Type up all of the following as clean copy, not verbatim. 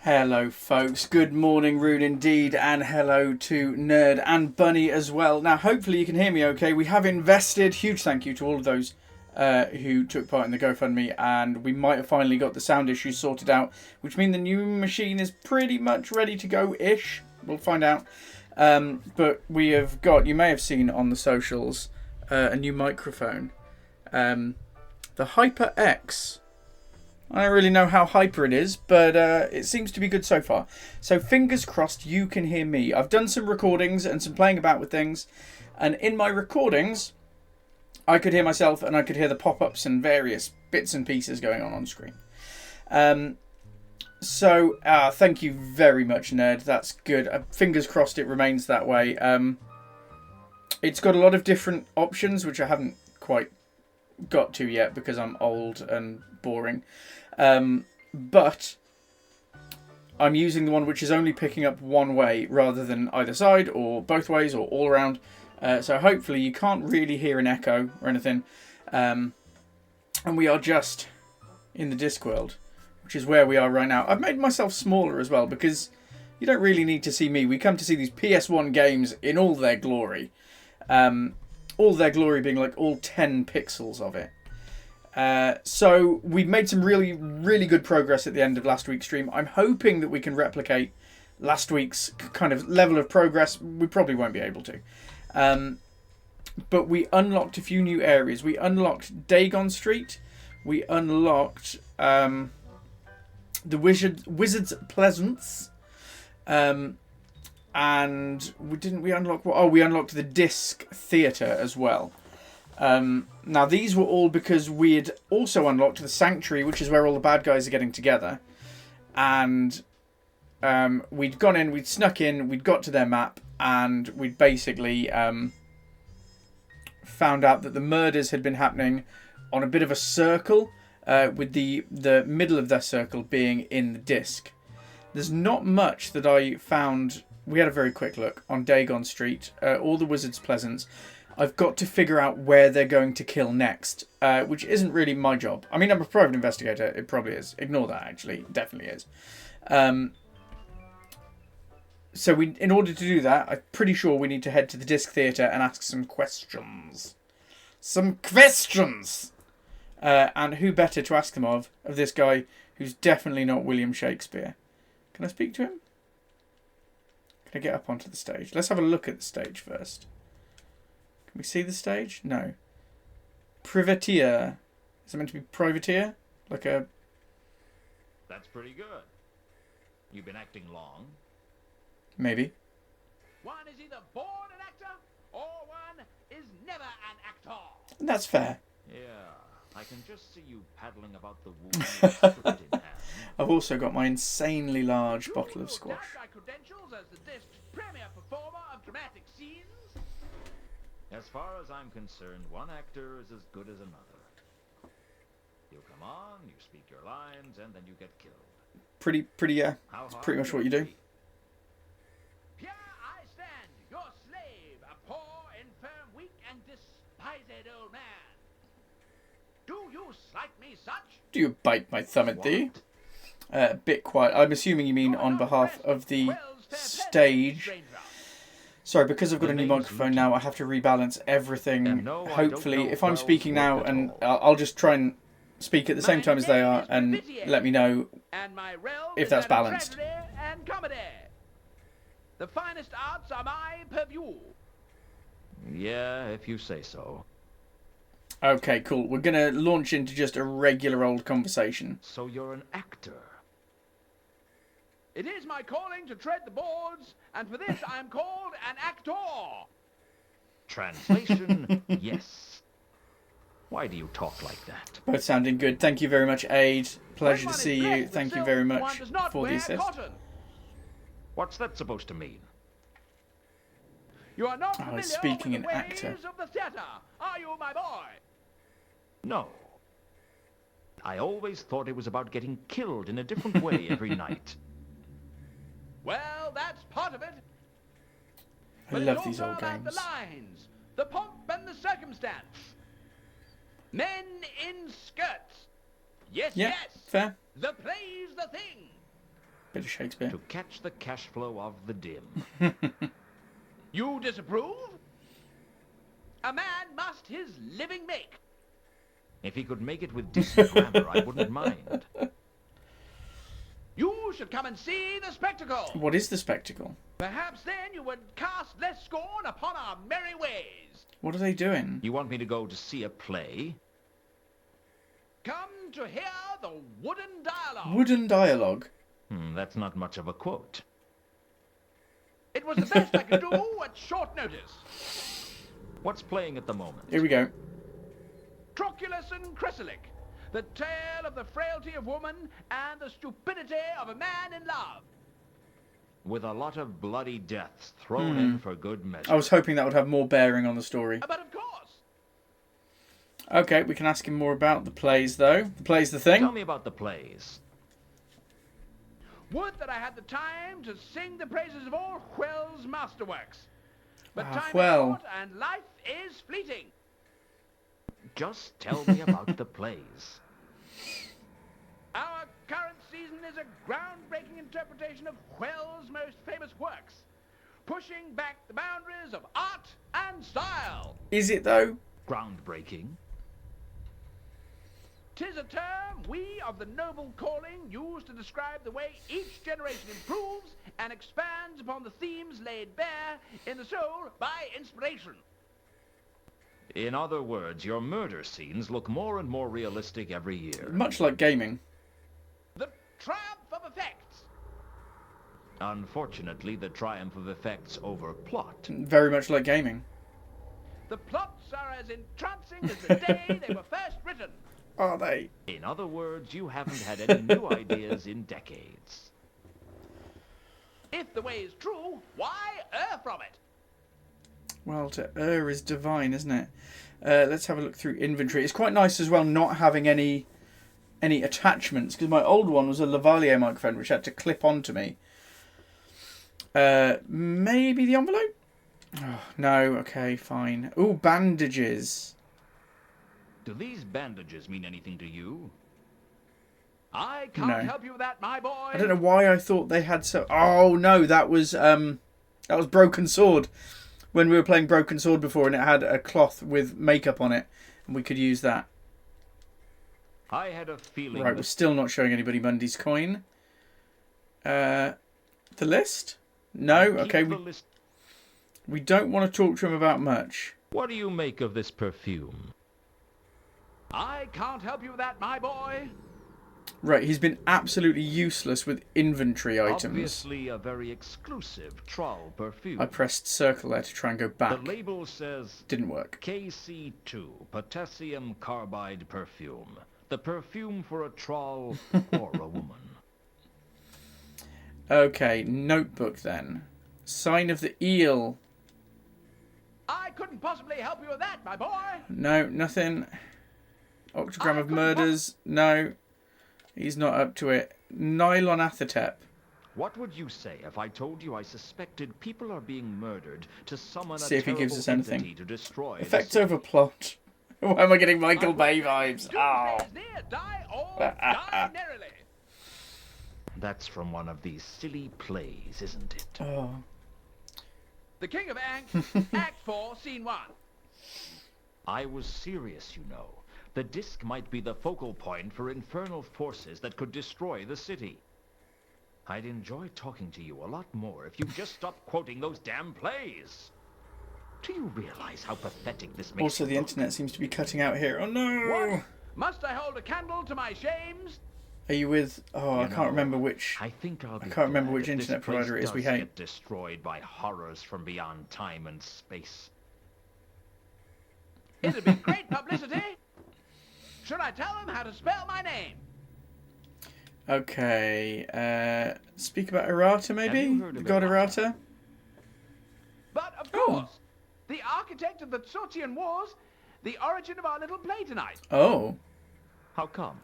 Hello folks, good morning Rune indeed, and hello to Nerd and Bunny as well. Now hopefully you can hear me okay. We have invested, huge thank you to all of those who took part in the GoFundMe, and we might have finally got the sound issues sorted out, which mean the new machine is pretty much ready to go-ish. We'll find out. But we have got, you may have seen on the socials, a new microphone. The HyperX. I don't really know how hyper it is, but it seems to be good so far. So fingers crossed you can hear me. I've done some recordings and some playing about with things. And in my recordings, I could hear myself and I could hear the pop-ups and various bits and pieces going on screen. So thank you very much, Nerd. That's good. Fingers crossed it remains that way. It's got a lot of different options, which I haven't quite got to yet because I'm old and boring. But I'm using the one which is only picking up one way rather than either side or both ways or all around. So hopefully you can't really hear an echo or anything. And we are just in the Discworld, which is where we are right now. I've made myself smaller as well because you don't really need to see me. We come to see these PS1 games in all their glory. All their glory being like all 10 pixels of it. So we've made some really, really good progress at the end of last week's stream. I'm hoping that we can replicate last week's kind of level of progress. We probably won't be able to. But we unlocked a few new areas. We unlocked Dagon Street. We unlocked the Wizard's Pleasance. And we unlock what? Oh, we unlocked the Disc Theatre as well. Now these were all because we had also unlocked the Sanctuary, which is where all the bad guys are getting together. And we'd gone in, we'd snuck in, we'd got to their map, and we'd basically found out that the murders had been happening on a bit of a circle, with the middle of their circle being in the disc. There's not much that I found. We had a very quick look on Dagon Street, all the Wizard's Pleasance. I've got to figure out where they're going to kill next, which isn't really my job. I mean, I'm a private investigator. It probably is. Ignore that, actually. It definitely is. So in order to do that, I'm pretty sure we need to head to the Disc Theatre and ask some questions. Some questions! And who better to ask them of this guy who's definitely not William Shakespeare. Can I speak to him? Can I get up onto the stage? Let's have a look at the stage first. Can we see the stage? No. Privateer. Is it meant to be privateer? Like a... That's pretty good. You've been acting long. Maybe. One is either born an actor, or one is never an actor. That's fair. Yeah, I can just see you paddling about the womb with a script in hand. I've also got my insanely large bottle of squash. My credentials as the Disc's premier performer of dramatic scenes? As far as I'm concerned, one actor is as good as another. You come on, you speak your lines, and then you get killed. Pretty, yeah. That's pretty much what you do. Here I stand, your slave, a poor, infirm, weak, and despised old man. Do you slight me such? Do you bite my thumb at thee? A bit quiet. I'm assuming you mean on behalf of the stage. Sorry, because I've got a new microphone now, I have to rebalance everything. Hopefully, if I'm speaking now, and I'll just try and speak at the same time as they are, and let me know if that's balanced. And comedy. The finest arts are my purview. Yeah, if you say so. Okay, cool. We're going to launch into just a regular old conversation. So you're an actor? It is my calling to tread the boards, and for this I am called an actor. Translation, yes. Why do you talk like that? Both sounding good. Thank you very much, Aid. Pleasure to see you. Thank you very much for the assist. What's that supposed to mean? You are not familiar speaking with an the actor. ways of the theater, are you, my boy? No. I always thought it was about getting killed in a different way every night. Well, that's part of it. I love these old games. games. The lines, the pomp and the circumstance. Men in skirts. Yes, Yeah, yes. fair. The play's the thing. Bit of Shakespeare. To catch the cash flow of the dim. You disapprove? A man must his living make. If he could make it with decent grammar, I wouldn't mind. You should come and see the spectacle. What is the spectacle? Perhaps then you would cast less scorn upon our merry ways. What are they doing? You want me to go to see a play? Come to hear the wooden dialogue. Wooden dialogue. That's not much of a quote. It was the best I could do at short notice. What's playing at the moment? Here we go. Troculus and Chrysalic, the tale of the frailty of woman and the stupidity of a man in love. With a lot of bloody deaths thrown in for good measure. I was hoping that would have more bearing on the story. But of course. Okay, we can ask him more about the plays, though. The play's the thing. Tell me about the plays. Would that I had the time to sing the praises of all Hwell's masterworks. But time Hwell. is short and life is fleeting. Just tell me about the plays. Our current season is a groundbreaking interpretation of Hwell's most famous works, pushing back the boundaries of art and style. Is it, though? Groundbreaking? 'Tis a term we of the noble calling use to describe the way each generation improves and expands upon the themes laid bare in the soul by inspiration. In other words, your murder scenes look more and more realistic every year. Much like gaming. The triumph of effects. Unfortunately, the triumph of effects over plot. Very much like gaming. The plots are as entrancing as the day they were first written. Are they? In other words, you haven't had any new ideas in decades. If the way is true, why err from it? Well, to err is divine, isn't it? Let's have a look through inventory. It's quite nice as well not having any attachments, because my old one was a lavalier microphone which had to clip onto me. Maybe the envelope? Oh, no, okay, fine. Ooh, bandages. Do these bandages mean anything to you? I can't No. help you with that, my boy. I don't know why I thought they had so... Oh, no, that was Broken Sword. When we were playing Broken Sword before, and it had a cloth with makeup on it, and we could use that. I had a feeling... Right, we're still not showing anybody Mundy's coin. The list? No? Okay, we don't want to talk to him about much. What do you make of this perfume? I can't help you with that, my boy. Right, he's been absolutely useless with inventory items. Obviously a very exclusive Troll perfume. I pressed circle there to try and go back. The label says Didn't work. KC2, potassium carbide perfume. The perfume for a Troll or a woman. Okay, notebook then. Sign of the eel. I couldn't possibly help you with that, my boy. No, nothing. Octogram of murders. No. He's not up to it. Nylon athetep. What would you say if I told you I suspected people are being murdered to summon See a if he gives us anything. entity to destroy Effect the over plot. Why am I getting Michael Bay vibes? Oh. Doomsday is near, die or die merrily. That's from one of these silly plays, isn't it? Oh. The King of Ankh, Act 4, Scene 1. I was serious, you know. The disc might be the focal point for infernal forces that could destroy the city. I'd enjoy talking to you a lot more if you just stopped quoting those damn plays. Do you realize how pathetic this makes Also, you the look? internet seems to be cutting out here. Oh no! What? Must I hold a candle to my shames? Are you with... Oh, I You can't know, remember which... I think I'll be can't remember glad which if this internet place provider it is we does hate. get destroyed by horrors from beyond time and space. It'd be great publicity. Should I tell them how to spell my name? Okay, speak about errata, maybe? you heard The of god errata? errata? But of Oh. course, the architect of the Tsortian Wars, the origin of our little play tonight. Oh. How come?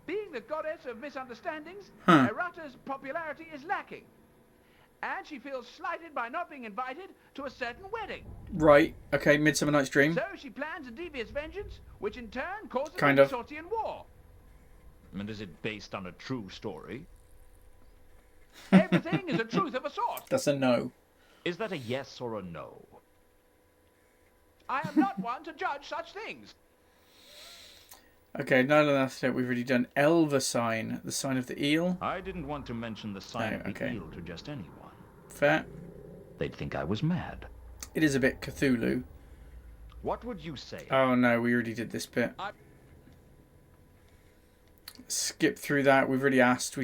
Being the goddess of misunderstandings, Huh. Errata's popularity is lacking. And she feels slighted by not being invited to a certain wedding. Right, okay, Midsummer Night's Dream. So she plans a devious vengeance, which in turn causes Kind the of. Tsortian War. And is it based on a true story? Everything is a truth of a sort. That's a no. Is that a yes or a no? I am not one to judge such things. Okay, none of that we've already done. Elva sign, the sign of the eel. I didn't want to mention the sign Oh, of the okay. eel to just anyone. Fair. They'd think I was mad. It is a bit Cthulhu. What would you say? Oh no, we already did this bit. Skip through that. We've already asked.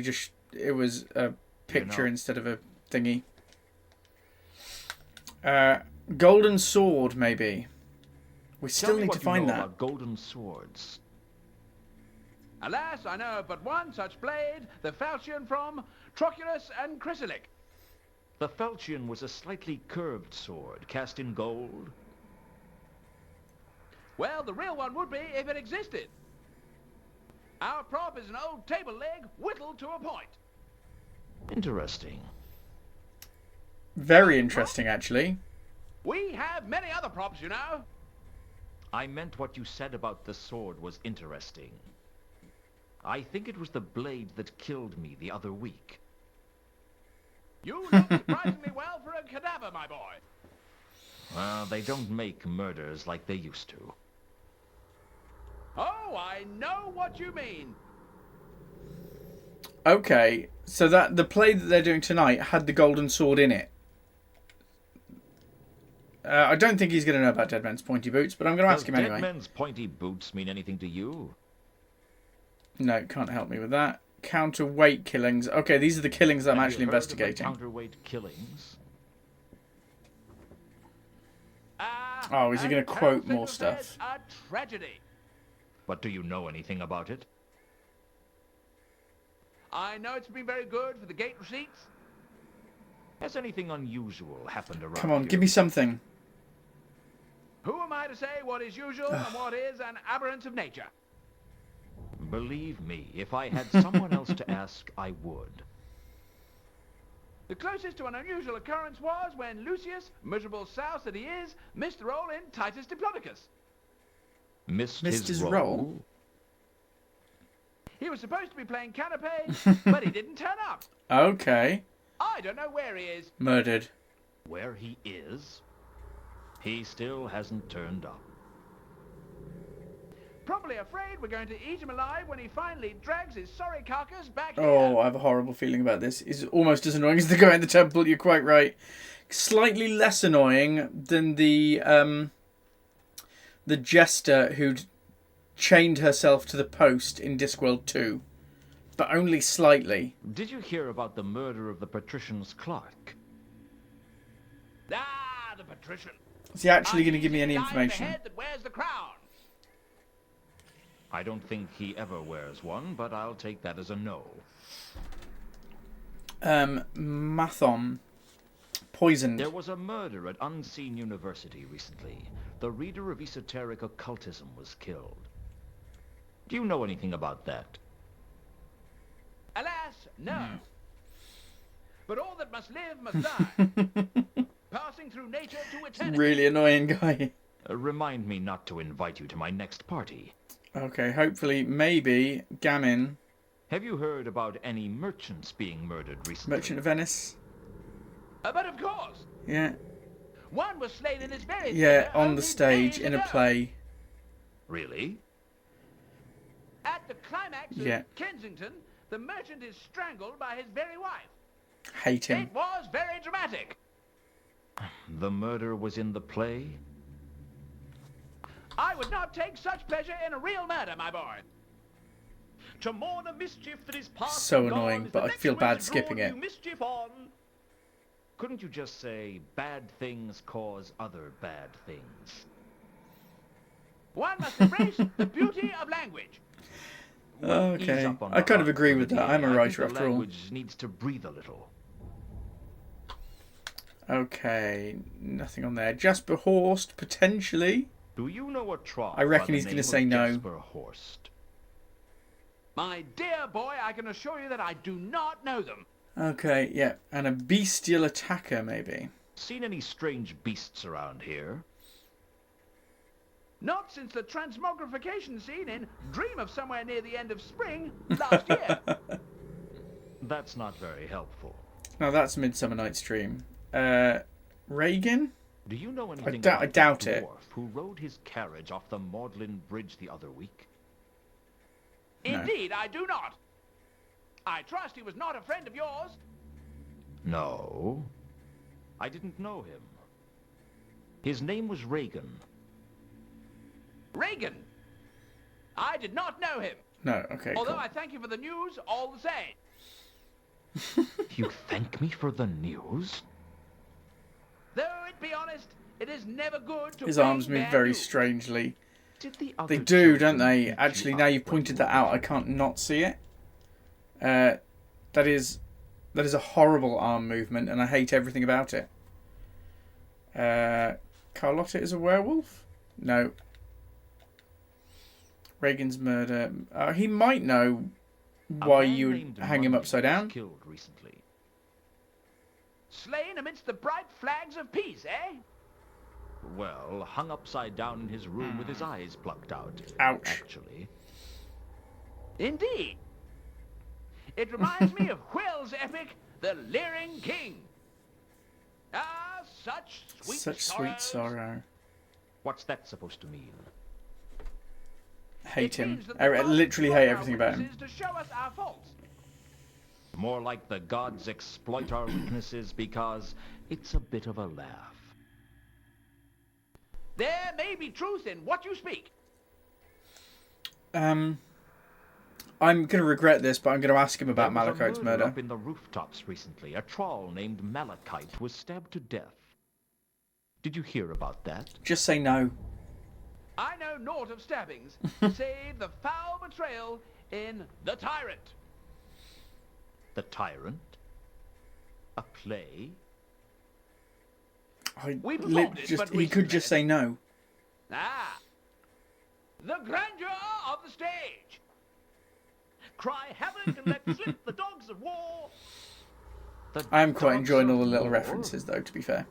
It was a picture instead of a thingy. Golden sword, maybe. We still need to find that. About golden swords. Alas, I know of but one such blade, the falchion from Troculus and Chrysalic. The falchion was a slightly curved sword, cast in gold. Well, the real one would be if it existed. Our prop is an old table leg whittled to a point. Interesting. Very interesting, actually. We have many other props, you know. I meant what you said about the sword was interesting. I think it was the blade that killed me the other week. You look surprisingly well for a cadaver, my boy. Well, they don't make murders like they used to. Oh, I know what you mean. Okay, so that the play that they're doing tonight had the golden sword in it. I don't think he's going to know about Dead Man's Pointy Boots, but I'm going to ask him anyway. Dead Man's Pointy Boots mean anything to you? No, can't help me with that. Counterweight killings. Okay, these are the killings that I'm actually investigating. Counterweight killings. Oh, is he going to quote more stuff? A tragedy. But do you know anything about it? I know it's been very good for the gate receipts. Has anything unusual happened around Come on, here? give me something. Who am I to say what is usual and what is an aberrance of nature? Believe me, if I had someone else to ask, I would. The closest to an unusual occurrence was when Lucius, miserable souse that he is, missed the role in Titus Diplodocus. Missed his role? He was supposed to be playing canapé, but he didn't turn up. Okay. I don't know where he is. Murdered. Where he is? He still hasn't turned up. Probably afraid we're going to eat him alive when he finally drags his sorry carcass back here. Oh, I have a horrible feeling about this. It's almost as annoying as the guy in the temple, you're quite right. Slightly less annoying than the jester who'd chained herself to the post in Discworld 2. But only slightly. Did you hear about the murder of the patrician's clerk? Ah, the patrician. Is he actually going to give me The any guy with information? the head that wears the crown. I don't think he ever wears one, but I'll take that as a no. Mathon. Poisoned. There was a murder at Unseen University recently. The reader of esoteric occultism was killed. Do you know anything about that? Alas, no. But all that must live must die. Passing through nature to eternity. Really annoying guy. Remind me not to invite you to my next party. Okay, hopefully, maybe, Gammon. Have you heard about any merchants being murdered recently? Merchant of Venice. But of course. Yeah. One was slain in his very Yeah, theatre on only the stage, days in a ago. play. Really? At the climax Yeah. of Kensington, the merchant is strangled by his very wife. Hate him. It was very dramatic. The murder was in the play? I would not take such pleasure in a real murder, my boy. To mourn a mischief that is past So and gone annoying, is but the I next feel way bad to skipping draw it. new mischief on. Couldn't you just say, bad things cause other bad things? One must embrace the beauty of language. Okay. Ease up on I the kind of agree with that. hostility. I'm a I think writer the after all. language needs to breathe a little. Okay. Nothing on there. Jasper Horst, potentially. Do you know a troll? I reckon by the he's gonna name say of no. Jasper Horst? My dear boy, I can assure you that I do not know them. Okay, yeah. And a bestial attacker, maybe. Seen any strange beasts around here? Not since the transmogrification scene in Dream of Somewhere Near the End of Spring last year. That's not very helpful. No, that's Midsummer Night's Dream. Reagan? Do you know anything I about doubt that it. dwarf who rode his carriage off the Magdalen Bridge the other week? No. Indeed, I do not. I trust he was not a friend of yours. No. I didn't know him. His name was Reagan. Reagan. I did not know him. No, okay, Although cool. I thank you for the news all the same. You thank me for the news? Though it be honest, it is never good to His bring arms move bad very news. strangely. Did the They other do, don't children they? beat Actually, you now up you've when pointed you that were out, I little? can't not see it. That is a horrible arm movement, and I hate everything about it. Carlotta is a werewolf? No. Reagan's murder. He might know A why man you would named hang him Mundy upside was down. Killed recently. Slain amidst the bright flags of peace, eh? Well, hung upside down in his room with his eyes plucked out. Ouch. Actually. Indeed. It reminds me of Will's epic, The Leering King. Ah, such sweet Such sweet sorrow. What's that supposed to mean? Hate It him. means that the I gods literally exploit hate our everything about him. weaknesses to show us our faults. More like the gods exploit our weaknesses because it's a bit of a laugh. There may be truth in what you speak. I'm going to regret this, but I'm going to ask him about There was a Malachite's murder. Up in the rooftops recently, a troll named Malachite was stabbed to death. Did you hear about that? Just say no. I know naught of stabbings, save the foul betrayal in The Tyrant. The Tyrant? A play? We performed it, but He could just say no. Ah, the grandeur of the stage. Cry havoc and let slip the dogs of war. I am quite dogs enjoying all the of little war? references, though, to be fair.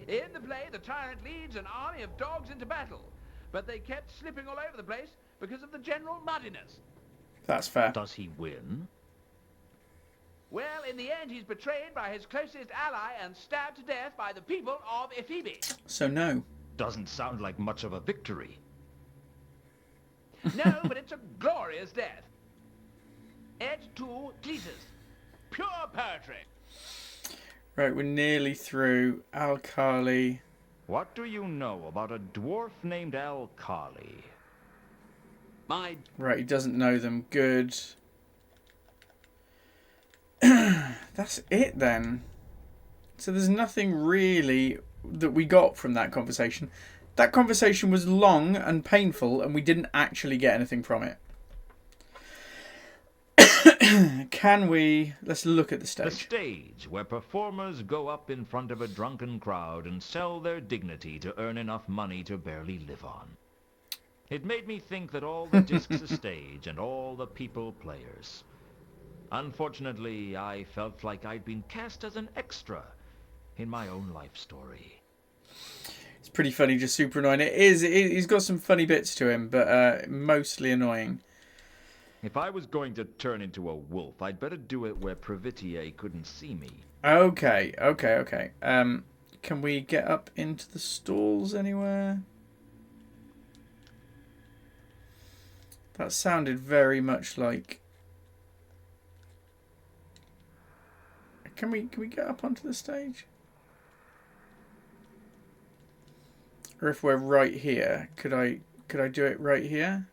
In the play, the tyrant leads an army of dogs into battle, but they kept slipping all over the place because of the general muddiness. That's fair. Does he win? Well, in the end, he's betrayed by his closest ally and stabbed to death by the people of Ephebi. So no. Doesn't sound like much of a victory. No, but it's a glorious death. Et tu, Cletus. Pure poetry. Right, we're nearly through. Alkali. What do you know about a dwarf named Alkali? My Right, he doesn't know them. Good. That's it then. So there's nothing really that we got from that conversation. That conversation was long and painful, and we didn't actually get anything from it. Can we... Let's look at the The stage. stage, where performers go up in front of a drunken crowd and sell their dignity to earn enough money to barely live on. It made me think that all the discs a stage and all the people players. Unfortunately, I felt like I'd been cast as an extra in my own life story. It's pretty funny, just super annoying. He's got some funny bits to him, but mostly annoying. If I was going to turn into a wolf, I'd better do it where Privitier couldn't see me. Okay. Can we get up into the stalls anywhere? That sounded very much like... Can we get up onto the stage? Or if we're right here, could I do it right here?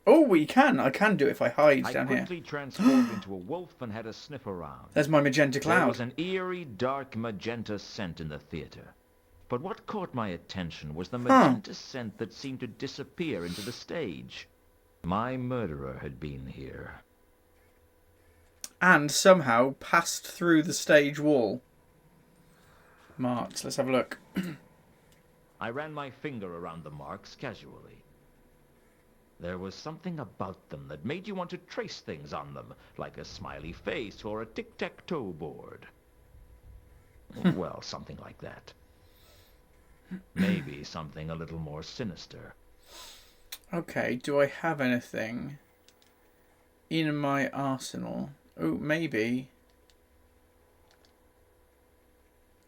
Oh, we can. I can do it if I hide I down here. quickly transformed into a wolf and had a sniff around. There's my magenta There was cloud. an eerie, dark magenta scent in the theater. But what caught my attention was the magenta scent that seemed to disappear into the stage. My murderer had been here. And somehow passed through the stage wall. Marks. Let's have a look. I ran my finger around the marks casually. There was something about them that made you want to trace things on them, like a smiley face or a tic-tac-toe board. Well, something like that. Maybe something a little more sinister. Okay, do I have anything? in my arsenal? Oh, maybe.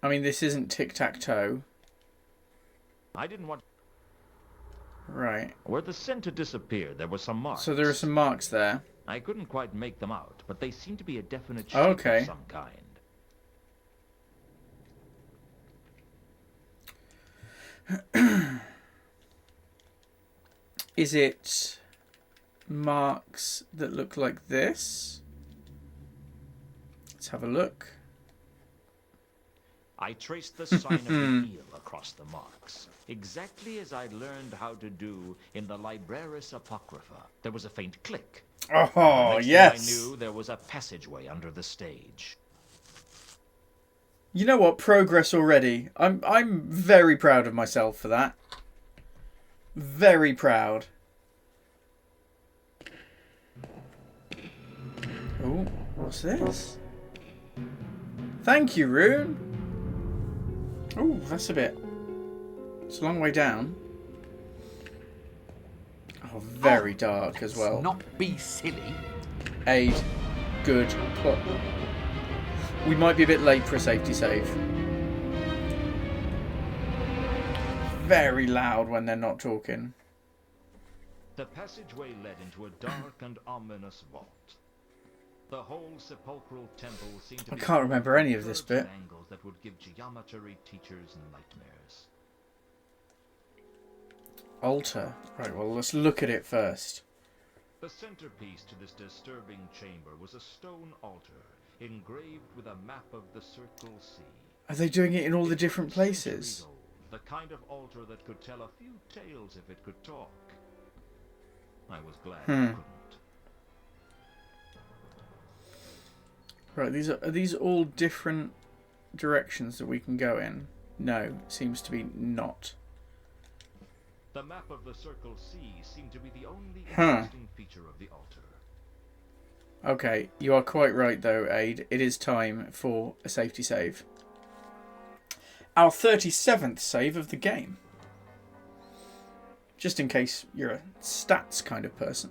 I mean, this isn't tic-tac-toe. I didn't want... Right. Where the center disappeared, there were some marks. So there are some marks there. I couldn't quite make them out, but they seemed to be a definite shape Okay. of some kind. Is it marks that look like this? Let's have a look. I traced the sign of the eel across the marks, exactly as I'd learned how to do in the Libraris Apocrypha. There was a faint click. Oh, Next yes. thing I knew, there was a passageway under the stage. You know what? Progress already. I'm very proud of myself for that. Very proud. Oh, what's this? Thank you, Rune. Oh, that's a bit... It's a long way down. Oh, very dark as well. Not be silly. Aid. Good. Plot. We might be a bit late for a safety save. Very loud when they're not talking. The passageway led into a dark and ominous vault. The whole sepulchral temple seemed to I be can't remember any of this bit. angles that would give geometry teachers nightmares. Altar. Right, well, let's look at it first. The centerpiece to this disturbing chamber was a stone altar engraved with a map of the Circle C. Are they doing it in all the It different was places? centuries old, the kind of altar that could tell a few tales if it could talk. I was glad it couldn't. Right, are these all different directions that we can go in? No, seems to be not. The map of the Circle C seemed to be the only Huh. interesting feature of the altar. Okay, you are quite right though, Aid. It is time for a safety save. Our 37th save of the game. Just in case you're a stats kind of person.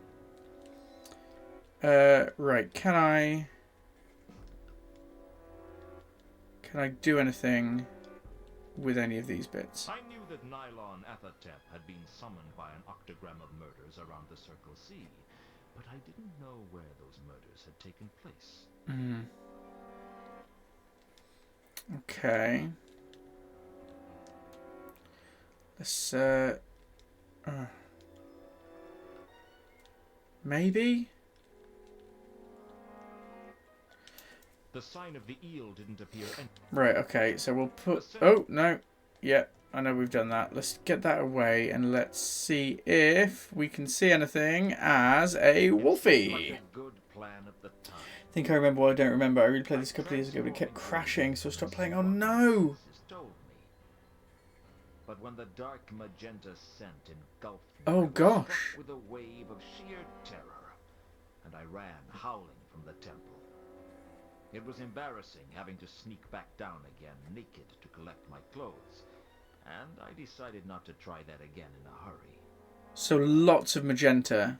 Right, can I do anything with any of these bits? I knew that Nylon Athatep had been summoned by an octogram of murders around the Circle C, but I didn't know where those murders had taken place. Okay. Let's maybe? The sign of the eel didn't appear Right, okay, so we'll put... Oh, no. Yeah, I know we've done that. Let's get that away and let's see if we can see anything as a wolfie. like a good plan at the time. I think I remember what I don't remember. I replayed this a couple of years ago, but it kept crashing, so I stopped playing. Oh, no! Told me. But when the dark magenta scent engulfed me, Oh, I was gosh. struck with a wave of sheer terror, and I ran howling from the temple. It was embarrassing having to sneak back down again naked to collect my clothes, and I decided not to try that again in a hurry. So lots of magenta.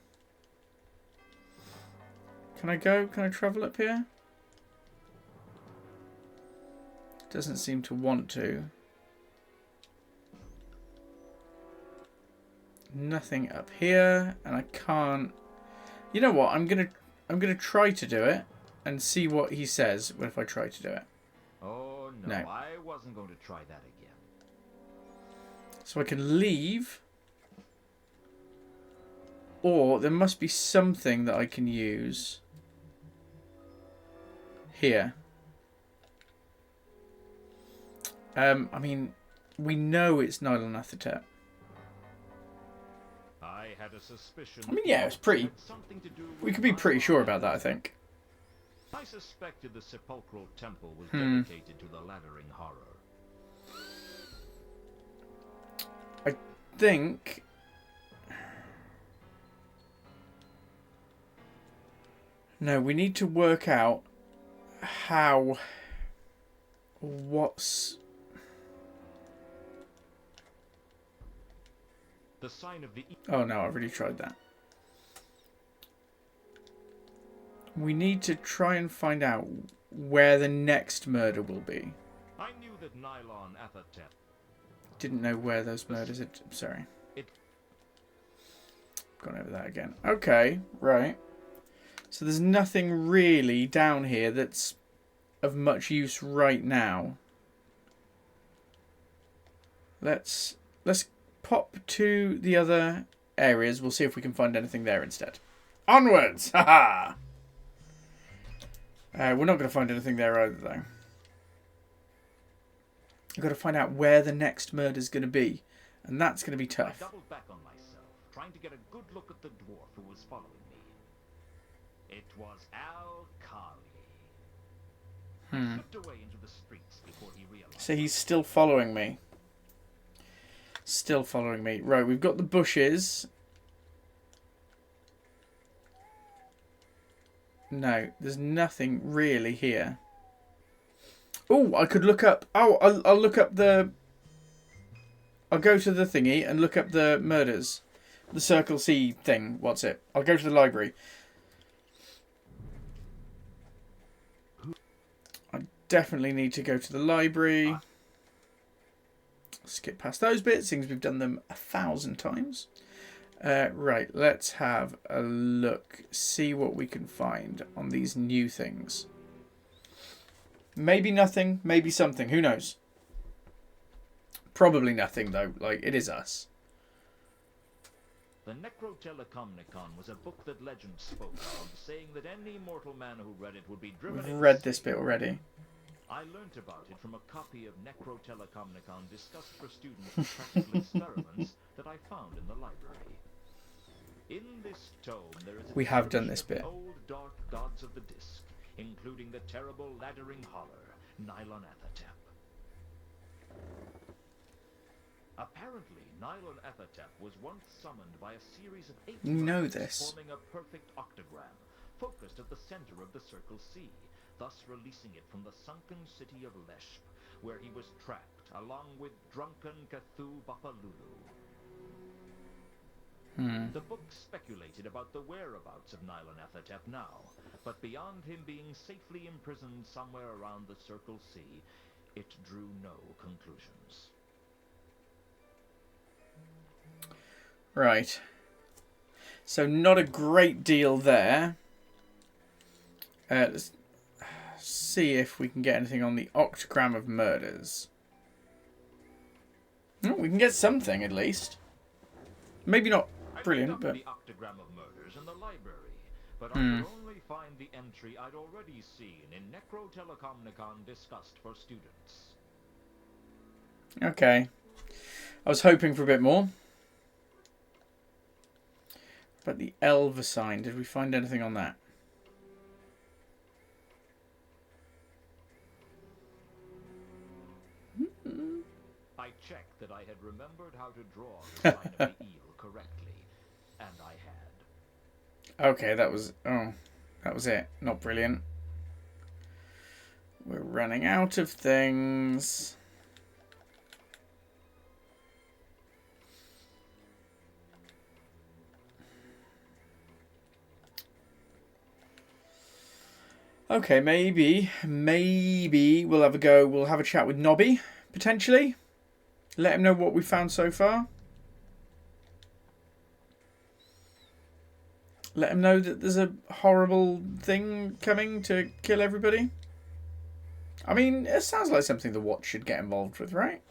Can I go? Can I travel up here? Doesn't seem to want to. Nothing up here, and I can't. You know what? I'm gonna try to do it and see what he says if I try to do it. Oh no, No. I wasn't going to try that again. So I can leave, or there must be something that I can use here. I mean, we know it's Nylon Athatep. I had a suspicion. I mean, yeah, it's pretty. had something to do We with could be pretty Nylon sure about that, I Athatep. think. I suspected the sepulchral temple was dedicated to the laddering horror. I think. No, we need to work out how. What's. The sign of the Oh no, I've already tried that. We need to try and find out where the next murder will be. I knew that Nylon Athatep. Didn't know where those murders had... Sorry. Gone over that again. Okay, right. So there's nothing really down here that's of much use right now. Let's pop to the other areas. We'll see if we can find anything there instead. Onwards! Haha! We're not going to find anything there either, though. I've got to find out where the next murder's going to be. And that's going to be tough. I doubled back on myself, trying to get a good look at the dwarf who was following me. It was Al-Kali. I slipped away into the streets before he realized. So he's still following me. Still following me. Right, we've got the bushes. No, there's nothing really here. Oh, I could look up... Oh, I'll look up the... I'll go to the thingy and look up the murders. The Circle C thing. What's it? I'll go to the library. I definitely need to go to the library. Skip past those bits. Things we've done them 1,000 times. Right, let's have a look. See what we can find on these new things. Maybe nothing, maybe something. Who knows? Probably nothing, though. Like, it is us. The Necrotelecomnicon was a book that legend spoke of, saying that any mortal man who read it would be driven... We've read this bit already. I learnt about it from a copy of Necrotelecomnicon discussed for students with practical experiments that I found in the library. In this tome, there is a We have done this description bit. of the old dark gods of the Disc, including the terrible laddering holler, Nylon Athatep. Apparently, Nylon Athatep was once summoned by a series of 8 You know dragons this. forming a perfect octagram, focused at the center of the Circle C, thus releasing it from the sunken city of Leshp, where he was trapped, along with drunken Cthulhu Bapalulu. The book speculated about the whereabouts of Nylon Athatep now, but beyond him being safely imprisoned somewhere around the Circle C, it drew no conclusions. Right. So not a great deal there. Let's see if we can get anything on the octagram of murders. Oh, we can get something at least. Maybe not brilliant, but... I looked up the octagram of murders in the library, but I could only find the entry I'd already seen in Necrotelecomnicon discussed for students. Okay. I was hoping for a bit more. But the Elva sign, did we find anything on that? I checked that I had remembered how to draw the sign of the eel correctly, and I had. Okay, that was... Oh, that was it. Not brilliant. We're running out of things. Okay, maybe we'll have a go. We'll have a chat with Nobby, potentially. Let him know what we found so far. Let him know that there's a horrible thing coming to kill everybody. I mean, it sounds like something the Watch should get involved with, right?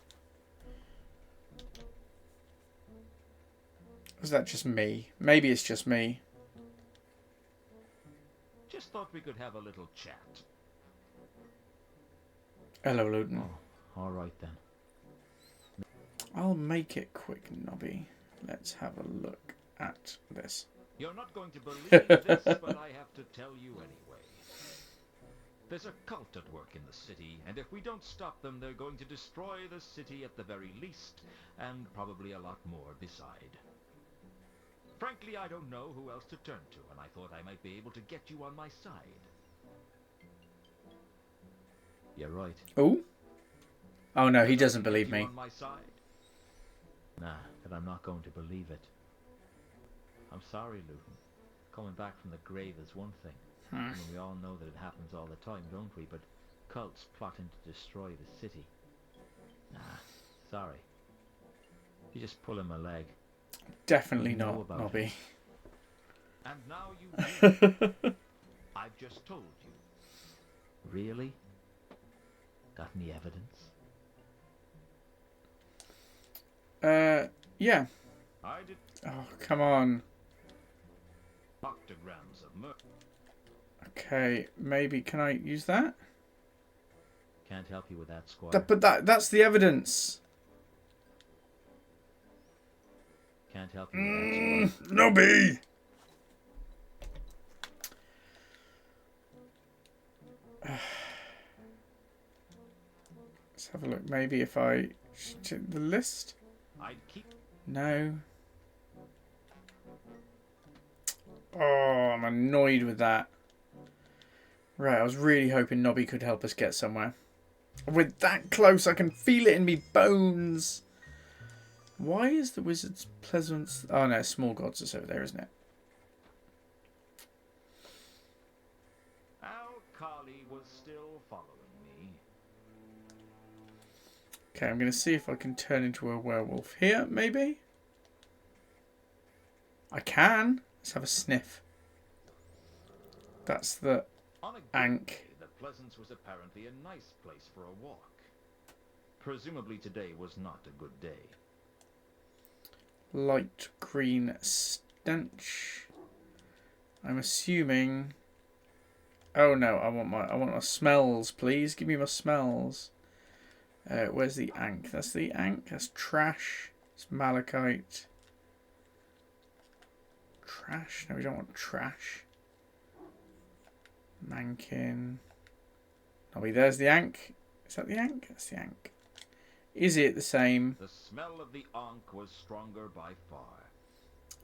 Is that just me? Maybe it's just me. Just thought we could have a little chat. Hello, Luton. Oh, all right then. I'll make it quick, Nobby. Let's have a look at this. You're not going to believe this, but I have to tell you anyway. There's a cult at work in the city, and if we don't stop them, they're going to destroy the city at the very least, and probably a lot more beside. Frankly, I don't know who else to turn to, and I thought I might be able to get you on my side. You're right. Oh? Oh no, he doesn't believe me. On my side? Nah, but I'm not going to believe it. I'm sorry, Luton. Coming back from the grave is one thing. I mean, we all know that it happens all the time, don't we? But cults plotting to destroy the city. Nah, sorry. You're just pulling my leg. Definitely You know not, about Nobby. And now you do. I've just told you. Really? Got any evidence? Yeah. I did Oh, come on. octograms of murder. Okay, maybe can I use that? Can't help you with that, Squire. But that's the evidence. Can't help you with that, Squire. Nobby. Let's have a look. Maybe if I check the list. I'd keep. No. Oh, I'm annoyed with that. Right, I was really hoping Nobby could help us get somewhere. We're that close, I can feel it in me bones. Why is the wizard's pleasant... Oh no, small gods is over there, isn't it? Al Kali was still following me. Okay, I'm going to see if I can turn into a werewolf here, maybe? I can. Let's have a sniff. That's the On a good Ankh. day, the Pleasance was apparently a nice place for a walk. Presumably today was not a good day. Light green stench. I'm assuming... Oh no, I want my smells, please. Give me my smells. Where's the Ankh? That's the Ankh. That's trash. It's malachite. Trash? No, we don't want trash. Mankin. Oh, there's the Ankh. Is that the Ankh? That's the Ankh. Is it the same? The smell of the Ankh was stronger by far.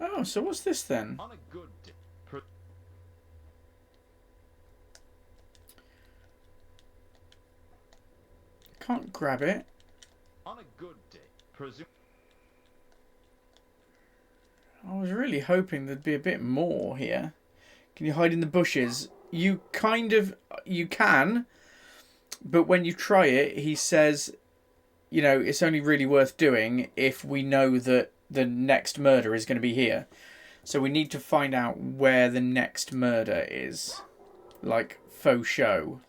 Oh, so what's this then? On a good day. Can't grab it. On a good day. I was really hoping there'd be a bit more here. Can you hide in the bushes? You can, but when you try it, he says, you know, it's only really worth doing if we know that the next murder is going to be here. So we need to find out where the next murder is. Like, faux show.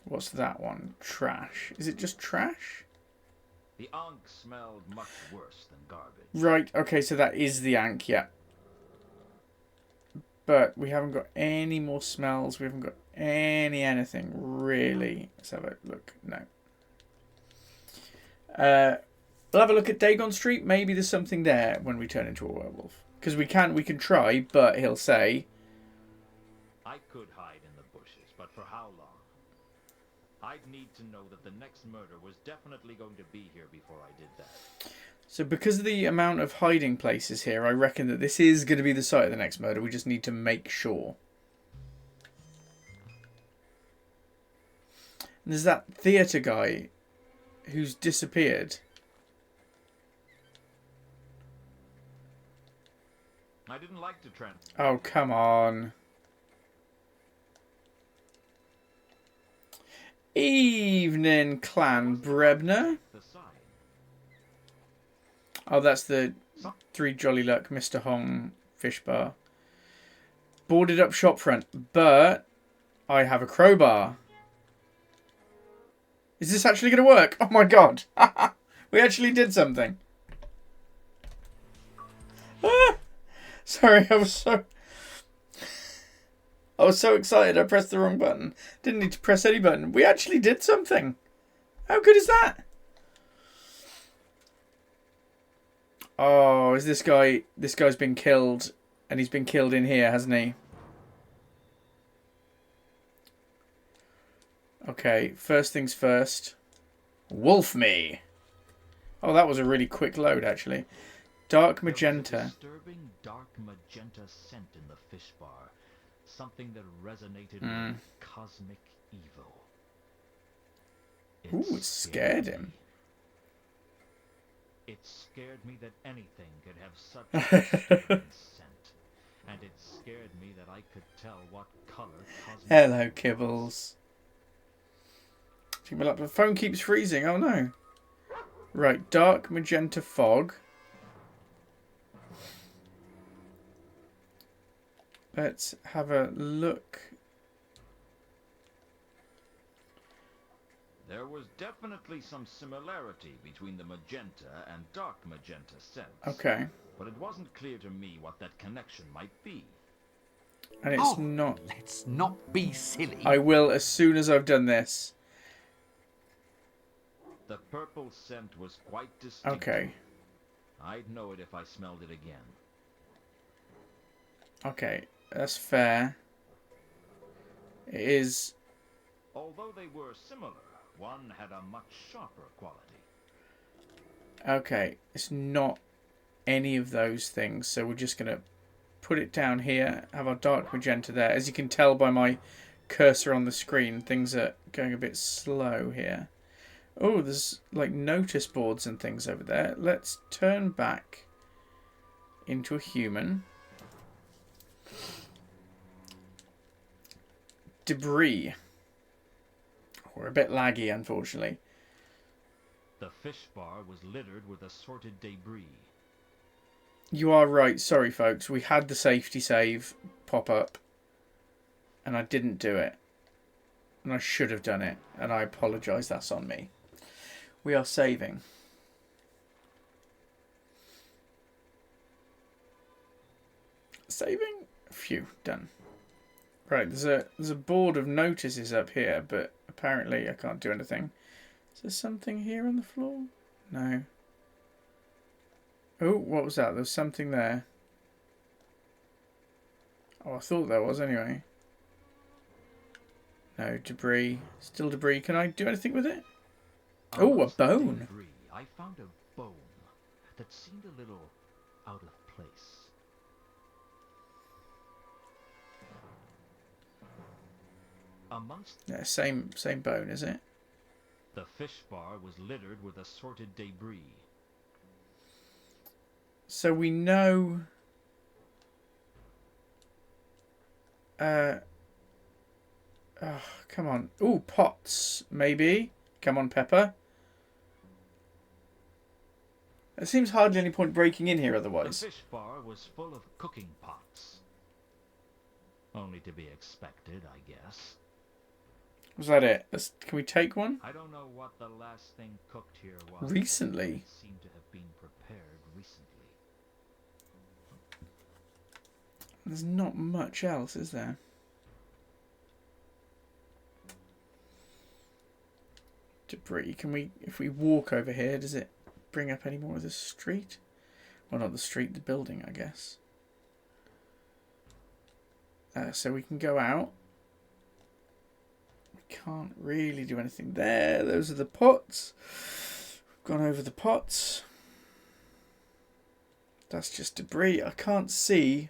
What's that one? Trash. Is it just trash? The Ankh smelled much worse than garbage. Right, okay, so that is the Ankh, yeah. But we haven't got any more smells. We haven't got anything, really. Let's have a look. No. We'll have a look at Dagon Street. Maybe there's something there when we turn into a werewolf. Because we can try, but he'll say... I could hide in the bushes, but for how long? I'd need to know that the next murder was definitely going to be here before I did that. So because of the amount of hiding places here, I reckon that this is going to be the site of the next murder. We just need to make sure. And there's that theatre guy who's disappeared. I didn't like to Oh, come on. Evening, Clan Brebner. the sign. Oh, that's the 3 Jolly Luck Mr. Hong fish bar. Boarded up shopfront, but I have a crowbar. Is this actually going to work? Oh my god. We actually did something. Ah! Sorry, I was so excited I pressed the wrong button. Didn't need to press any button. We actually did something. How good is that? Oh, is this guy... This guy's been killed. And he's been killed in here, hasn't he? Okay, first things first. Wolf me. Oh, that was a really quick load, actually. Dark magenta. There was a disturbing dark magenta scent in the fish bar. Something that resonated with cosmic evil. Ooh, it scared him. It scared me that anything could have such a disturbing scent. And it scared me that I could tell what color cosmic... Hello, Kibbles. The phone keeps freezing. Oh no. Right, dark magenta fog. Let's have a look. There was definitely some similarity between the magenta and dark magenta scents. Okay. But it wasn't clear to me what that connection might be. And it's not. Let's not be silly. I will as soon as I've done this. The purple scent was quite distinct. Okay. I'd know it if I smelled it again. Okay, that's fair. It is. Although they were similar, one had a much sharper quality. Okay, it's not any of those things, so we're just going to put it down here, have our dark magenta there. As you can tell by my cursor on the screen, things are going a bit slow here. Oh, there's like notice boards and things over there. Let's turn back into a human. Debris. We're a bit laggy, unfortunately. The fish bar was littered with assorted debris. You are right. Sorry, folks. We had the safety save pop up, and I didn't do it. And I should have done it, and I apologise. That's on me. We are saving. Saving? Phew, done. Right, there's a board of notices up here, but apparently I can't do anything. Is there something here on the floor? No. Oh, what was that? There was something there. Oh, I thought there was anyway. No, debris. Still debris. Can I do anything with it? Oh, a Amongst the bone. debris, I found a bone that seemed a little out of place. Amongst Yeah, same bone, is it? the fish bar was littered with assorted debris. So we know. Oh, come on. Ooh, pots, maybe. Come on, Pepper. There seems hardly any point breaking in here The otherwise. fish bar was full of cooking pots. Only to be expected, I guess. Was that it? Can we take one? I don't know what the last thing cooked here was. Recently? It seemed to have been prepared recently. There's not much else, is there? Debris. Can we, if we walk over here, does it bring up any more of the street? Well, not the street, the building, I guess. So we can go out. We can't really do anything there. Those are the pots. We've gone over the pots. That's just debris. I can't see.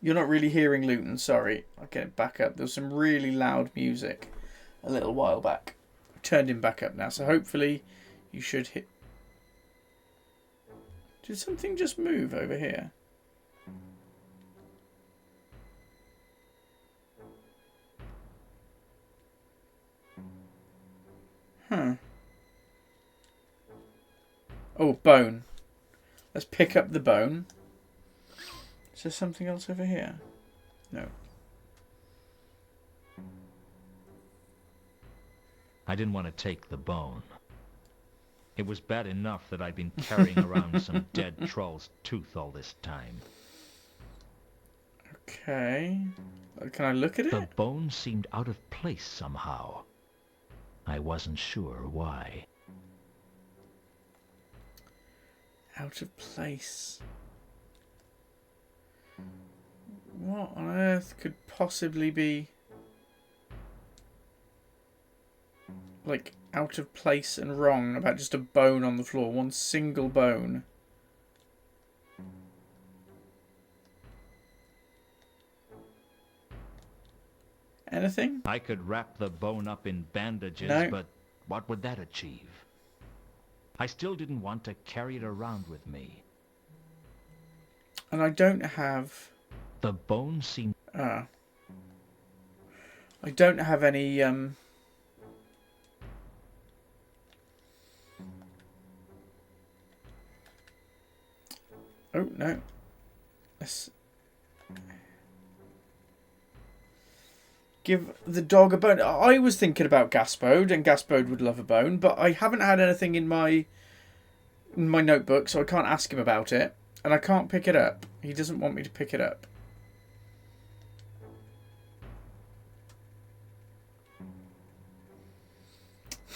You're not really hearing Luton, sorry. I'll get it back up. There was some really loud music a little while back. I've turned him back up now, so hopefully you should hit. Did something just move over here? Huh. Oh, bone. Let's pick up the bone. Is there something else over here? No. I didn't want to take the bone. It was bad enough that I'd been carrying around some dead troll's tooth all this time. Okay. Can I look at The it? bone seemed out of place somehow. I wasn't sure why. Out of place. What on earth could possibly be like out of place and wrong about just a bone on the floor? One single bone. Anything? I could wrap the bone up in bandages, No. but what would that achieve? I still didn't want to carry it around with me. And I don't have... The bones seem... I don't have any... Oh, no. Let's... Give the dog a bone. I was thinking about Gaspode, and Gaspode would love a bone, but I haven't had anything in my notebook, so I can't ask him about it, and I can't pick it up. He doesn't want me to pick it up.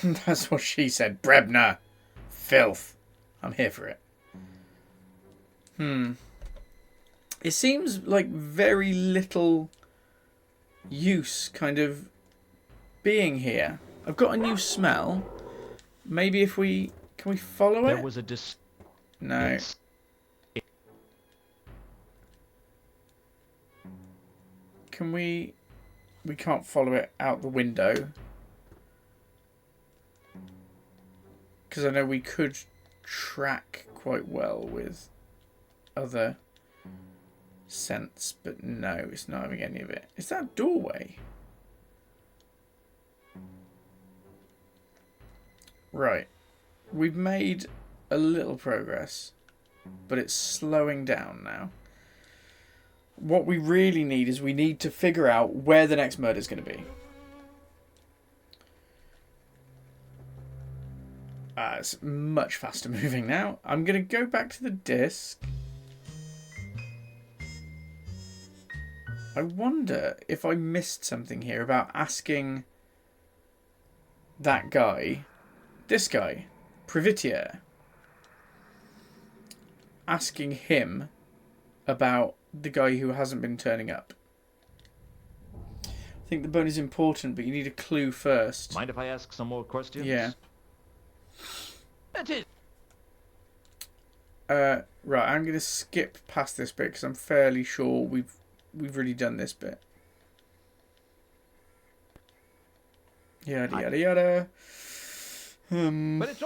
That's what she said. Brebner. Filth. I'm here for it. It seems like very little use kind of being here. I've got a new smell. Maybe if we... Can we follow it? There was a No. Can we... We can't follow it out the window. Because I know we could track quite well with other scents, but no, it's not having any of it. Is that a doorway? Right. We've made a little progress, but it's slowing down now. What we really need is we need to figure out where the next murder is going to be. It's much faster moving now. I'm going to go back to the disc. I wonder if I missed something here about asking that guy, this guy, Privitier, asking him about the guy who hasn't been turning up. I think the bone is important, but you need a clue first. Mind if I ask some more questions? Yeah. That is. Right, I'm going to skip past this bit because I'm fairly sure we've really done this bit. Yada yada yada. But it's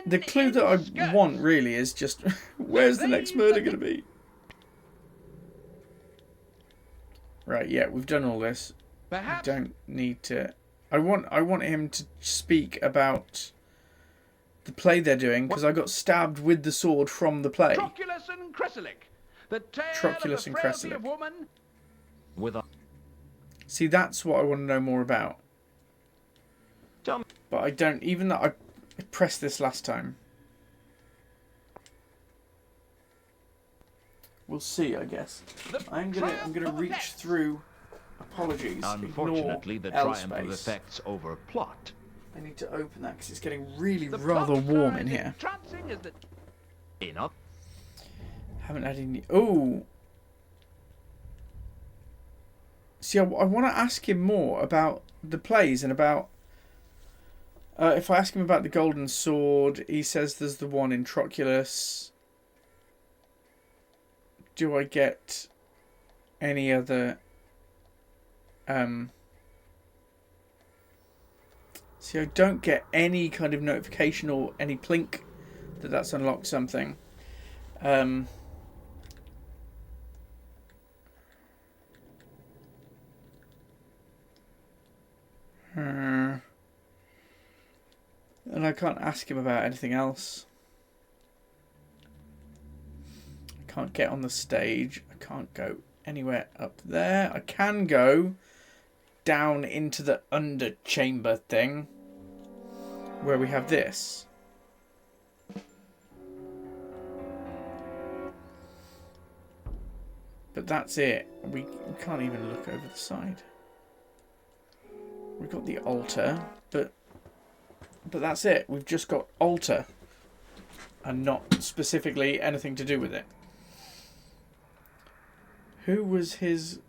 The clue that I want really is just where's the next murder going to be? Right, yeah, we've done all this. Perhaps. We don't need to. I want him to speak about the play they're doing because I got stabbed with the sword from the play. Troculus and Cressylic. The tale Troculus of and the frailty Cressylic. of woman. With a... See, that's what I want to know more about. Tell me. But I don't. Even though I pressed this last time. We'll see, I guess. I'm gonna reach through. Apologies. Unfortunately, the Ignore L triumph of space. effects over plot. I need to open that because it's getting really The rather plot warm line in here. entrancing is that Enough. Haven't had any. Oh. See, I want to ask him more about the plays and about. If I ask him about the Golden Sword, he says there's the one in Troculus. Do I get any other? See, I don't get any kind of notification or any plink that that's unlocked something. And I can't ask him about anything else. I can't get on the stage. I can't go anywhere up there. I can go down into the underchamber thing where we have this. But that's it. We can't even look over the side. We've got the altar, but that's it. We've just got altar and not specifically anything to do with it. Who was his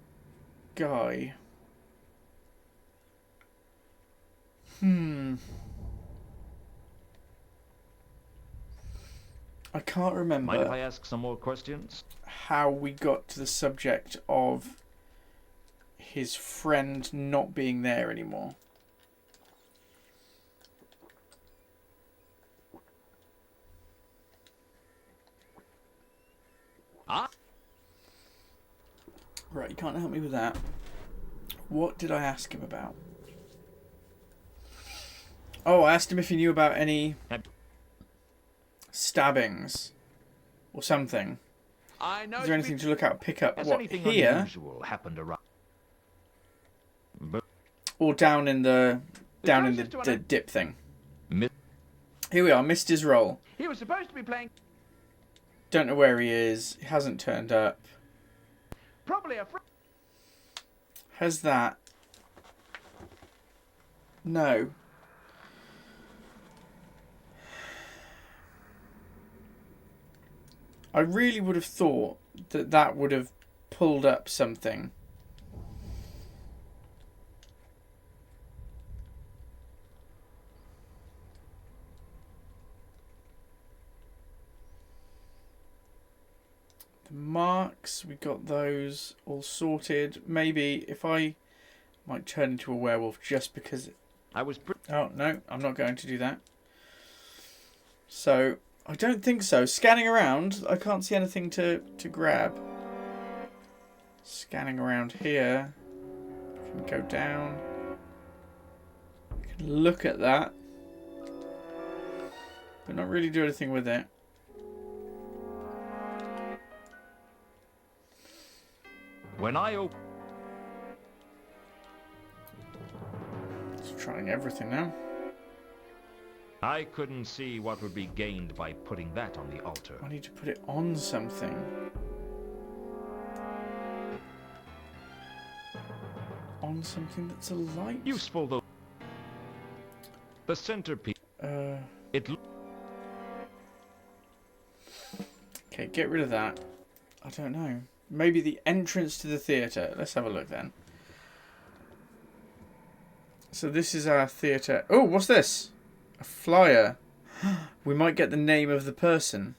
guy? I can't remember. Mind if I ask some more questions? How we got to the subject of his friend not being there anymore. Ah. Right, you can't help me with that. What did I ask him about? Oh, I asked him if he knew about any stabbings or something. I know. Is there anything to look out, pick up? Has What, anything here? unusual happened around? Or down in the dip thing? Mi- Here we are, missed his roll. He was supposed to be playing Don't know where he is. He hasn't turned up. probably a friend. Has that? No. I really would have thought that that would have pulled up something. The marks, we got those all sorted. Maybe if I might turn into a werewolf just because... I was Oh, no, I'm not going to do that. So, I don't think so. Scanning around, I can't see anything to grab. Scanning around here. Can go down. Can look at that. But not really do anything with it. when I opened. Just trying everything now. I couldn't see what would be gained by putting that on the altar. I need to put it on something. On something that's a light? Useful though. The centerpiece. It. Okay, get rid of that. I don't know. Maybe the entrance to the theatre. Let's have a look then. So this is our theatre. Oh, what's this? A flyer. We might get the name of the person.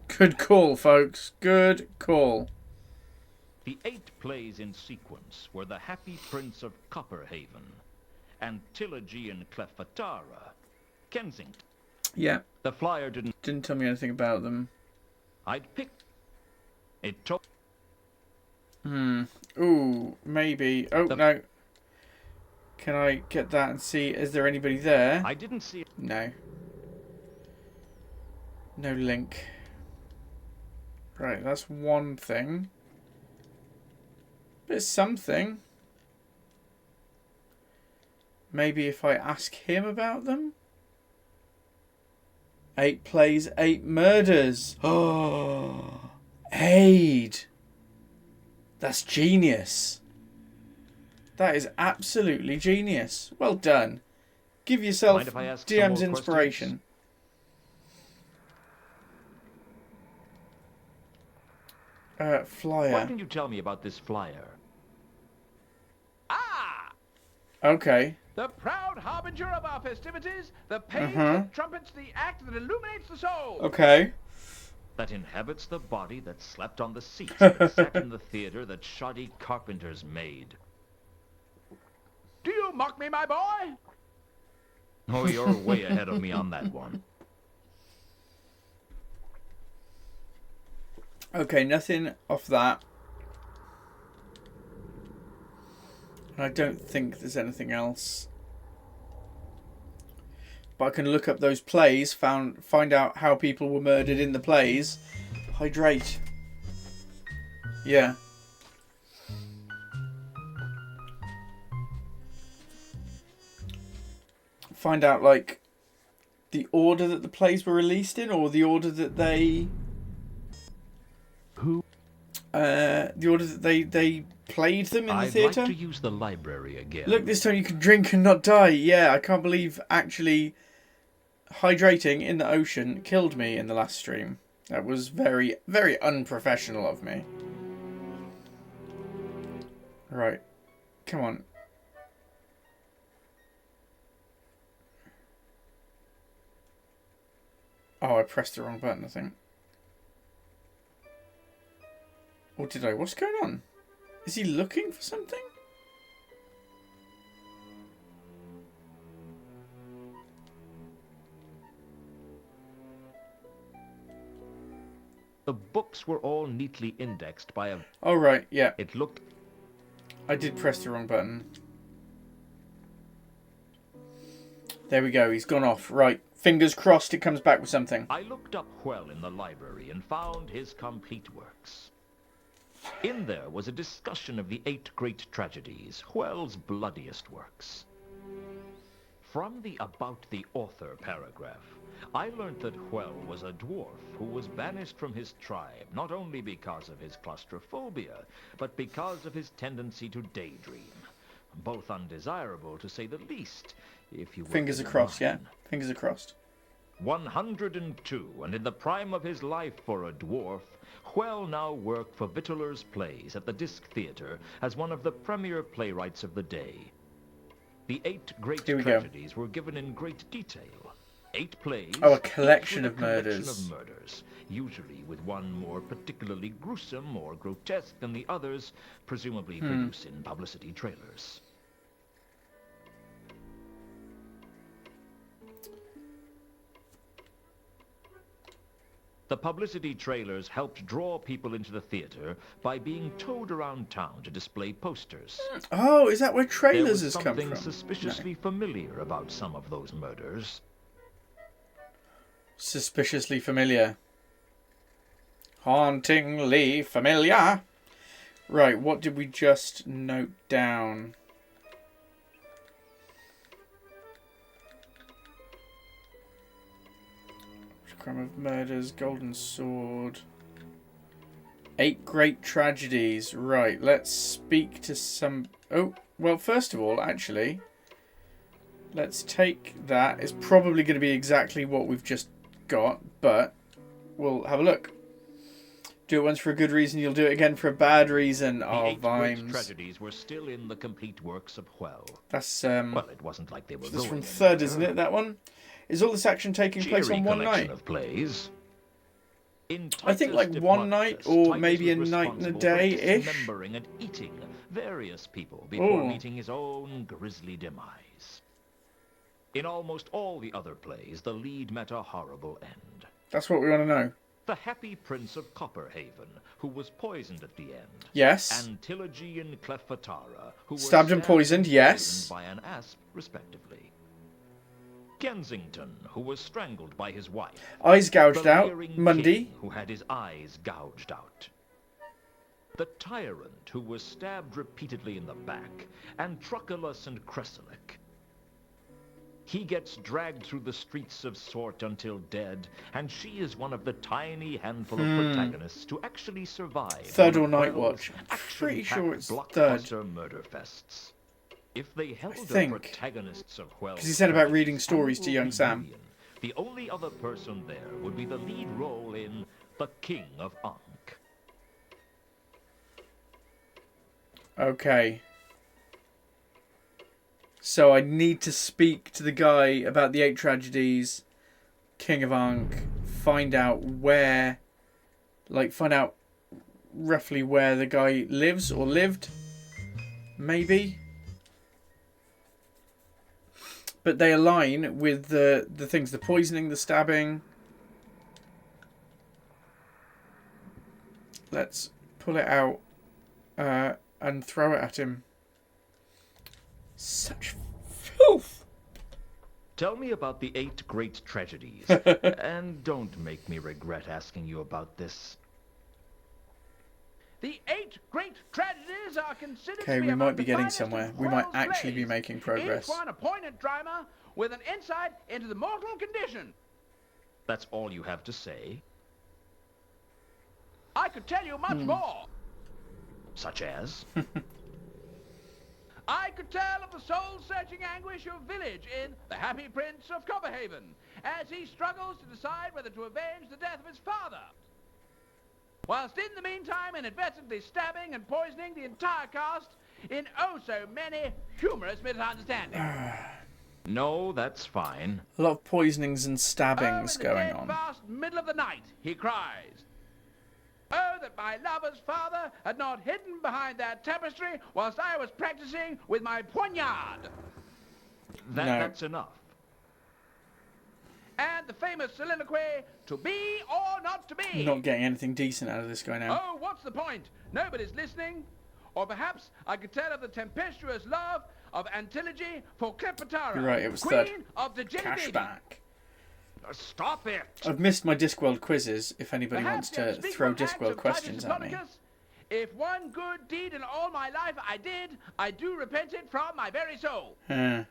Good call, folks. Good call. The 8 plays in sequence were The Happy Prince of Copperhaven, Antilogy and Cleopatra, Kensington. Yeah. The flyer Didn't tell me anything about them. I'd picked. It took. Ooh, maybe. Oh, no. Can I get that and see? Is there anybody there? I didn't see it. No. No link. Right, that's one thing. But it's something. Maybe if I ask him about them? 8 plays, 8 murders. Oh, aid. That's genius. That is absolutely genius. Well done. Give yourself Mind if I ask some DM's more inspiration. Flyer. Why didn't you tell me about this flyer? Ah! Okay. The proud harbinger of our festivities, the page that trumpets the act that illuminates the soul. Okay. That inhabits the body that slept on the seats that sat in the theater that shoddy carpenters made. Do you mock me, my boy? Oh, you're way ahead of me on that one. Okay, nothing off that. I don't think there's anything else. But I can look up those plays, find out how people were murdered in the plays. Hydrate. Yeah. Find out, like, the order that the plays were released in, or the order that they... Who? The order that they played them in the I'd theatre. like to use the library again. Look, this time you can drink and not die. Yeah, I can't believe actually hydrating in the ocean killed me in the last stream. That was very, very unprofessional of me. Right. Come on. Oh, I pressed the wrong button, I think. Or did I? What's going on? Is he looking for something? The books were all neatly indexed by a... Oh, right, yeah. It looked... I did press the wrong button. There we go, he's gone off. Right, fingers crossed it comes back with something. I looked up Hwel in the library and found his complete works. In there was a discussion of the 8 great tragedies, Hwel's bloodiest works. From the About the Author paragraph, I learned that Hwel was a dwarf who was banished from his tribe, not only because of his claustrophobia, but because of his tendency to daydream. Both undesirable, to say the least, if you were Fingers across, yeah? Fingers across. 102, and in the prime of his life for a dwarf, Hwel now worked for Vittler's Plays at the Disc Theatre as one of the premier playwrights of the day. The 8 great tragedies were given in great detail. 8 plays. Oh, a collection of murders. Usually with one more particularly gruesome or grotesque than the others, presumably for use in publicity trailers. The publicity trailers helped draw people into the theater by being towed around town to display posters. Oh, is that where trailers has come from? There was something suspiciously familiar about some of those murders. Suspiciously familiar. Hauntingly familiar. Right, what did we just note down? Crime of Murders, Golden Sword. 8 great tragedies. Right, let's speak to some... Oh, well, first of all, actually, let's take that. It's probably going to be exactly what we've just got, but we'll have a look. Do it once for a good reason, you'll do it again for a bad reason. The 8 great tragedies were still in the complete works of Hwel. That's well, it wasn't like they were that's from third, isn't it? That one. Is all this action taking place on one night? Of plays. I think like one night, or maybe a night and a day-ish. Remembering and eating various people before meeting his own grisly demise. In almost all the other plays, the lead met a horrible end. That's what we want to know. The Happy Prince of Copperhaven, who was poisoned at the end. Yes. And Tilogy and Clefatara, who were stabbed and poisoned, yes. By an asp, respectively. Kensington, who was strangled by his wife. Eyes gouged out. Mundy, King, who had his eyes gouged out. The Tyrant, who was stabbed repeatedly in the back. And Truculus and Cresselik. He gets dragged through the streets of Sort until dead, and she is one of the tiny handful of protagonists to actually survive. Third or Night Watch. Pretty sure it's third. Murder fests. If they held the protagonists of Hwel, because he said about reading stories to young Sam. The only other person there would be the lead role in The King of Ankh. Okay. So I need to speak to the guy about the 8 tragedies, King of Ankh, find out where, like, find out roughly where the guy lives or lived, maybe. But they align with the things, the poisoning, the stabbing. Let's pull it out and throw it at him. Such filth! Tell me about the 8 great tragedies, and don't make me regret asking you about this. The 8 great tragedies are considered okay, to be we might the be getting finest somewhere. of We might Hwel's actually plays. be making progress. Each one a poignant drama with an insight into the mortal condition. That's all you have to say? I could tell you much more. Such as? I could tell of the soul-searching anguish of Village in The Happy Prince of Copperhaven, as he struggles to decide whether to avenge the death of his father, whilst in the meantime inadvertently stabbing and poisoning the entire cast in oh so many humorous misunderstandings. No, that's fine. A lot of poisonings and stabbings going on. In the dead vast middle of the night, he cries, "Oh, that my lover's father had not hidden behind that tapestry whilst I was practicing with my poignard." That's enough. and the famous soliloquy, to be or not to be. Not getting anything decent out of this guy now. Oh, what's the point? Nobody's listening. Or perhaps I could tell of the tempestuous love of Antilogy for Cleopatra, You're right, it was queen third. of the Jelly Cash Baby. back. Stop it! I've missed my Discworld quizzes. If anybody Perhaps wants to the throw unspeakable acts Discworld of questions Titus at me. Andronicus, if one good deed in all my life I did, I do repent it from my very soul. That's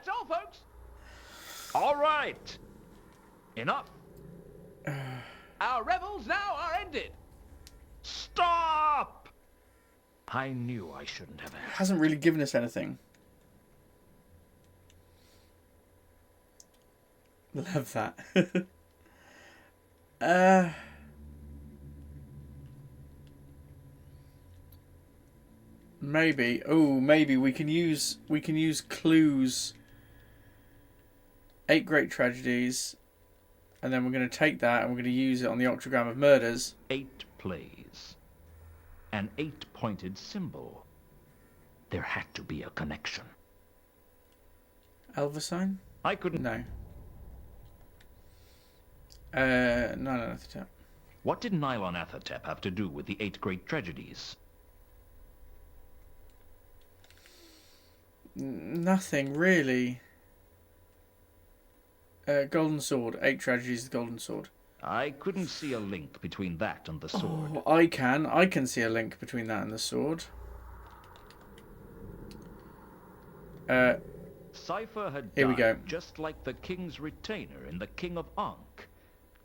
all, folks. All right. Enough. Our revels now are ended. Stop! I knew I shouldn't have asked. Hasn't really given us anything. Love that. Maybe. Oh, maybe we can use clues. 8 great tragedies, and then we're going to take that and we're going to use it on the octagram of murders. 8 plays. An 8-pointed symbol. There had to be a connection. Elversine? I couldn't. No. No. What did Nylon Athertep have to do with the 8 great tragedies? Nothing really. Golden Sword. 8 tragedies of the Golden Sword. I couldn't see a link between that and the sword. Oh, I can see a link between that and the sword. Cypher had Here we go. died just like the king's retainer in The King of Ankh,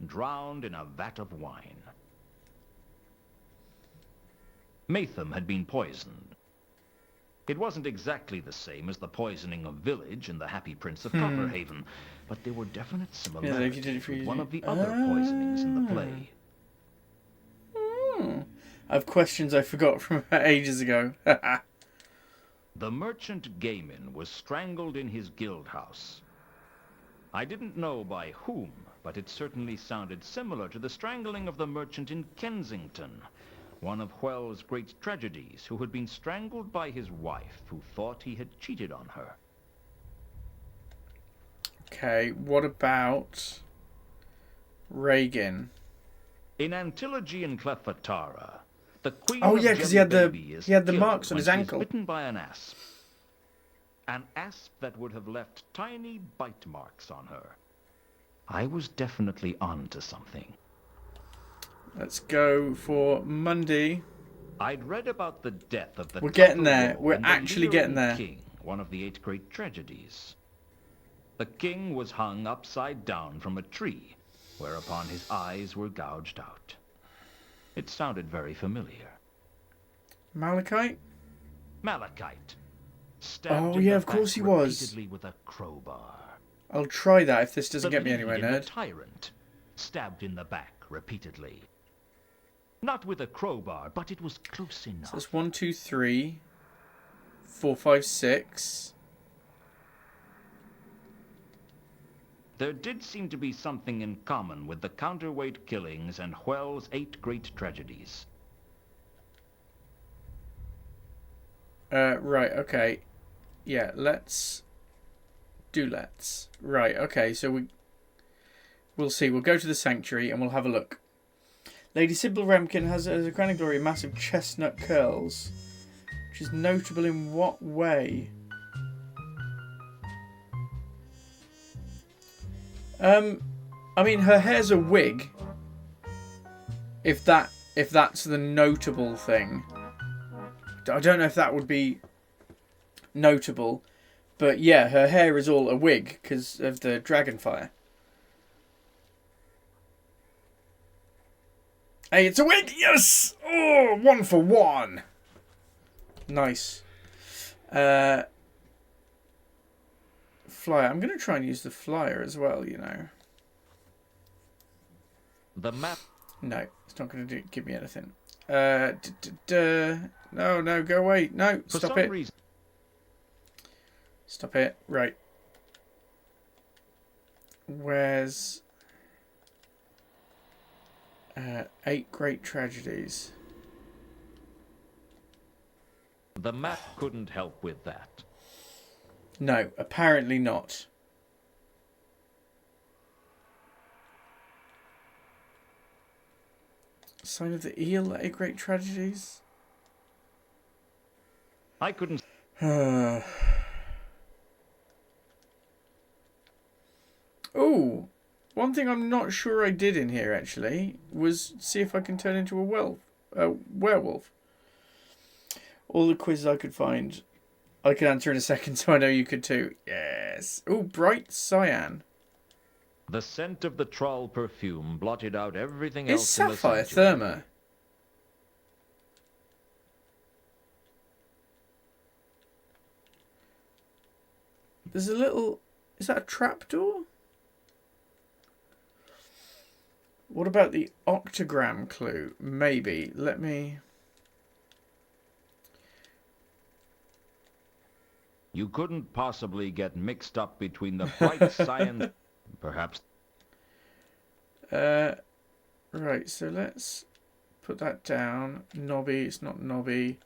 drowned in a vat of wine. Matham had been poisoned. It wasn't exactly the same as the poisoning of Village and the Happy Prince of Copperhaven, but there were definite similarities with one of the other poisonings in the play. I have questions I forgot from ages ago. The merchant Gaiman was strangled in his guild house. I didn't know by whom, but it certainly sounded similar to the strangling of the merchant in Kensington, one of Whell's great tragedies, who had been strangled by his wife, who thought he had cheated on her. Okay, what about Reagan? In Antilogy and Cleopatra, the queen Oh of yeah, because he Jelly had Baby is the killed marks on when his she is ankle. bitten by an asp. An asp that would have left tiny bite marks on her. I was definitely on to something. Let's go for Monday. I'd read about the death of the We're getting Tuttle there. Rogue We're and the actually getting Leering there. King, one of the 8 great tragedies. The king was hung upside down from a tree, whereupon his eyes were gouged out. It sounded very familiar. Malachite? Malachite. Stabbed Oh in yeah, the of course back he was. repeatedly with a crowbar. I'll try that if this doesn't The get me lead anywhere, in The nerd. Tyrant. Stabbed in the back repeatedly. Not with a crowbar, but it was close enough. So that's 1, 2, 3, 4, 5, 6. There did seem to be something in common with the counterweight killings and Whell's 8 great tragedies. Right, okay. Yeah, let's. Right, okay, so we'll see. We'll go to the sanctuary and we'll have a look. Lady Sybil Ramkin has, as a crown of glory, massive chestnut curls, which is notable in what way? I mean, her hair's a wig. If that's the notable thing. I don't know if that would be notable, but yeah, her hair is all a wig because of the dragonfire. Hey, it's a wig! Yes! Oh, 1 for 1. Nice. Flyer. I'm going to try and use the flyer as well, you know. The map. No, it's not going to give me anything. No, go away. No, For stop some it. reason, Stop it. Right. Where's 8 great tragedies? the map couldn't help with that. No, apparently not. Sign of the Eel, 8 Great Tragedies. I couldn't... Oh, one thing I'm not sure I did in here actually was see if I can turn into a werewolf. All the quizzes I could find, I could answer in a second, so I know you could too. Yes. Oh, bright cyan. The scent of the troll perfume blotted out everything Is else in the sapphire sanctuary. therma? There's a little... Is that a trapdoor? What about the octagram clue? Maybe. Let me... You couldn't possibly get mixed up between the bright cyan... Perhaps... Right, so let's put that down. Knobby, it's not knobby.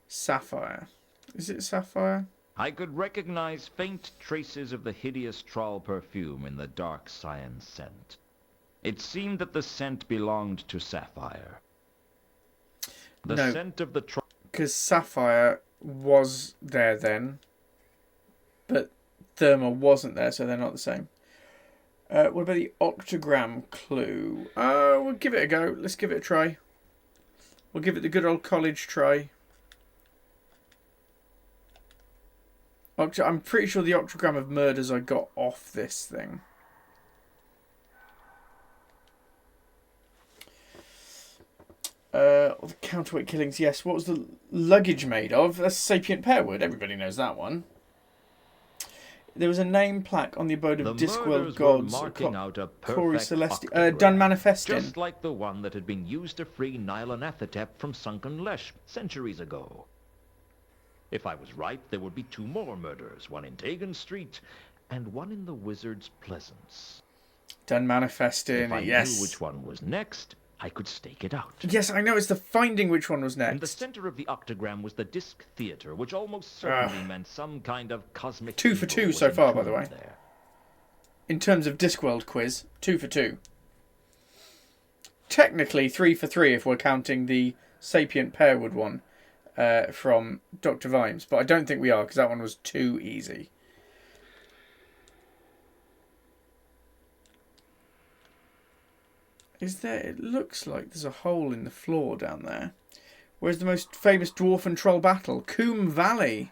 Sapphire. Is it sapphire? I could recognize faint traces of the hideous troll perfume in the dark cyan scent. It seemed that the scent belonged to sapphire. The No, scent of the troll... because sapphire was there then, but therma wasn't there, so they're not the same. What about the octagram clue? We'll give it a go. Let's give it a try. We'll give it the good old college try. I'm pretty sure the octagram of murders I got off this thing. The counterweight killings, yes. What was the luggage made of? That's sapient pearwood. Everybody knows that one. There was a name plaque on the abode of The Discworld murders were gods. marking out a Cori perfect Celesti octagram, done manifesting. just like the one that had been used to free Nylanethotep from sunken Lesh centuries ago. If I was right, there would be 2 more murders, one in Tegan Street and one in the Wizard's Pleasance. Done manifesting, If I yes. knew which one was next, I could stake it out. Yes, I know. It's the finding which one was In the next. center of the octagram was the disc theater, which almost certainly meant some kind of cosmic 2 for evil 2 was so far, by the way. entombed there. In terms of Discworld quiz, 2 for 2. Technically 3 for 3 if we're counting the sapient pearwood one from Dr. Vimes, but I don't think we are because that one was too easy. Is there... It looks like there's a hole in the floor down there. Where's the most famous dwarf and troll battle? Coombe Valley.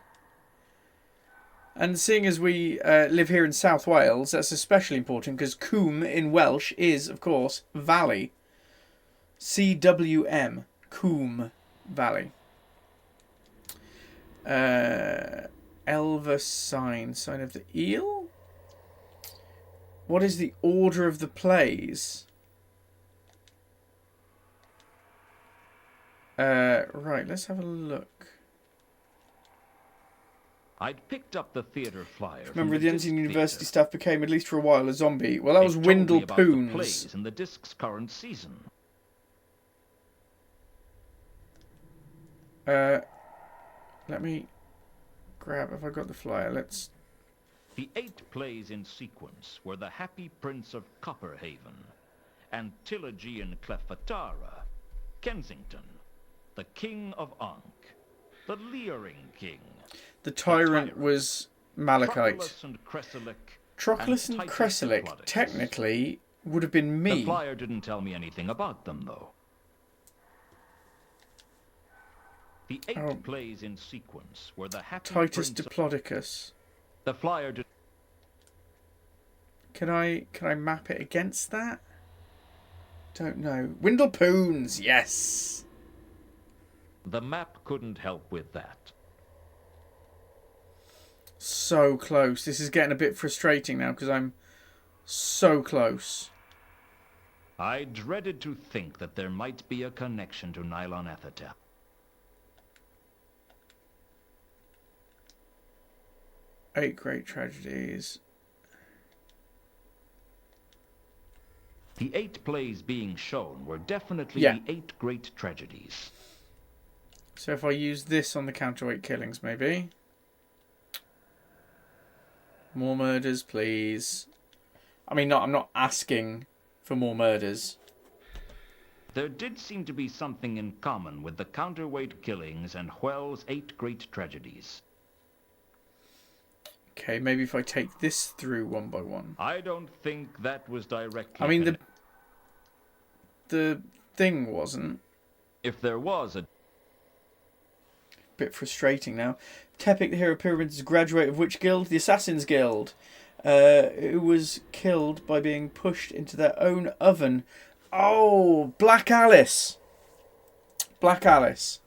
And seeing as we live here in South Wales, that's especially important because Coombe in Welsh is, of course, valley. C-W-M. Coombe Valley. Elva sign. Sign of the eel? What is the order of the plays? Right, let's have a look. I'd picked up the theater flyer. Remember, from the disc Ensign University theater. staff became, at least for a while, a zombie. Well, that was It told me Windle about the Poons. plays in the disc's current season. Let me grab... Have I got the flyer? Let's... The 8 plays in sequence were The Happy Prince of Copperhaven, Antilogy and Cleopatra, Kensington, The King of Ankh, The Leering King, The Tyrant was Malachite. Troclus and Cresselik, Troclus and Titus Cresselik Diplodocus. technically would have been me. The flyer didn't tell me anything about them, though. The 8 plays in sequence were The Happy Titus Prince of... Diplodocus. The flyer did... Can I map it against that? Don't know. Windle Poons, yes. The map couldn't help with that. So close. This is getting a bit frustrating now because I'm so close. I dreaded to think that there might be a connection to Nylanethotep. Eight Great Tragedies. The 8 plays being shown were definitely Yeah. the 8 great tragedies. So if I use this on the counterweight killings, maybe. More murders, please. I mean, I'm not asking for more murders. There did seem to be something in common with the counterweight killings and Hwell's 8 great tragedies. Okay, maybe if I take this through one by one. I don't think that was directly... I mean, the thing wasn't. If there was a... Bit frustrating now. Tepik, the hero pyramids, is a graduate of which guild? The Assassin's Guild. Who was killed by being pushed into their own oven. Oh, Black Alice. Black Alice.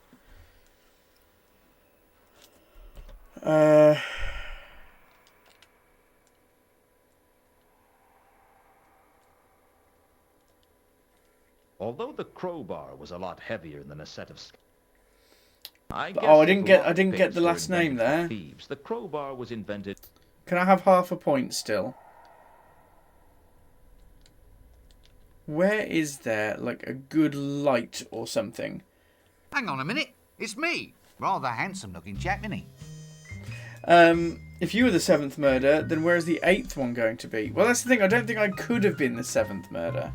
Although the crowbar was a lot heavier than a set of... I didn't get the last name there. Thieves. The crowbar was invented... Can I have half a point still? Where is there, like, a good light or something? Hang on a minute. It's me. Rather handsome-looking chap, isn't he? If you were the 7th murder, then where's the 8th one going to be? Well, that's the thing. I don't think I could have been the 7th murder.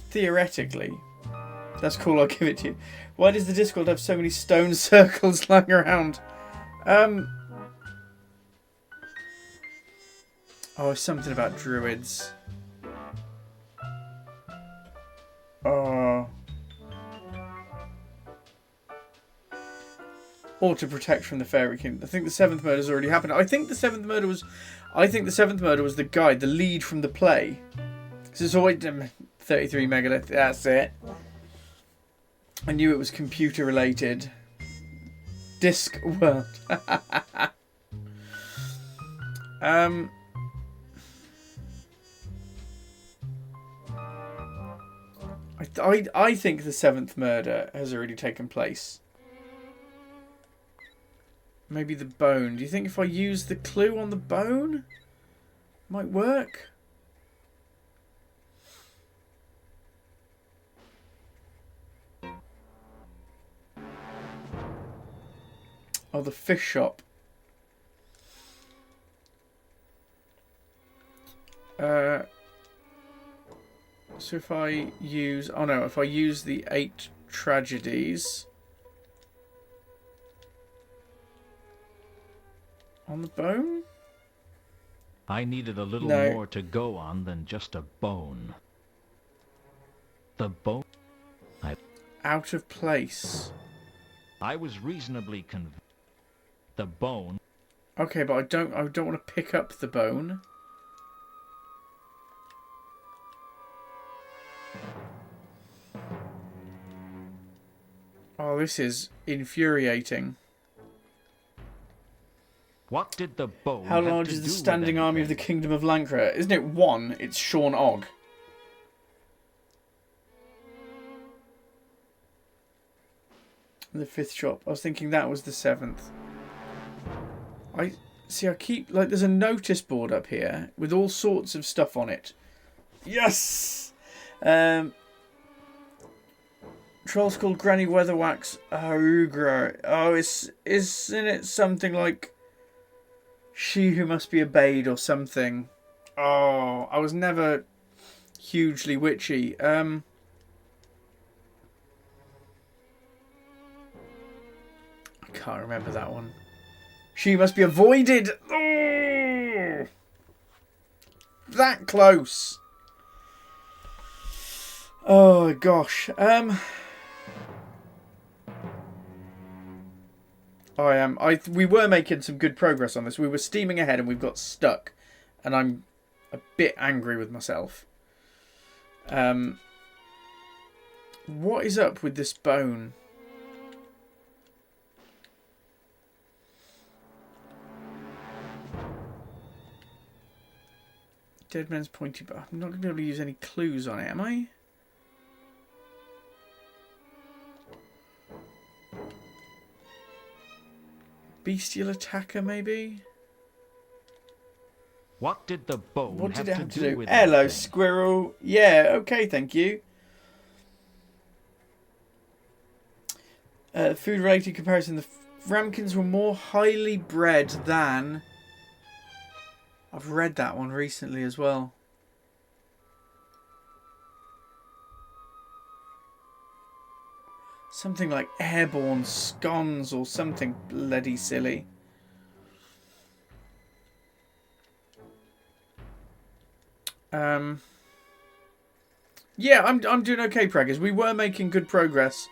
Theoretically. That's cool. I'll give it to you. Why does the Discworld have so many stone circles lying around? Oh, something about druids. Oh. Or to protect from the fairy king. I think the 7th murder's already happened. I think the 7th murder was the guy, the lead from the play. This is always 33 megalith. That's it. I knew it was computer related. Discworld. I think the 7th murder has already taken place. Maybe the bone. Do you think if I use the clue on the bone, might work? Oh, the fish shop. So if I use... Oh no, if I use the 8 tragedies... On the bone? I needed a little more to go on than just a bone. The bone... Out of place. I was reasonably convinced. The bone... Okay, but I don't want to pick up the bone. Oh, this is infuriating. What did the bone How large is the standing army of the Kingdom of Lancre? Isn't it 1? It's Sean Ogg. The 5th shop. I was thinking that was the 7th. I keep... Like, there's a notice board up here with all sorts of stuff on it. Yes! Trolls called Granny Weatherwax. Oh, isn't it something like... She who must be obeyed or something? Oh, I was never hugely witchy. I can't remember that one. She must be avoided. Oh, that close. Oh gosh. We were making some good progress on this. We were steaming ahead and we've got stuck. And I'm a bit angry with myself. What is up with this bone? Dead man's pointy, but I'm not going to be able to use any clues on it, am I? Bestial attacker, maybe? What did the bone What did it have to do? with Hello, anything? squirrel. Yeah, okay, thank you. Food-related comparison. The Ramkins were more highly bred than... I've read that one recently as well. Something like airborne scones or something bloody silly. Yeah, I'm doing okay, Praggers. We were making good progress,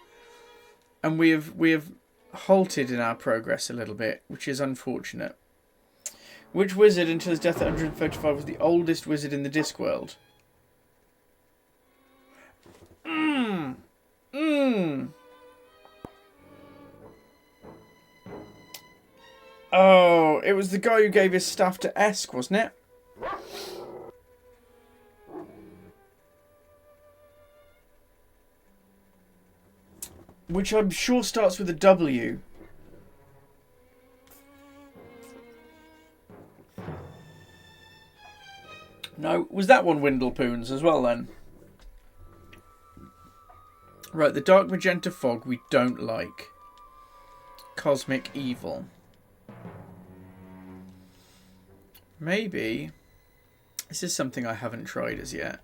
and we have halted in our progress a little bit, which is unfortunate. Which wizard until his death at 135 was the oldest wizard in the Discworld? Oh, it was the guy who gave his staff to Esk, wasn't it? Which I'm sure starts with a W. No, was that one Windlepoons as well then? Right, the dark magenta fog we don't like. Cosmic evil. Maybe this is something I haven't tried as yet.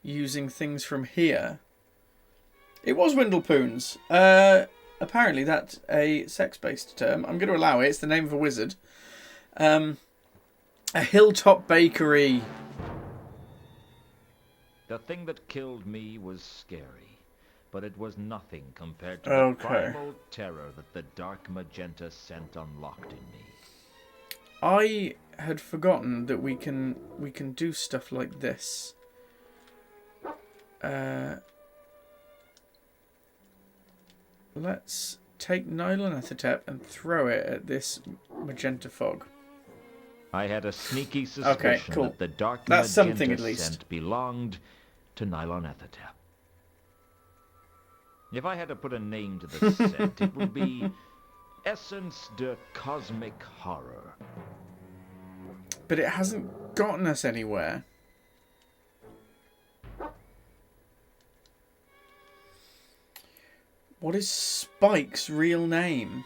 Using things from here. It was Windlepoons. Apparently that's a sex-based term. I'm going to allow it. It's the name of a wizard. A hilltop bakery. The thing that killed me was scary, but it was nothing compared to the primal terror that the dark magenta scent unlocked in me. I had forgotten that we can do stuff like this. Let's take nylon ethertep and throw it at this magenta fog. I had a sneaky suspicion that the dark magenta scent belonged to nylon ethertep. If I had to put a name to the scent, it would be Essence de Cosmic Horror. But it hasn't gotten us anywhere. What is Spike's real name?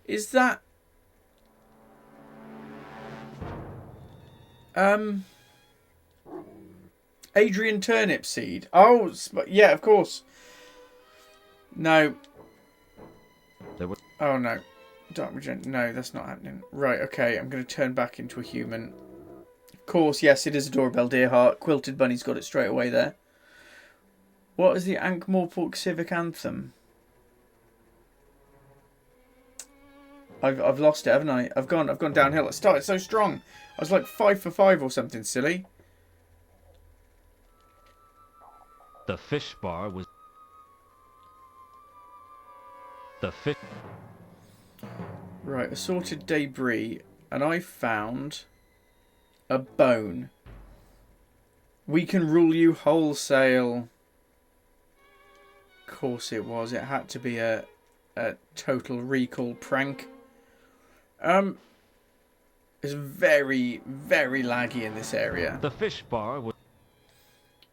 Is that... Adrian Turnipseed. Oh, yeah, of course. No. Oh, no. Dark magenta. No, that's not happening. Right, okay. I'm going to turn back into a human. Of course, yes, it is a doorbell, dear heart. Quilted Bunny's got it straight away there. What is the Ankh-Morpork Civic Anthem? I've lost it, haven't I? I've gone downhill. It started so strong. I was like 5 for 5 or something silly. The fish bar was... The fish... Right, assorted debris. And I found a bone. We can rule you wholesale. Of course it was. It had to be a total recall prank. It's very, very laggy in this area. The fish bar was...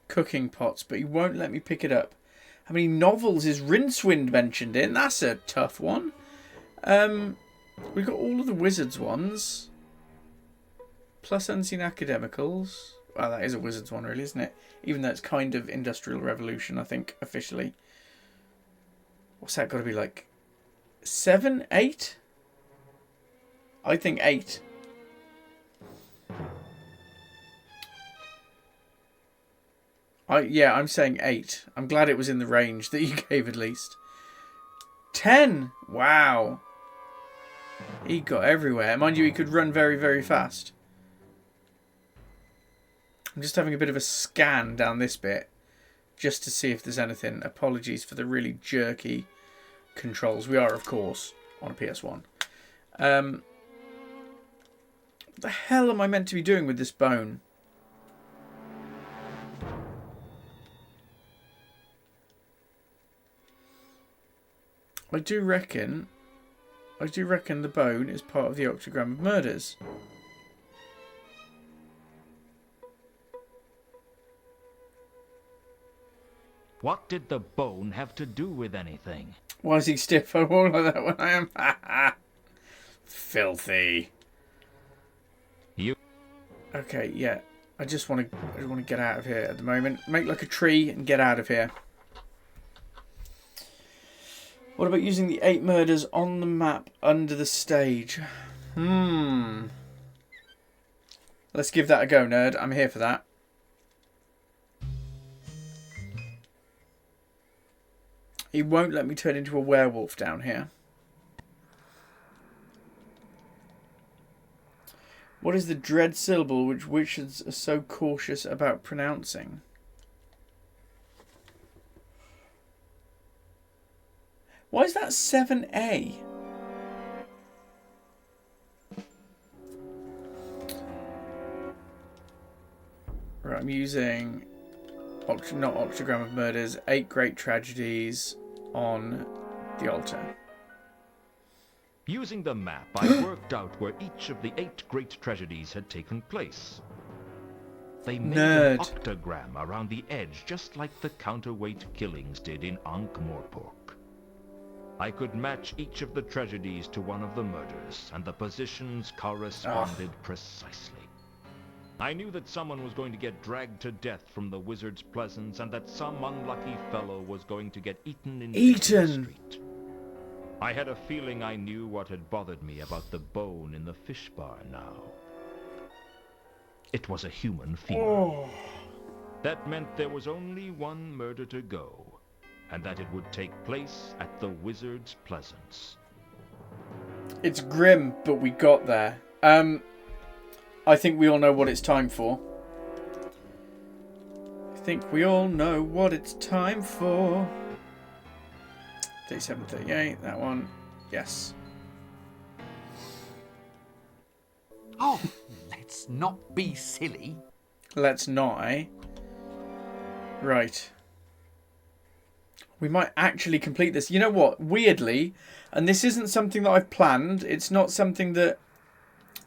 Cooking pots, but he won't let me pick it up. How many novels is Rincewind mentioned in? That's a tough one. We've got all of the Wizards ones. Plus Unseen Academicals. Well, that is a Wizards one, really, isn't it? Even though it's kind of Industrial Revolution, I think, officially. What's that got to be like? 7? 8? I think 8. Yeah, I'm saying 8. I'm glad it was in the range that you gave at least. 10! Wow. He got everywhere. Mind you, he could run very, very fast. I'm just having a bit of a scan down this bit. Just to see if there's anything. Apologies for the really jerky controls. We are, of course, on a PS1. What the hell am I meant to be doing with this bone? I do reckon the bone is part of the Octagram of Murders. What did the bone have to do with anything? Why is he stiff? I won't like that when I am. Filthy. You. Okay, yeah. I just want to get out of here at the moment. Make like a tree and get out of here. What about using the 8 murders on the map under the stage? Let's give that a go, nerd. I'm here for that. He won't let me turn into a werewolf down here. What is the dread syllable which witches are so cautious about pronouncing? Why is that 7A? Right, I'm using not Octagram of Murders, 8 Great Tragedies on the altar. Using the map, I worked out where each of the 8 great tragedies had taken place. They made an octagram around the edge, just like the counterweight killings did in Ankh-Morpork. I could match each of the tragedies to one of the murders, and the positions corresponded precisely. I knew that someone was going to get dragged to death from the Wizard's Pleasance, and that some unlucky fellow was going to get eaten in the street. I had a feeling I knew what had bothered me about the bone in the fish bar now. It was a human female. That meant there was only one murder to go, and that it would take place at the Wizard's Pleasance. It's grim, but we got there. I think we all know what it's time for. I think we all know what it's time for. 37, 38, that one. Yes. Oh, let's not be silly. Let's not, eh? Right. We might actually complete this. You know what? Weirdly, and this isn't something that I've planned. It's not something that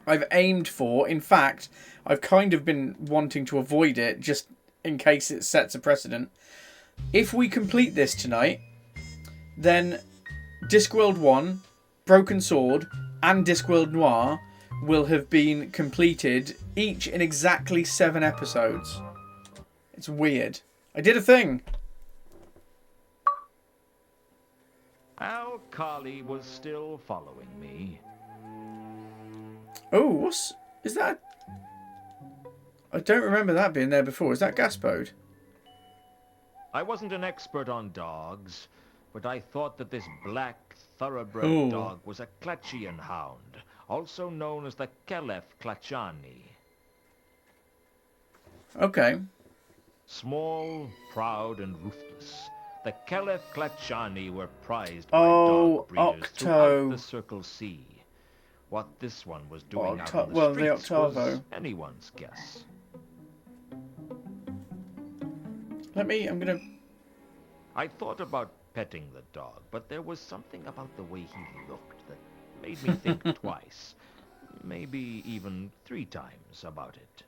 I've aimed for. In fact, I've kind of been wanting to avoid it just in case it sets a precedent. If we complete this tonight, then Discworld 1, Broken Sword, and Discworld Noir will have been completed, each in exactly 7 episodes. It's weird. I did a thing. Al-Khali was still following me. Oh, is that? I don't remember that being there before. Is that Gaspode? I wasn't an expert on dogs, but I thought that this black thoroughbred dog was a Klachian hound, also known as the Kelef Klachani. Okay. Small, proud, and ruthless, the Kelef Klachani were prized by dog breeders throughout the Circle C. What this one was doing out in the streets was anyone's guess. I thought about petting the dog, but there was something about the way he looked that made me think twice, maybe even 3 times about it.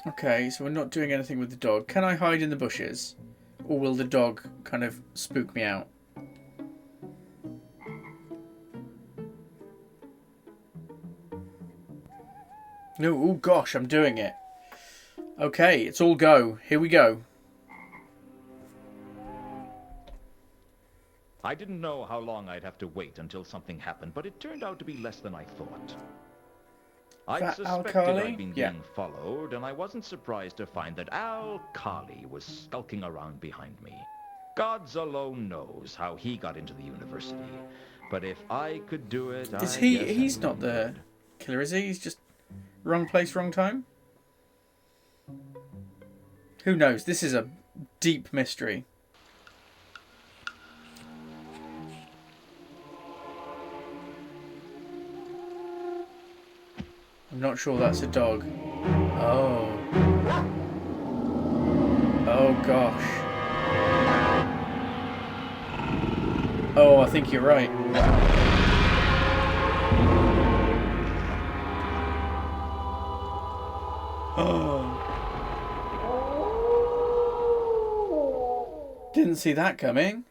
Okay, so we're not doing anything with the dog. Can I hide in the bushes? Or will the dog kind of spook me out? No, oh gosh, I'm doing it. Okay, it's all go. Here we go. I didn't know how long I'd have to wait until something happened, but it turned out to be less than I thought. I suspected I'd been being followed, and I wasn't surprised to find that Al-Khali was skulking around behind me. Gods alone knows how he got into the university, but if I could do it, he's not the killer, is he? He's just wrong place, wrong time? Who knows? This is a deep mystery. I'm not sure that's a dog. Oh. Oh gosh. Oh, I think you're right. Oh. Didn't see that coming.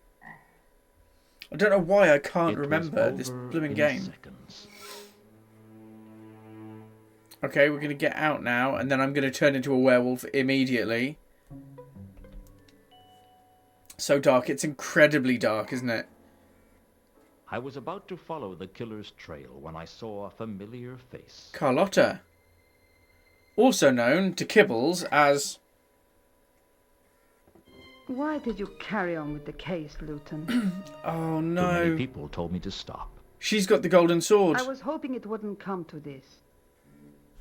I don't know why I can't remember this blooming game. Seconds. Okay, we're going to get out now, and then I'm going to turn into a werewolf immediately. So dark. It's incredibly dark, isn't it? I was about to follow the killer's trail when I saw a familiar face. Carlotta. Also known to Kibbles as... Why did you carry on with the case, Luton? Oh, Too no. many people told me to stop. She's got the golden sword. I was hoping it wouldn't come to this.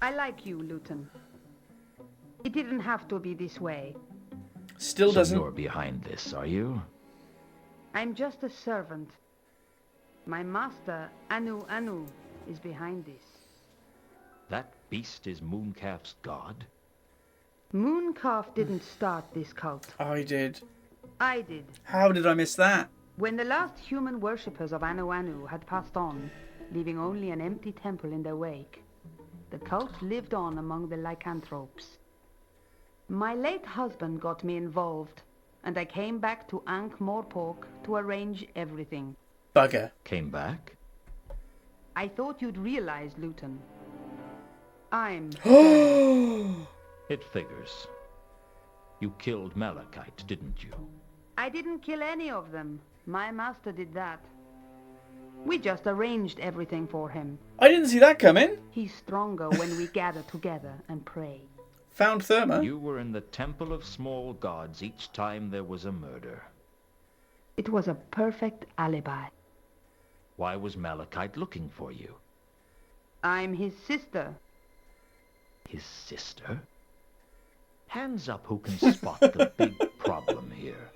I like you, Luton. It didn't have to be this way. Still So doesn't... you're behind this, are you? I'm just a servant. My master, Anu Anu, is behind this. That beast is Mooncalf's god? Mooncalf didn't start this cult. I did. I did. How did I miss that? When the last human worshippers of Anu Anu had passed on, leaving only an empty temple in their wake, the cult lived on among the lycanthropes. My late husband got me involved, and I came back to Ankh-Morpork to arrange everything. Bugger. Came back? I thought you'd realize, Luton. I'm... It figures. You killed Malachite, didn't you? I didn't kill any of them. My master did that. We just arranged everything for him. I didn't see that coming. He's stronger when we gather together and pray. Found Therma. You were in the Temple of Small Gods each time there was a murder. It was a perfect alibi. Why was Malachite looking for you? I'm his sister. His sister? Hands up who can spot the big problem here.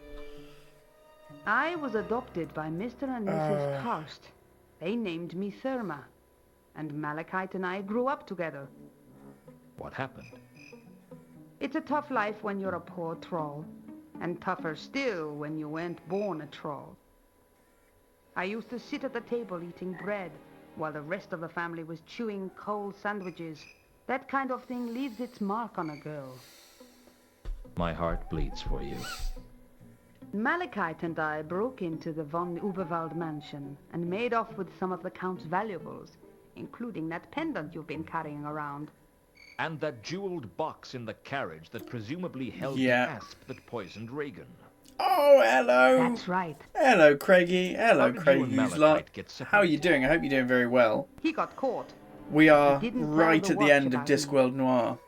I was adopted by Mr. and Mrs. Karst. They named me Therma. And Malachite and I grew up together. What happened? It's a tough life when you're a poor troll. And tougher still when you weren't born a troll. I used to sit at the table eating bread, while the rest of the family was chewing cold sandwiches. That kind of thing leaves its mark on a girl. My heart bleeds for you. Malachite and I broke into the von Uberwald mansion and made off with some of the Count's valuables, including that pendant you've been carrying around. And that jeweled box in the carriage that presumably held Yeah. the asp that poisoned Reagan. Oh, hello. That's right. Hello, Craigie. Hello, How did you Craigie. and Who's Malachite get How are you doing? I hope you're doing very well. He got caught. We are He didn't tell right the at the watch end of about him. Discworld Noir.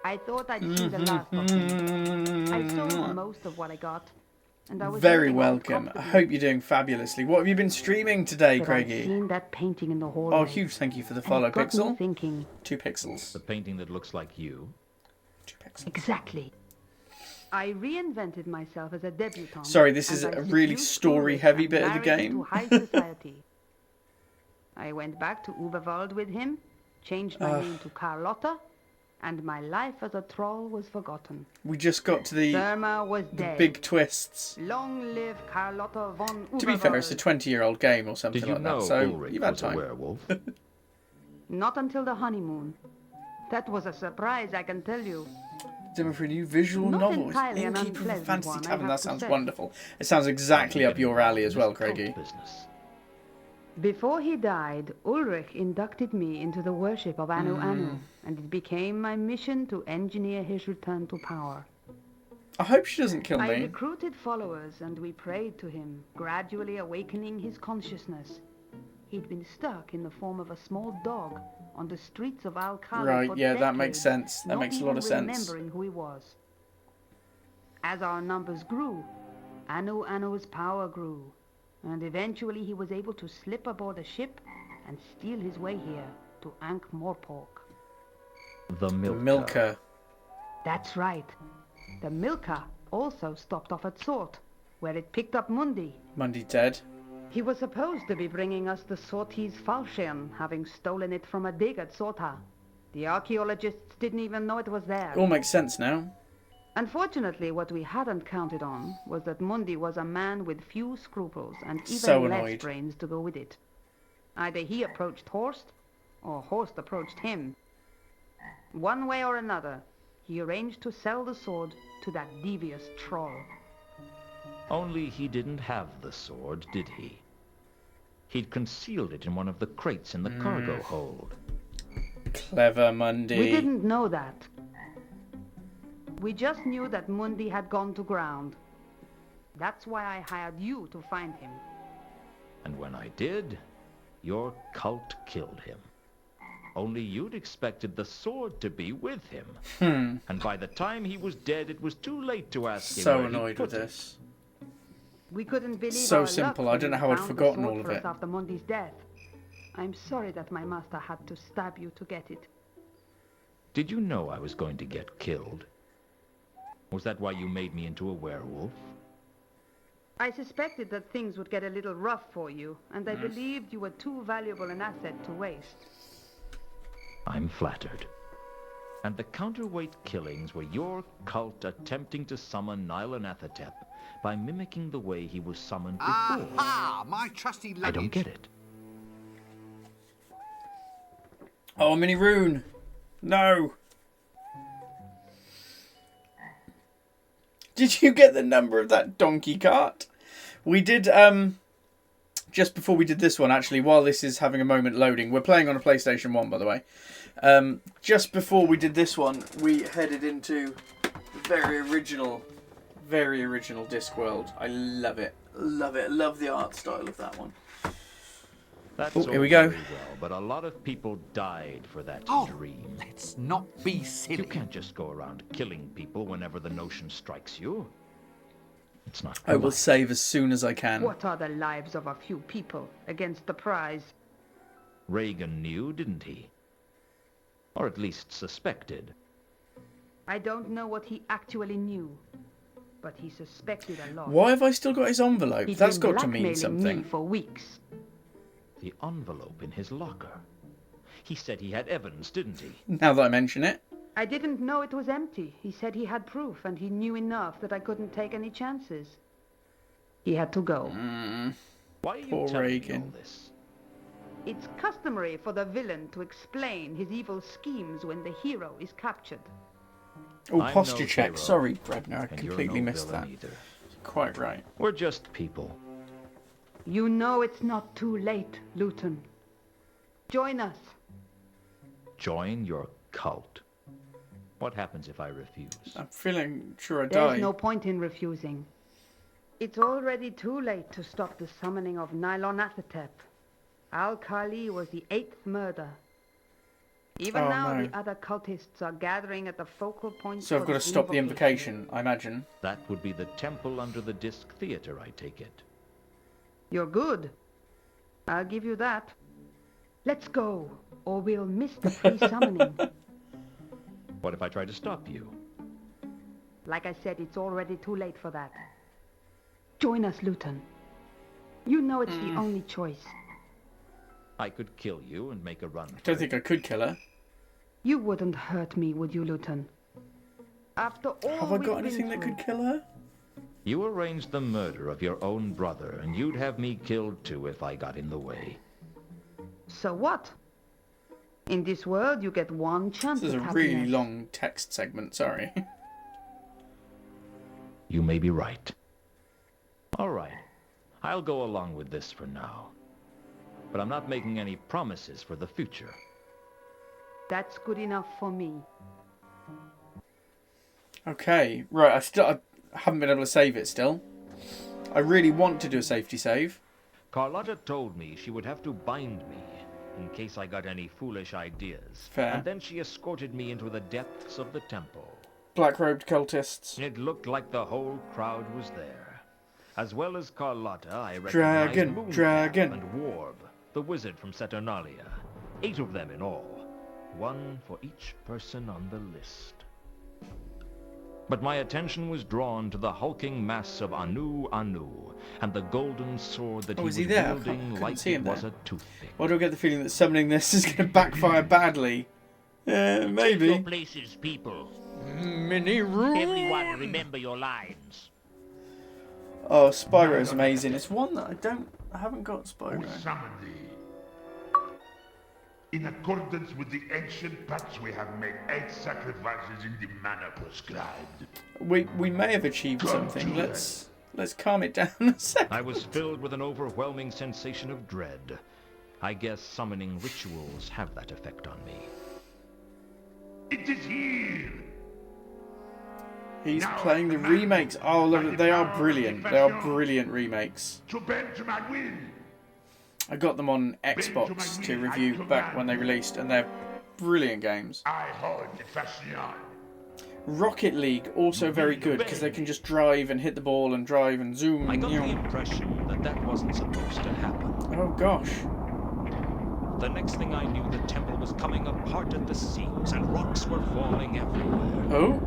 I thought I'd see the last of him. I sold most of what I got. And I was Very living welcome. I comfortably. hope you're doing fabulously. What have you been streaming today, But I'd Craigie? seen that painting in the hallway. Oh, huge thank you for the and follow, it got me Pixel. thinking. 2 pixels. The painting that looks like you. 2 pixels. Exactly. I reinvented myself as a debutante. Sorry, this is and I a really seduced story-heavy tourists bit and of the married game. into high society. I went back to Uberwald with him, changed my name to Carlotta, and my life as a troll was forgotten. We just got to the Therma was dead. big twists. Long live Carlotta von Uberwald. To be fair, it's a 20-year-old game or something Did you like know that, so Ulrich you've had was a time. werewolf? Not until the honeymoon. That was a surprise, I can tell you. Demo for a new visual Not novel. entirely an Innkeeper of a unpleasant Fantasy one, I Tavern. have That to sounds say. wonderful. It sounds exactly up your alley as well, Craigie. Business. Before he died, Ulrich inducted me into the worship of Anu Anu, and it became my mission to engineer his return to power. I hope she doesn't kill I me. recruited followers and we prayed to him, gradually awakening his consciousness. He'd been stuck in the form of a small dog on the streets of Al-Khali Right, for yeah, that makes decades, sense. That not makes a lot of even sense. remembering who he was. As our numbers grew, Anu Anu's power grew, and eventually he was able to slip aboard a ship and steal his way here to Ankh-Morpork. The Milker. Milker. That's right. The Milka also stopped off at Sort, where it picked up Mundi. Mundy dead. He was supposed to be bringing us the Sortese Fallschirm, having stolen it from a dig at Sorta. The archaeologists didn't even know it was there. All makes sense now. Unfortunately, what we hadn't counted on was that Mundi was a man with few scruples and even So less annoyed. brains to go with it. Either he approached Horst, or Horst approached him. One way or another, he arranged to sell the sword to that devious troll. Only he didn't have the sword, did he? He'd concealed it in one of the crates in the cargo hold. Clever Mundi. We didn't know that. We just knew that Mundi had gone to ground. That's why I hired you to find him. And when I did, your cult killed him. Only you'd expected the sword to be with him. And by the time he was dead, it was too late to ask him So where he annoyed put with it. this. We couldn't believe So our simple, luck I don't know when how I'd we found the forgotten sword all of for us it. After Mundi's death. I'm sorry that my master had to stab you to get it. Did you know I was going to get killed? Was that why you made me into a werewolf? I suspected that things would get a little rough for you, and I believed you were too valuable an asset to waste. I'm flattered. And the counterweight killings were your cult attempting to summon Nyarlathotep by mimicking the way he was summoned before. Aha! My trusty luggage. I don't get it. Oh, mini rune. No. Did you get the number of that donkey cart? We did, just before we did this one, actually, while this is having a moment loading. We're playing on a PlayStation 1, by the way. Just before we did this one, we headed into very original Discworld. I love it. Love it. Love the art style of that one. That's Oh, here all we go. very well, but a lot of people died for that Oh, dream. let's not be silly. You can't just go around killing people whenever the notion strikes you. It's not I will polite. save as soon as I can. What are the lives of a few people against the prize? Reagan knew, didn't he? Or at least suspected. I don't know what he actually knew, but he suspected a lot. Why have I still got his envelope? He's That's been got to mean blackmailing something. me for weeks. The envelope in his locker. He said he had evidence, didn't he? Now that I mention it. I didn't know it was empty. He said he had proof, and he knew enough that I couldn't take any chances. He had to go. Why are you Poor telling me Reagan. all this? It's customary for the villain to explain his evil schemes when the hero is captured. Oh, I'm posture no check. hero, Sorry, Brebner. I And you're completely no missed that. villain either. Quite right. We're just people. You know it's not too late, Luton. Join us. Join your cult. What happens if I refuse? I'm feeling sure I There's die. no point in refusing. It's already too late to stop the summoning of Nyarlathotep. Al-Khali was the 8th murder. Even Oh, now, no. the other cultists are gathering at the focal point. So I've for got to stop the invocation, I imagine. That would be the temple under the Disc Theater, I take it. You're good. I'll give you that. Let's go, or we'll miss the pre-summoning. What if I try to stop you? Like I said, it's already too late for that. Join us, Luton. You know it's the only choice. I could kill you and make a run for I don't it. think I could kill her. You wouldn't hurt me, would you, Luton? After all Have I we've got been anything that through. could kill her? You arranged the murder of your own brother, and you'd have me killed too if I got in the way. So what? In this world, you get one chance This is at a really happiness. long text segment, sorry. You may be right. All right. I'll go along with this for now. But I'm not making any promises for the future. That's good enough for me. Okay, right, I haven't been able to save it still. I really want to do a safety save. Carlotta told me she would have to bind me in case I got any foolish ideas. Fair. And then she escorted me into the depths of the temple. Black-robed cultists. It looked like the whole crowd was there. As well as Carlotta, I recognized Dragon, Mooncalf dragon. and Warb, the wizard from Saturnalia. 8 of them in all. 1 for each person on the list. But my attention was drawn to the hulking mass of Anu, and the golden sword that Oh, he is was he there? I wielding couldn't like see it him was there. a toothpick. Why do I get the feeling that summoning this is going to backfire badly? Your Maybe. places, people. Mini room. Everyone remember your lines. Oh, Spyro's amazing. It's one that I haven't got Spyro. We summon thee. In accordance with the ancient pacts, we have made 8 sacrifices in the manner prescribed. We may have achieved something. Let's calm it down a sec. I was filled with an overwhelming sensation of dread. I guess summoning rituals have that effect on me. It is here. He's Now playing the I command remakes. Oh, by look, the they are power of brilliant. the They are Invasion brilliant remakes. To bend to my will. I got them on Xbox to review back when they released, and they're brilliant games. I hold the fashion. Rocket League, also very good, because they can just drive and hit the ball and drive and zoom. I got the impression that that wasn't supposed to happen. Oh, gosh. The next thing I knew, the temple was coming apart at the seams, and rocks were falling everywhere. Oh?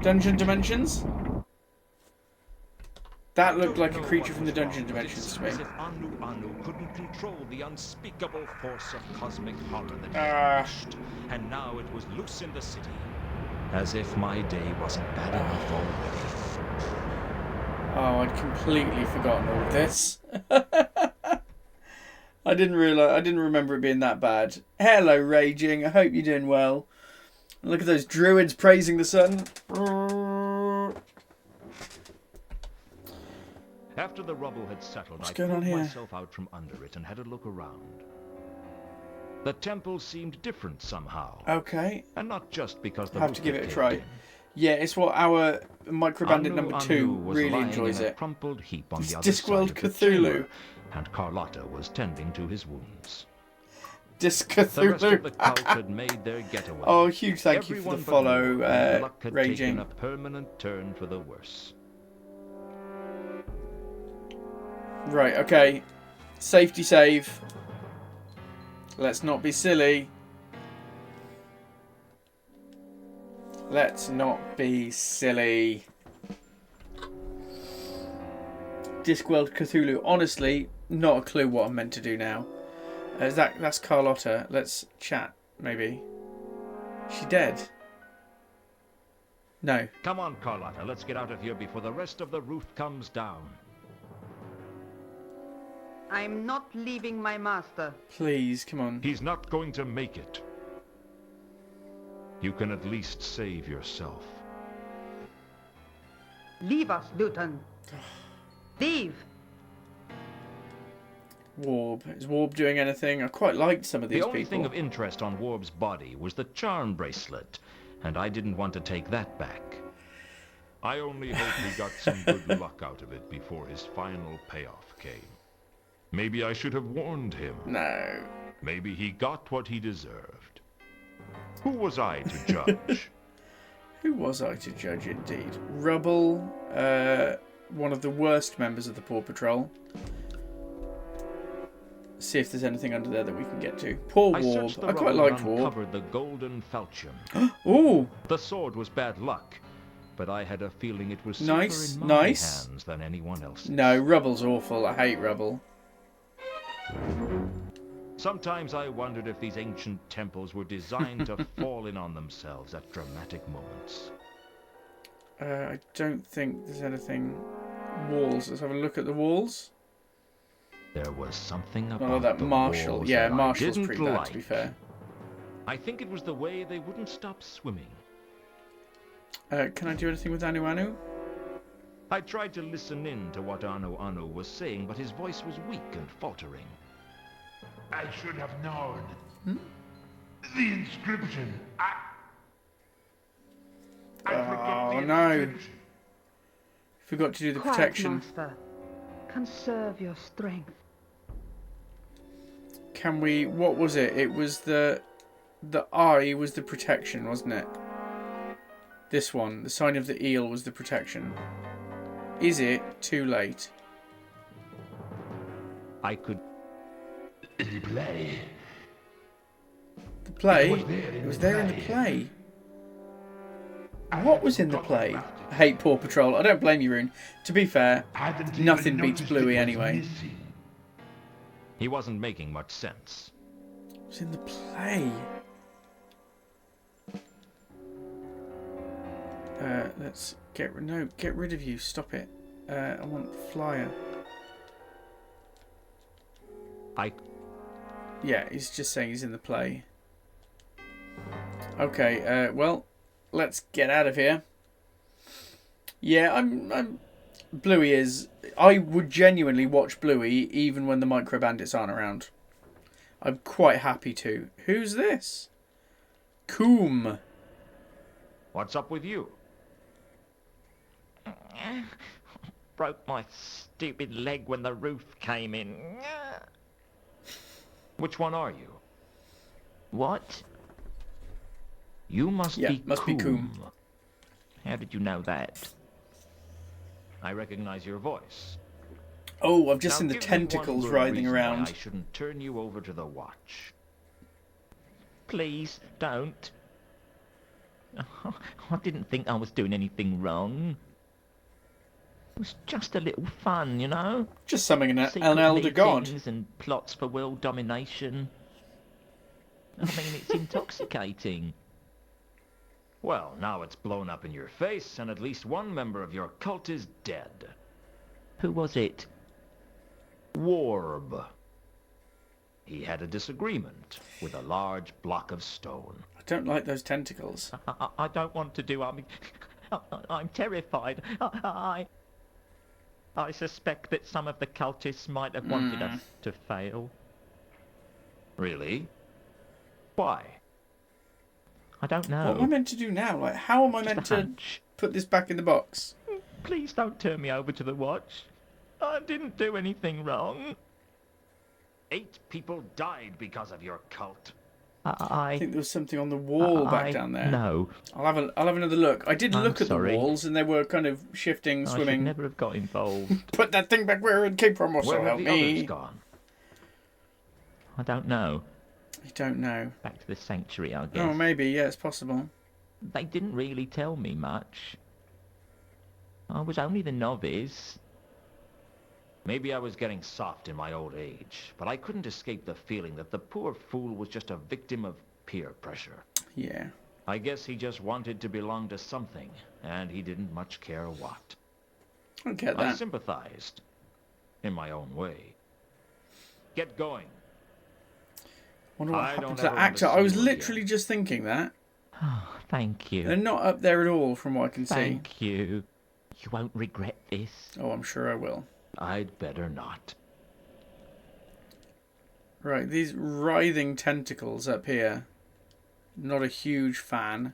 Dungeon Dimensions? That looked like a creature from the Dungeon Dimensions to me. As if Anu couldn't control the unspeakable force of cosmic horror that he unleashed, and now it was loose in the city. As if my day wasn't bad enough already. Oh, I'd completely forgotten all of this. I didn't remember it being that bad. Hello, Raging. I hope you're doing well. Look at those druids praising the sun. After the rubble had settled, What's I going on pulled here? myself out from under it and had a look around. The temple seemed different somehow. Okay. And not just because the Have roof to give had it a caved try. in. Yeah, it's what our Microbandit Anu number 2 was really lying enjoys in a it. crumpled heap on It's the other Discworld side of the Cthulhu. chamber, and Carlotta was tending to his wounds. Disc The rest of the Cthulhu. cult had made their getaway. Oh, huge thank you for Everyone the but follow, me, whose luck had taken Raging. a permanent turn for the worse. Right, okay. Safety save. Let's not be silly. Let's not be silly. Discworld Cthulhu. Honestly, not a clue what I'm meant to do now. That's Carlotta. Let's chat, maybe. Is she dead? No. Come on, Carlotta, let's get out of here before the rest of the roof comes down. I'm not leaving my master. Please, come on. He's not going to make it. You can at least save yourself. Leave us, Luton. Leave. Warb. Is Warb doing anything? I quite liked some of these The only people. thing of interest on Warb's body was the charm bracelet, and I didn't want to take that back. I only hope he got some good luck out of it before his final payoff came. Maybe I should have warned him. No. Maybe he got what he deserved. Who was I to judge? Who was I to judge, indeed? Rubble, one of the worst members of the Paw Patrol. See if there's anything under there that we can get to. Poor I Warb. searched the I quite rubble liked and Warb. uncovered the golden falchion. Ooh, The sword was bad luck, but I had a feeling it was Nice, safer in my nice. hands than anyone else's. no, Rubble's awful. I hate Rubble. Sometimes I wondered if these ancient temples were designed to fall in on themselves at dramatic moments. I don't think there's anything. Walls. Let's have a look at the walls. There was something Oh, about that the Marshall. walls Yeah, that I Marshall's didn't pretty bad, like. to be fair. I think it was the way they wouldn't stop swimming. Can I do anything with Anu Anu? I tried to listen in to what Anu was saying, but his voice was weak and faltering. I should have known. The inscription. I forgot the no. inscription. Forgot to do the Quiet, protection. master. Conserve your strength. Can we... What was it? It was the eye was the protection, wasn't it? This one. The sign of the eel was the protection. Is it too late? I could... The play. The play? It was there in It was the there in the play. play. What was in the play? I hate Paw Patrol. I don't blame you, Rune. To be fair, nothing beats Bluey anyway. He wasn't making much sense. It was in the play. Let's get rid of you. Stop it. I want flyer. Yeah, he's just saying he's in the play. Okay. Well, let's get out of here. Yeah, I'm. Bluey is. I would genuinely watch Bluey even when the Micro Bandits aren't around. I'm quite happy to. Who's this? Coom. What's up with you? Broke my stupid leg when the roof came in. Which one are you? What? You must Yeah, be must be Coom. How did you know that? I recognize your voice. Oh, I've just Now seen the give me one tentacles good writhing reason why around. I shouldn't turn you over to the watch. Please, don't. I didn't think I was doing anything wrong. It was just a little fun, you know? Just summoning an Secret elder god. meetings and plots for world domination. I mean, it's intoxicating. Well, now it's blown up in your face, and at least one member of your cult is dead. Who was it? Warb. He had a disagreement with a large block of stone. I don't like those tentacles. I don't want to do. I'm terrified. I suspect that some of the cultists might have wanted us to fail. Really? Why? I don't know. What am I meant to do now? Like, how am I Just a meant to hunch. put this back in the box? Please don't turn me over to the watch. I didn't do anything wrong. 8 people died because of your cult. I think there was something on the wall back down there. No. I'll have another look. I did I'm look at sorry. the walls, and they were kind of shifting, I should swimming. never have got involved. Put that thing back where it came from, or so Where have help the me. others gone? I don't know. I don't know. Back to the sanctuary, I guess. Oh, maybe. Yeah, it's possible. They didn't really tell me much. I was only the novice. Maybe I was getting soft in my old age, but I couldn't escape the feeling that the poor fool was just a victim of peer pressure. Yeah. I guess he just wanted to belong to something, and he didn't much care what. I get I that. sympathized, in my own way. Get going. Wonder what I happened don't to the ever want actor. to I was see you literally just thinking that. Thank you. They're not up there at all, from what I can see. Thank you. You won't regret this. Oh, I'm sure I will. I'd better not. Right, these writhing tentacles up here. Not a huge fan.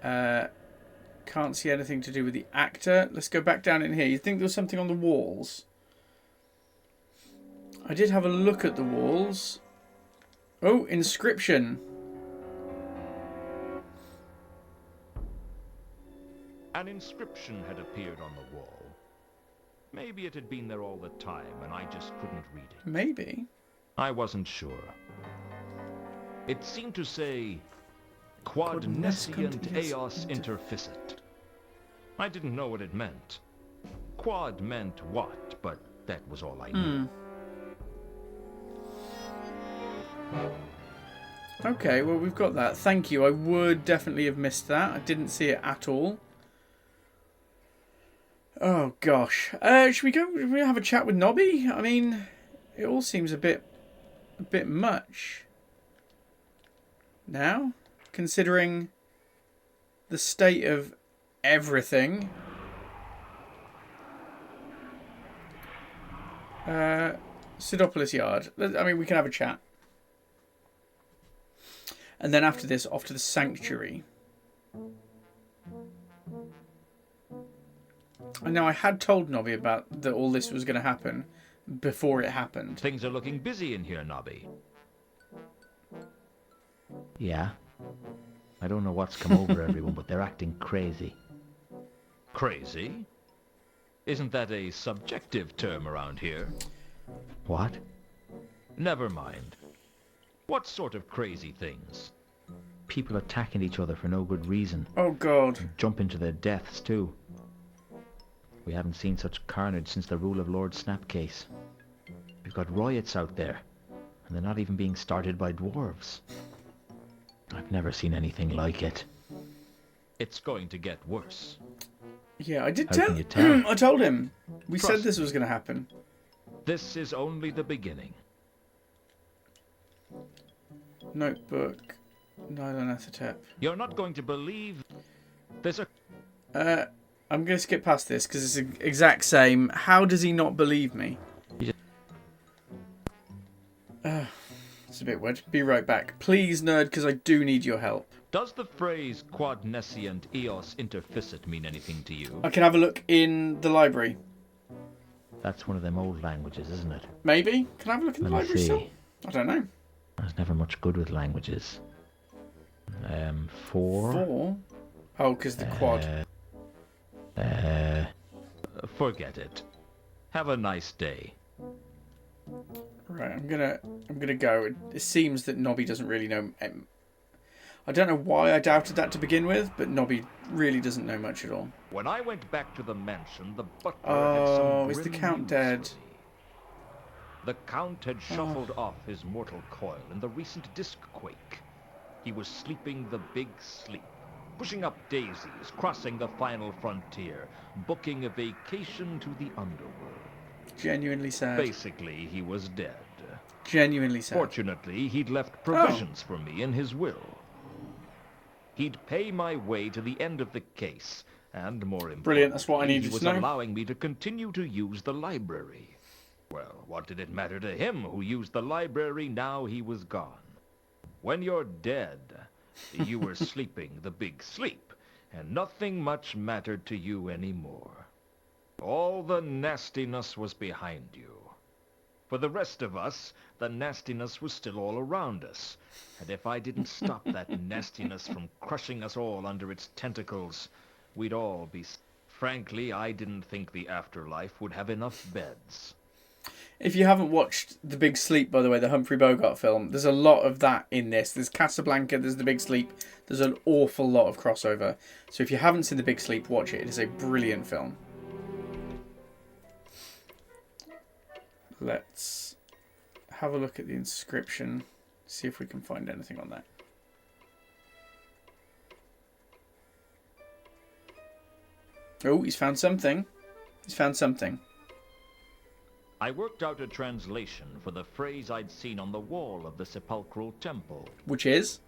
Can't see anything to do with the actor. Let's go back down in here. You think there was something on the walls? I did have a look at the walls. Oh, inscription. An inscription had appeared on the wall. Maybe it had been there all the time and I just couldn't read it. Maybe. I wasn't sure. It seemed to say, Quod nesciunt eos interficit. I didn't know what it meant. Quad meant what, but that was all I knew. Okay, well, we've got that. Thank you. I would definitely have missed that. I didn't see it at all. Oh, gosh. Should we go should we have a chat with Nobby? I mean, it all seems a bit much. Now, considering the state of everything. Sidopolis Yard. I mean, we can have a chat. And then after this, off to the sanctuary. And now I had told Nobby about that all this was going to happen before it happened. Things are looking busy in here, Nobby. Yeah. I don't know what's come over everyone, but they're acting crazy. Crazy? Isn't that a subjective term around here? What? Never mind. What sort of crazy things? People attacking each other for no good reason. Oh, God. Jumping to their deaths, too. We haven't seen such carnage since the rule of Lord Snapcase. We've got riots out there, and they're not even being started by dwarves. I've never seen anything like it. It's going to get worse. Yeah, I did How can tell you tell? I told him. We said Trust this was going to happen. This is only the beginning. Notebook. Nylonethatep. You're not going to believe... There's a... I'm going to skip past this because it's the exact same. How does he not believe me? That's a bit weird. Be right back. Please, nerd, because I do need your help. Does the phrase quod nescient eos interficit mean anything to you? I can have a look in the library. That's one of them old languages, isn't it? Maybe? Can I have a look in the Let me library see. still? I don't know. I was never much good with languages. 4. 4? Oh, because the quad. Forget it. Have a nice day. Right, I'm gonna go. It seems that Nobby doesn't really know. I don't know why I doubted that to begin with, but Nobby really doesn't know much at all. When I went back to the mansion, the butler had Oh, some is the grim Count news dead? for me. The Count had shuffled off his mortal coil in the recent disc quake. He was sleeping the big sleep, pushing up daisies, crossing the final frontier, booking a vacation to the underworld. Genuinely sad. Basically, he was dead. Genuinely sad. Fortunately, he'd left provisions for me in his will. He'd pay my way to the end of the case, and more importantly, Brilliant, that's what I needed he was to know. allowing me to continue to use the library. Well, what did it matter to him who used the library now he was gone? When you're dead, you were sleeping the big sleep, and nothing much mattered to you anymore. All the nastiness was behind you. For the rest of us, the nastiness was still all around us. And if I didn't stop that nastiness from crushing us all under its tentacles, we'd all be... Frankly, I didn't think the afterlife would have enough beds. If you haven't watched The Big Sleep, by the way, the Humphrey Bogart film, there's a lot of that in this. There's Casablanca, there's The Big Sleep. There's an awful lot of crossover. So if you haven't seen The Big Sleep, watch it. It is a brilliant film. Let's have a look at the inscription. See if we can find anything on that. Oh, he's found something. He's found something. I worked out a translation for the phrase I'd seen on the wall of the sepulchral temple. Which is?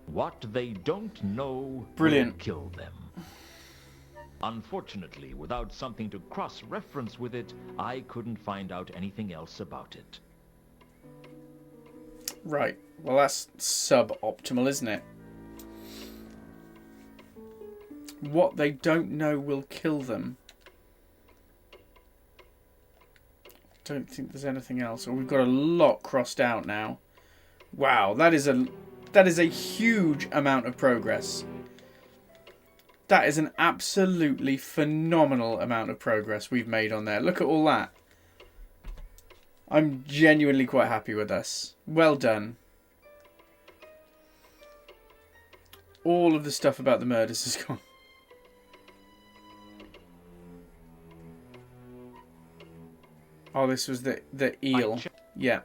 What they don't know Brilliant. will kill them. Unfortunately, without something to cross-reference with it, I couldn't find out anything else about it. Right. Well, that's suboptimal, isn't it? What they don't know will kill them. Don't think there's anything else. Oh, we've got a lot crossed out now. Wow, that is a huge amount of progress. That is an absolutely phenomenal amount of progress we've made on there. Look at all that. I'm genuinely quite happy with us. Well done. All of the stuff about the murders is gone. Oh, this was the eel. Yeah.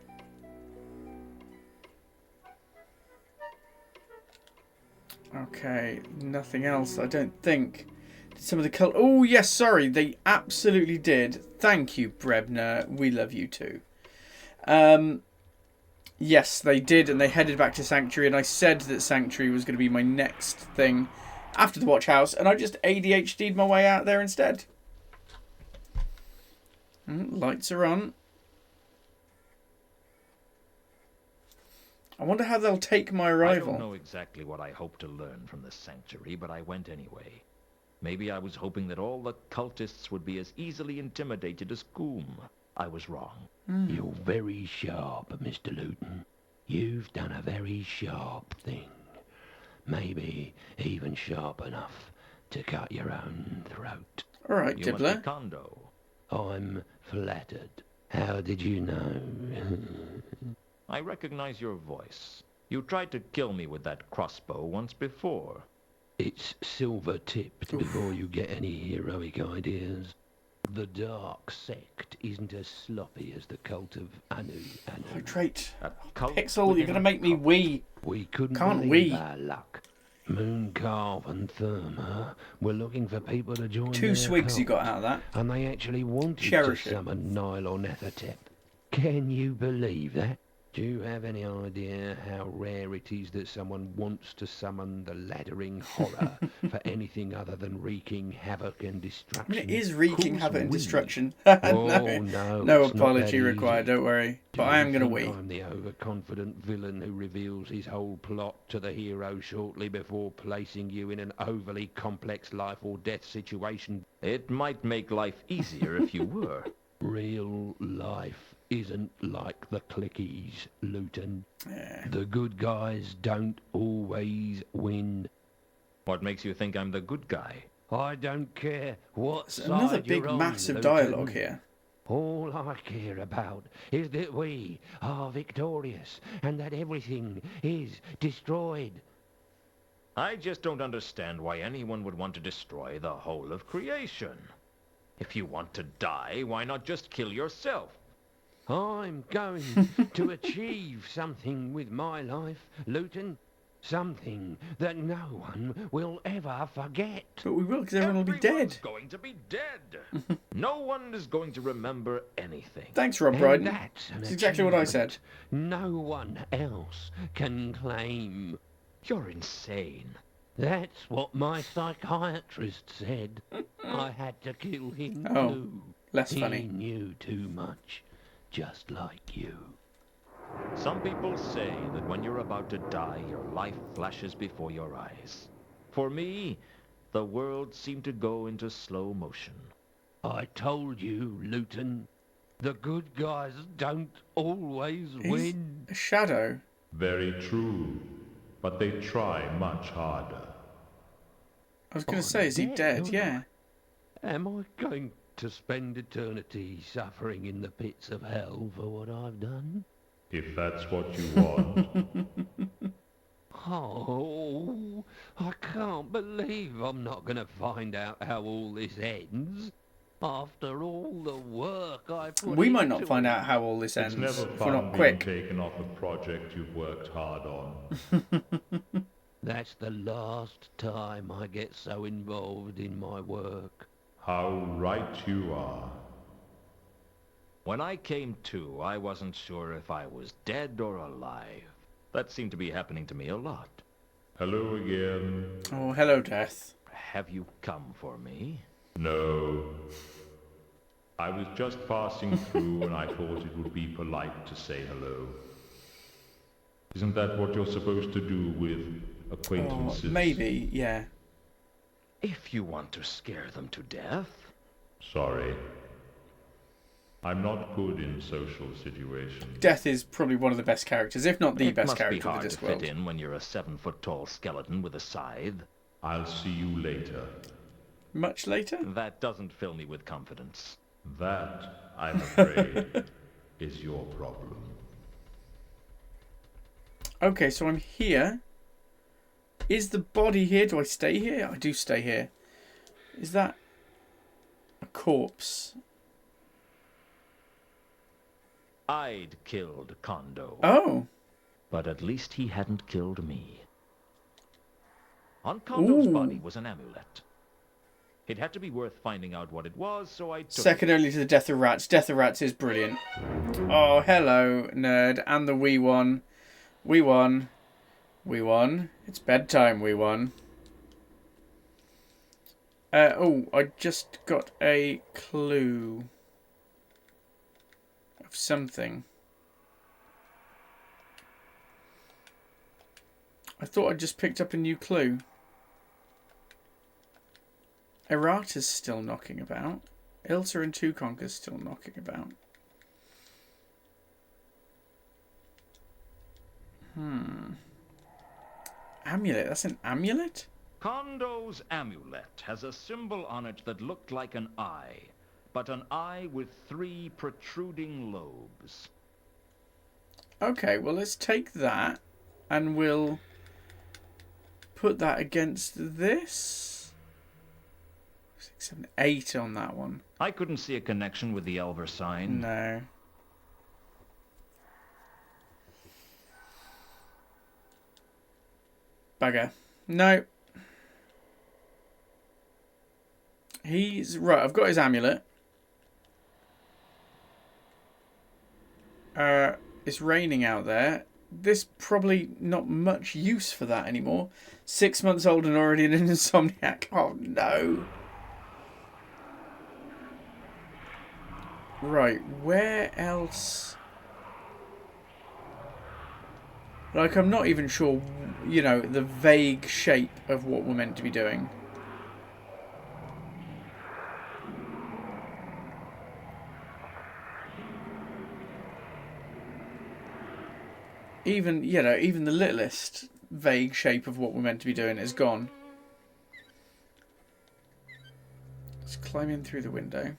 Okay, nothing else, I don't think. Did some of the colour... Oh, yes, sorry. They absolutely did. Thank you, Brebner. We love you too. Yes, they did, and they headed back to Sanctuary, and I said that Sanctuary was going to be my next thing after the Watch House, and I just ADHD'd my way out there instead. Lights are on. I wonder how they'll take my arrival. I don't know exactly what I hoped to learn from the Sanctuary, but I went anyway. Maybe I was hoping that all the cultists would be as easily intimidated as Coombe. I was wrong. You're very sharp, Mr. Luton. You've done a very sharp thing. Maybe even sharp enough to cut your own throat. All right, You must Dibbler. be Kondo. I'm flattered. How did you know? I recognize your voice. You tried to kill me with that crossbow once before. It's silver-tipped before you get any heroic ideas. The Dark Sect isn't as sloppy as the cult of Anu. Hydrate. A cult Pixel, you're within going to a make me cult. wee. We couldn't Can't believe we? our luck. Mooncarve and Therma were looking for people to join 2 their swigs you cult, got out of that. and they actually wanted Cherish to it. summon Nylon Ethertep. Can you believe that? Do you have any idea how rare it is that someone wants to summon the laddering horror for anything other than wreaking havoc and I destruction? mean, it is wreaking Course havoc and we. destruction. Oh, no, No it's not that apology required, easy. don't worry. Do But I you am going to think wee. I'm the overconfident villain who reveals his whole plot to the hero shortly before placing you in an overly complex life or death situation? It might make life easier if you were. Real life isn't like the clickies, Luton. Yeah. The good guys don't always win. What makes you think I'm the good guy? I don't care what There's side another big, you're on, massive Luton. dialogue here. All I care about is that we are victorious and that everything is destroyed. I just don't understand why anyone would want to destroy the whole of creation. If you want to die, why not just kill yourself? I'm going to achieve something with my life, Luton. Something that no one will ever forget. But we will, because everyone will be Everyone's dead. going to be dead. No one is going to remember anything. Thanks, Rob And Brydon. that's an That's exactly what I said. achievement no one else can claim. You're insane. That's what my psychiatrist said. I had to kill him Oh, too. less He funny. knew too much, just like you. Some people say that when you're about to die, your life flashes before your eyes. For me, the world seemed to go into slow motion. I told you, Luton. The good guys don't always He's win. a shadow. Very true, but they try much harder. I was going to say, is he dead? Yeah. Am I going to spend eternity suffering in the pits of hell for what I've done? If that's what you want. Oh, I can't believe I'm not going to find out how all this ends. After all the work I put We might into not find it. out how all this ends It's never if we're fun not being quick. taken off a project you've worked hard on. That's the last time I get so involved in my work. How right you are. When I came to, I wasn't sure if I was dead or alive. That seemed to be happening to me a lot. Hello again. Oh, hello, Death. Have you come for me? No. I was just passing through and I thought it would be polite to say hello. Isn't that what you're supposed to do with Oh, acquaintances? maybe, yeah. If you want to scare them to death. Sorry. I'm not good in social situations. Death is probably one of the best characters, if not the It best must be character of hard the to Discworld. fit in when you're a 7-foot-tall skeleton with a scythe. I'll see you later. Much later? That doesn't fill me with confidence. That, I'm afraid, is your problem. Okay, so I'm here. Is the body here? Do I stay here? I do stay here. Is that a corpse? I'd killed Kondo. Oh. But at least he hadn't killed me. On Kondo's Ooh. body was an amulet. It had to be worth finding out what it was, so I took Second it. only to the Death of Rats. Death of Rats is brilliant. Oh, hello, nerd. And the we won. We won. We won. It's bedtime, we won. Oh, I just got a clue of something. I thought I just picked up a new clue. Errata's still knocking about. Ilsa and Tukonka's still knocking about. Amulet. That's an amulet? Kondo's amulet has a symbol on it that looked like an eye, but an eye with 3 protruding lobes. Okay, well, let's take that and we'll put that against this. 6, 7, 8 on that one. I couldn't see a connection with the Elver sign. No. Bugger. No. He's... Right, I've got his amulet. It's raining out there. There's probably not much use for that anymore. 6 months old and already an insomniac. Oh no. Right, where else? Like, I'm not even sure, you know, the vague shape of what we're meant to be doing. Even, you know, even the littlest vague shape of what we're meant to be doing is gone. Let's climb in through the window.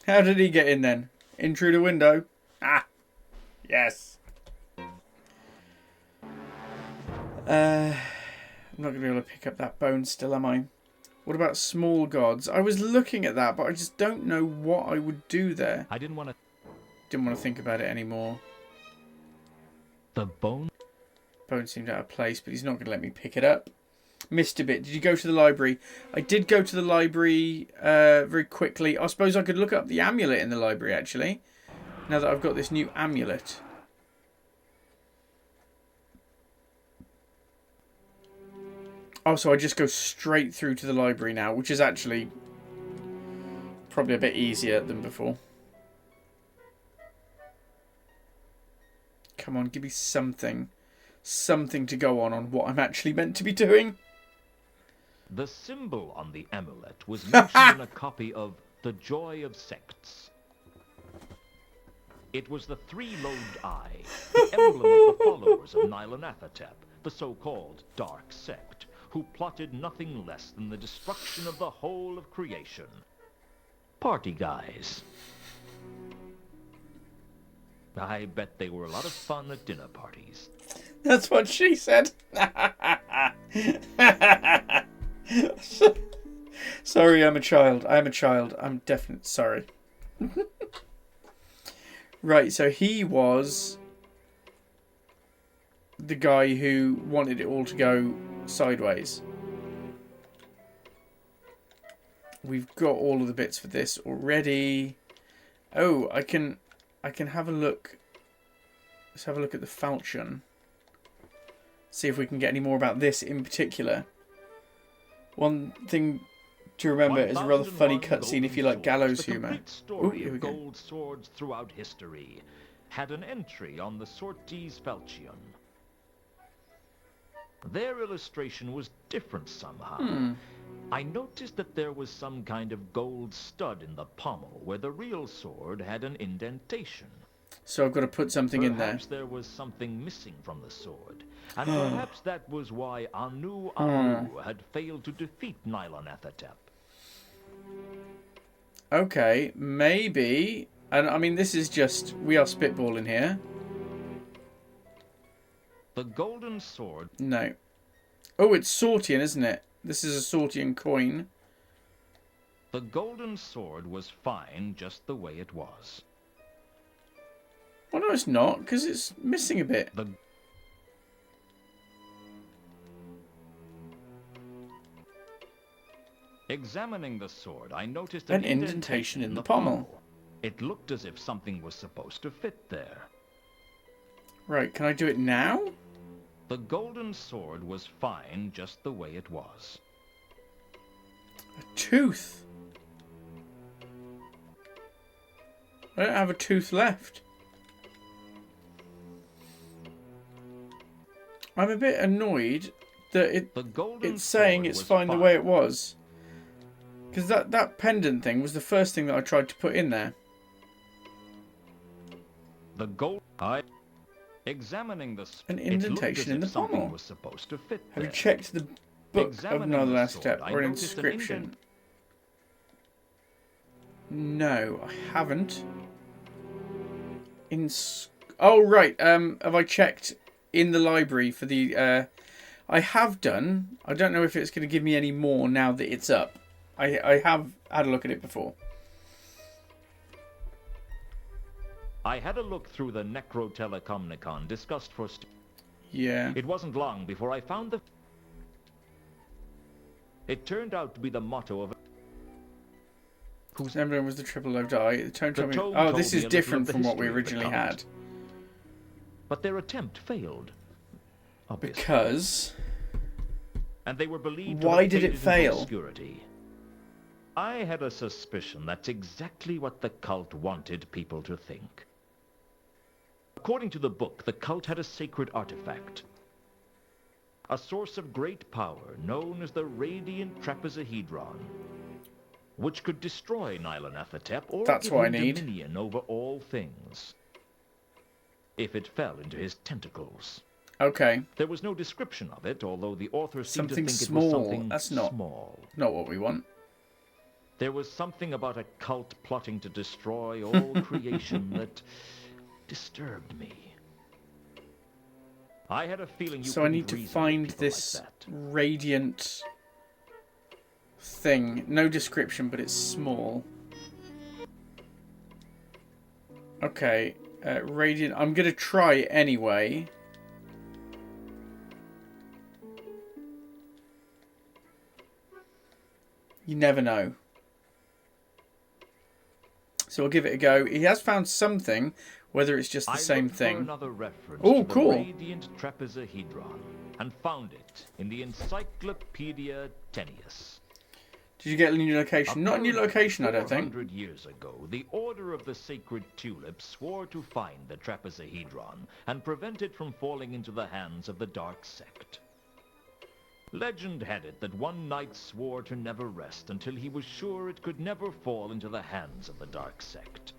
How did he get in then? In through the window? Ah! Yes! I'm not going to be able to pick up that bone still, am I? What about small gods? I was looking at that, but I just don't know what I would do there. I didn't want to think about it anymore. The bone? Bone seemed out of place, but he's not going to let me pick it up. Missed a bit. Did you go to the library? I did go to the library very quickly. I suppose I could look up the amulet in the library, actually. Now that I've got this new amulet. Oh, so I just go straight through to the library now, which is actually probably a bit easier than before. Come on, give me something. Something to go on what I'm actually meant to be doing. The symbol on the amulet was mentioned in a copy of The Joy of Sects. It was the three-lobed eye, the emblem of the followers of Nyarlathotep, the so-called Dark Sect, who plotted nothing less than the destruction of the whole of creation. Party guys. I bet they were a lot of fun at dinner parties. That's what she said. Sorry, I'm a child. I'm definitely sorry. Right, so he was the guy who wanted it all to go sideways. We've got all of the bits for this already. Oh, I can have a look. Let's have a look at the falchion. See if we can get any more about this in particular. One thing to remember is a rather funny cutscene if you like gallows humour. Ooh, here we go. Gold swords throughout history had an entry on the Sortes Falchion. Their illustration was different somehow. I noticed that there was some kind of gold stud in the pommel where the real sword had an indentation. So I've got to put something in there. Perhaps there was something missing from the sword. And perhaps that was why Anu had failed to defeat Nyarlathotep. Okay, maybe. And I mean, this is just, we are spitballing here. The golden sword. No. Oh, it's Sortian, isn't it? This is a Sortian coin. The golden sword was fine just the way it was. Well, no, it's not, because it's missing a bit. Examining the sword, I noticed an indentation in the pommel. It looked as if something was supposed to fit there. Right, can I do it now? The golden sword was fine just the way it was. A tooth. I don't have a tooth left. I'm a bit annoyed that it's saying it's fine the way it was. Because that pendant thing was the first thing that I tried to put in there. The gold examining the an indentation in the pommel. Was supposed to fit Have there. you checked the book of Nyarlathotep or an inscription? No, I haven't. Oh right, have I checked in the library for the? I have done. I don't know if it's going to give me any more now that it's up. I have had a look at it before. I had a look through the Necrotelecomnicon discussed for... Yeah. It wasn't long before I found the... It turned out to be the motto of... Whose emblem was the triple low die? The tome told me. tome Oh, told this me is a little different of the from what we history of the originally cult. had. But their attempt failed. Obviously. Because. And they were believed Why to have did it faded into fail? obscurity. I had a suspicion that's exactly what the cult wanted people to think. According to the book, the cult had a sacred artifact. A source of great power known as the Radiant Trapezohedron, which could destroy Nylonathotep or That's give what I him need. dominion over all things, if it fell into his tentacles. Okay. There was no description of it, although the author seemed Something to think small. it was something That's not small. Not what we want. There was something about a cult plotting to destroy all creation that disturbed me. I had a feeling you So I couldn't need to reason with find people this like that. radiant thing. No description, but it's small. Okay. Radiant. I'm going to try anyway. You never know. So we'll give it a go. He has found something, whether it's just the same looked for thing. another reference Oh, to cool. the Radiant Trapezohedron and found it in the Encyclopedia Tennius. Did you get a new location? Not a new location, I don't think. 400 years ago, the Order of the Sacred Tulip swore to find the Trapezohedron and prevent it from falling into the hands of the Dark Sect. Legend had it that one knight swore to never rest until he was sure it could never fall into the hands of the Dark Sect.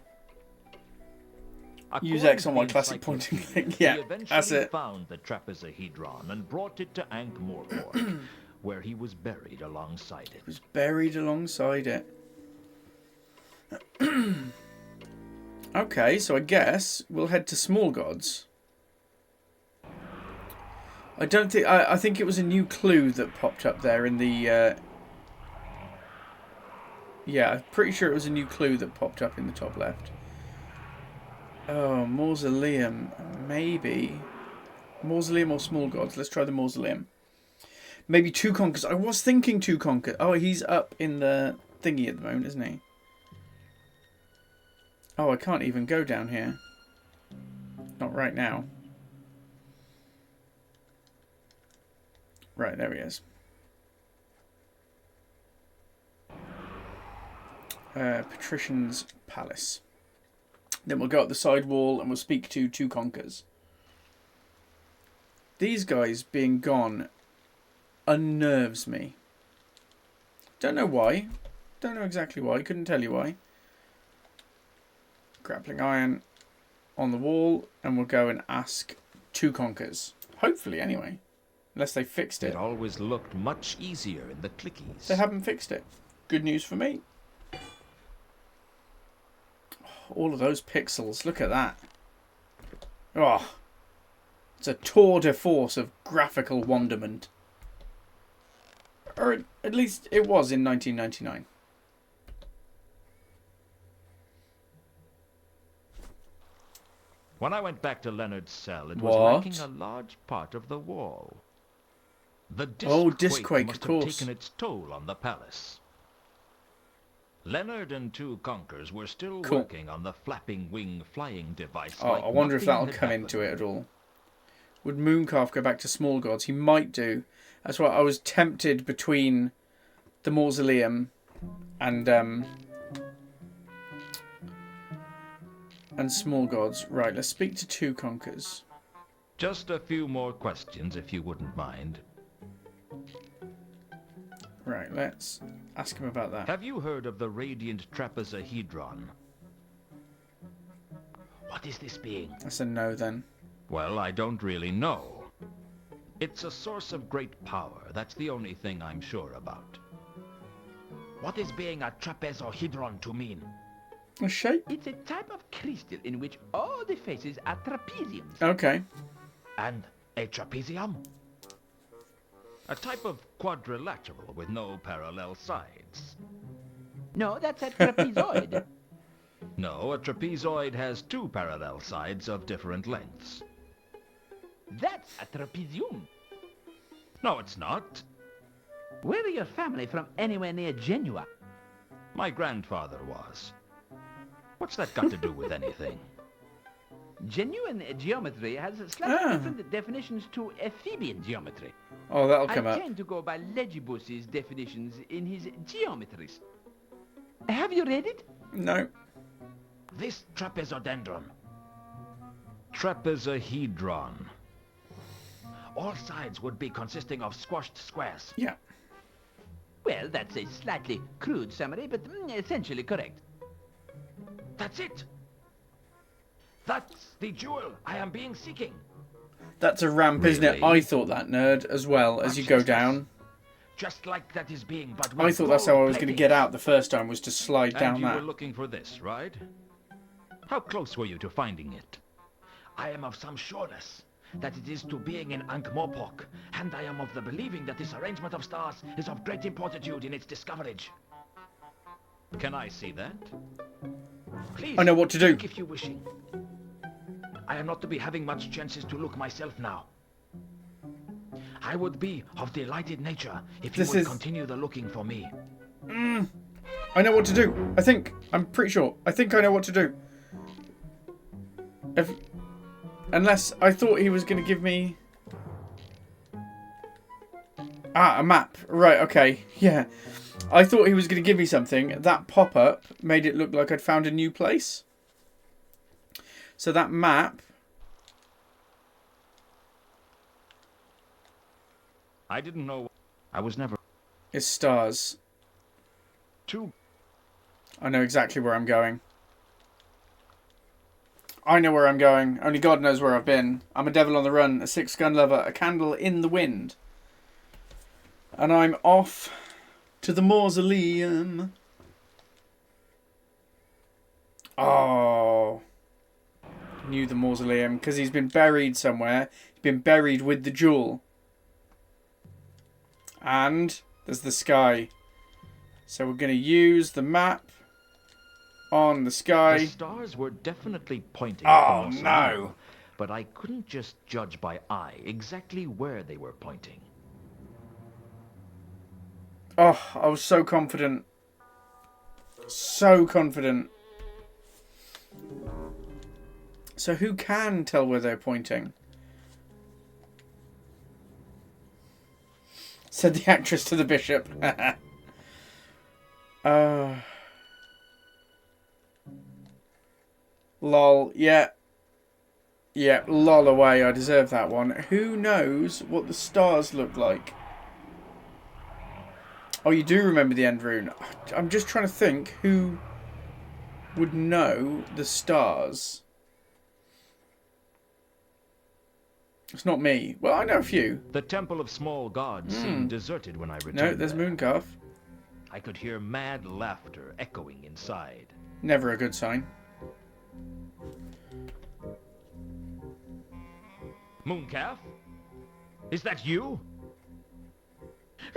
Use According X to on the my classic pointing encyclopedia, thing. Yeah, he eventually that's it. found the Trapezohedron and brought it to Ankh-Morpork, where he was buried alongside it. Was buried alongside it. Okay, so I guess we'll head to Small Gods. I don't think... I think it was a new clue that popped up there in the... Yeah, I'm pretty sure it was a new clue that popped up in the top left. Oh, Mausoleum. Maybe. Mausoleum or Small Gods? Let's try the Mausoleum. Maybe Two Conquers. I was thinking Two Conquers. Oh, he's up in the thingy at the moment, isn't he? Oh, I can't even go down here. Not right now. Right, there he is. Patrician's Palace. Then we'll go up the side wall and we'll speak to Two Conquers. These guys being gone unnerves me. Don't know why. Don't know exactly why. Couldn't tell you why. Grappling iron on the wall, and we'll go and ask Two Conquers. Hopefully, anyway. Unless they fixed it. It always looked much easier in the clickies. They haven't fixed it. Good news for me. All of those pixels. Look at that. Oh. It's a tour de force of graphical wonderment. Or at least it was in 1999. When I went back to Leonard's cell, it What? was lacking a large part of the wall. The Discquake, must of have course. taken its toll on the palace. Leonard and Two Conquers were still Cool. working on the flapping wing flying device. Oh, like I wonder if nothing that'll had come happened. into it at all. Would Mooncalf go back to Small Gods? He might do. That's why I was tempted between the Mausoleum and Small Gods. Right, let's speak to Two Conquers. Just a few more questions, if you wouldn't mind. Right, let's ask him about that. Have you heard of the Radiant Trapezohedron? What is this being? That's a no then. Well, I don't really know. It's a source of great power. That's the only thing I'm sure about. What is being a trapezohedron to mean? A shape? It's a type of crystal in which all the faces are trapeziums. Okay. And a trapezium? A type of quadrilateral with no parallel sides. No, that's a trapezoid. No, a trapezoid has two parallel sides of different lengths. That's a trapezium. No, it's not. Where are your family from anywhere near Genua? My grandfather was. What's that got to do with anything? Genuine geometry has slightly different definitions to Ephebian geometry. Oh, that'll come I up. tend to go by Legibus's definitions in his Geometries. Have you read it? No. This trapezoedron. Trapezohedron. All sides would be consisting of squashed squares. Yeah. Well, that's a slightly crude summary, but essentially correct. That's it. That's the jewel I am being seeking. That's a ramp, isn't it? Really? I thought that, nerd, as well, as you go down. Just like that is being but I thought that's how I was going to get out the first time, was to slide down and you that. were looking for this, right? How close were you to finding it? I am of some sureness that it is to being in Ankh-Morpork, and I am of the believing that this arrangement of stars is of great importance in its discoverage. Can I see that? Please, I know what to do. look if you're wishing. I am not to be having much chances to look myself now. I would be of delighted nature if you would continue the looking for me. I know what to do. I think. I'm pretty sure. I think I know what to do. Unless I thought he was going to give me... Ah, a map. Right, okay. Yeah. I thought he was going to give me something. That pop-up made it look like I'd found a new place. So that map... I didn't know. I was never... is stars. Too... I know exactly where I'm going. I know where I'm going. Only God knows where I've been. I'm a devil on the run, a six-gun lover, a candle in the wind. And I'm off to the mausoleum. Oh. Knew the mausoleum, because he's been buried somewhere. He's been buried with the jewel. And there's the sky. So we're going to use the map on the sky. The stars were definitely pointing. Oh, across, no. But I couldn't just judge by eye exactly where they were pointing. Oh, I was so confident. So confident. So who can tell where they're pointing? Said the actress to the bishop. Lol, yeah. Yeah, lol away, I deserve that one. Who knows what the stars look like? Oh, you do remember the end rune. I'm just trying to think who would know the stars. It's not me. Well, I know a few. The Temple of Small Gods seemed deserted when I returned. No, there's there. Mooncalf. I could hear mad laughter echoing inside. Never a good sign. Mooncalf? Is that you?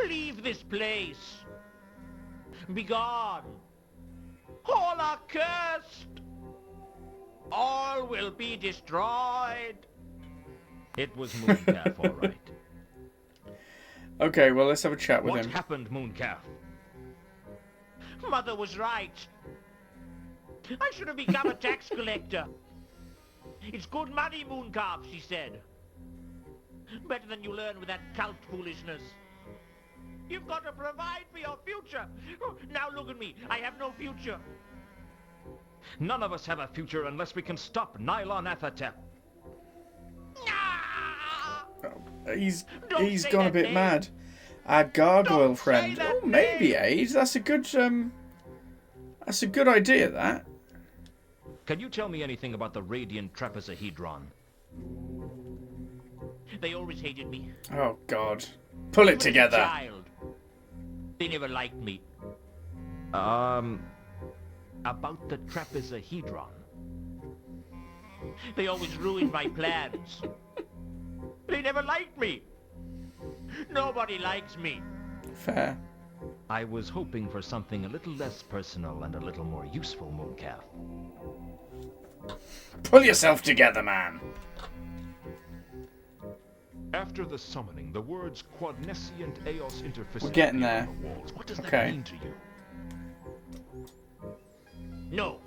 Leave this place. Begone. All are cursed. All will be destroyed. It was Mooncalf, all right. Okay, well, let's have a chat with What him. happened, Mooncalf? Mother was right. I should have become a tax collector. It's good money, Mooncalf, she said. Better than you learn with that cult foolishness. You've got to provide for your future. Now look at me. I have no future. None of us have a future unless we can stop Nylon Athatep. He's say gone a that bit name. mad. Our gargoyle Don't say friend. that Oh, maybe name. AIDS. That's a good idea. That. Can you tell me anything about the radiant trapezohedron? They always hated me. Oh God. Pull it When I was a together. child, they never liked me. About the trapezohedron. They always ruined my plans. They never liked me. Nobody likes me. Fair. I was hoping for something a little less personal and a little more useful, Mooncalf. Pull yourself together, man. After the summoning, the words quadnescient eos interficit We're getting appear there. on the walls. What does Okay. that mean to you? No.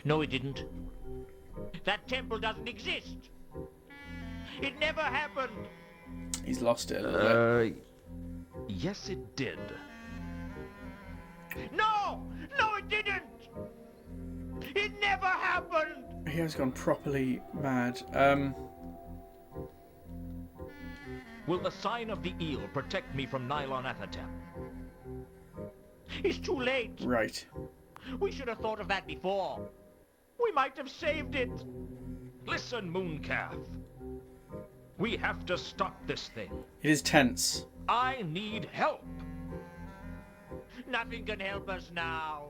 No, it didn't. That temple doesn't exist. It never happened. He's lost it a little bit. Yes, it did. No! No, it didn't! It never happened! He has gone properly mad. Will the sign of the eel protect me from Nylon Athatem? It's too late. Right. We should have thought of that before. We might have saved it. Listen, Mooncalf. We have to stop this thing. It is tense. I need help. Nothing can help us now.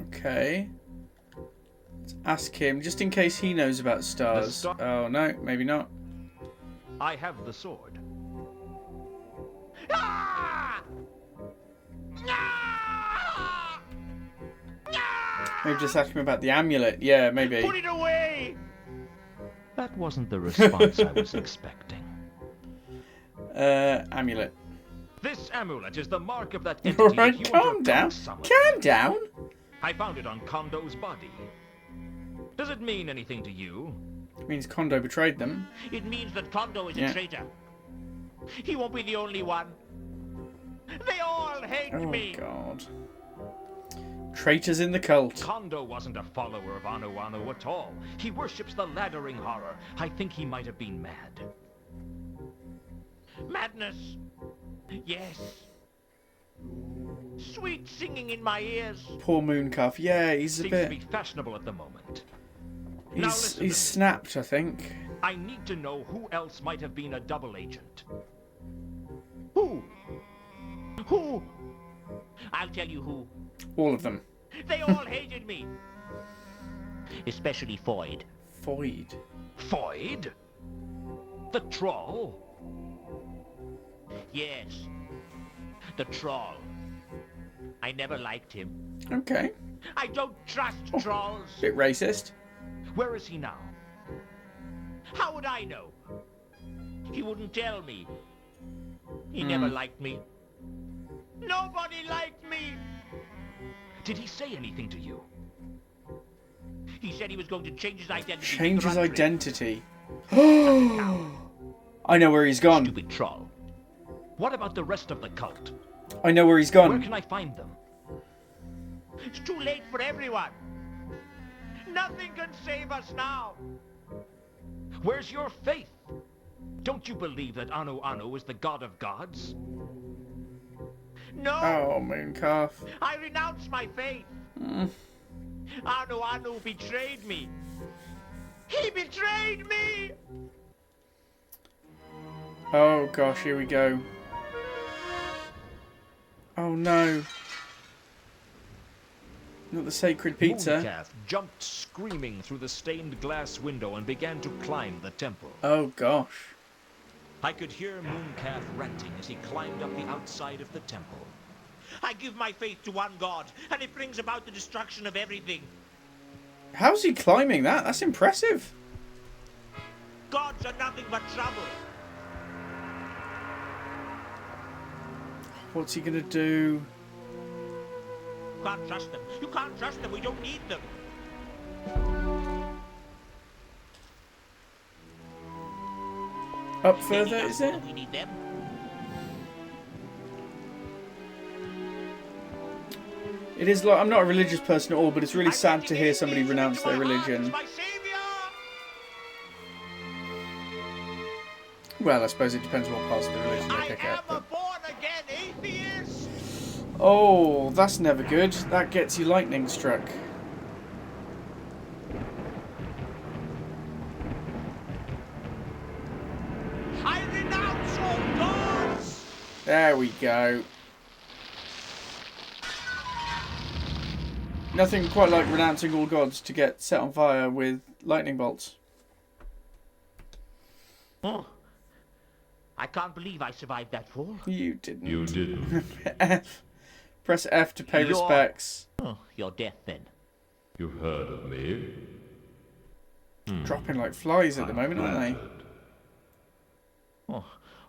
Okay. Let's ask him, just in case he knows about stars. Oh, no, maybe not. I have the sword. Ah! Ah! Ah! Maybe just ask him about the amulet. Yeah, maybe. Put it away! That wasn't the response I was expecting. Amulet. This amulet is the mark of that entity. Alright, that you calm and your down. pals summoned. Calm down. I found it on Kondo's body. Does it mean anything to you? It means Kondo betrayed them. It means that Kondo is Yeah. a traitor. He won't be the only one. They all hate Oh, me. God. Traitors in the cult. Kondo wasn't a follower of Anu Anu at all. He worships the laddering horror. I think he might have been mad. Madness. Yes. Sweet singing in my ears. Poor Mooncalf. Yeah, he's a Seems to be bit... fashionable at the moment. Now listen to He's me. snapped, I think. I need to know who else might have been a double agent. Who? Who? I'll tell you who. All of them. They all hated me. Especially Foyd. Foyd. Foyd? The troll? Yes. The troll. I never liked him. Okay. I don't trust trolls. Bit racist. Where is he now? How would I know? He wouldn't tell me. He never liked me. Nobody liked me. Did he say anything to you? He said he was going to change his identity. Change his Run for it. identity. I know where he's gone. Stupid troll. What about the rest of the cult? I know where he's Where gone. can I find them? It's too late for everyone. Nothing can save us now. Where's your faith? Don't you believe that Anu Anu is the god of gods? No. Oh, Mooncalf. I renounce my faith. Anu Anu betrayed me. He betrayed me. Oh, gosh, here we go. Oh, no. Not the sacred pizza. Mooncalf jumped screaming through the stained glass window and began to climb the temple. Oh, gosh. I could hear Mooncalf ranting as he climbed up the outside of the temple. I give my faith to one God, and it brings about the destruction of everything. How's he climbing that? That's impressive. Gods are nothing but trouble. What's he gonna do? Can't trust them. You can't trust them. We don't need them. Up further, is it? We need them. It is like, I'm not a religious person at all, but it's really I'm sad to letting hear somebody Atheism renounce into their my heart as religion. my savior. Well, I suppose it depends what parts of the religion they I pick am up. a But... born-again atheist. Oh, that's never good. That gets you lightning struck. I renounce all gods. There we go. Nothing quite like renouncing all gods to get set on fire with lightning bolts. Oh, I can't believe I survived that fall. You didn't. You didn't. F. Press F to pay You're- respects. Oh, your death then. You've heard of me? Dropping like flies at the moment, aren't they? Oh,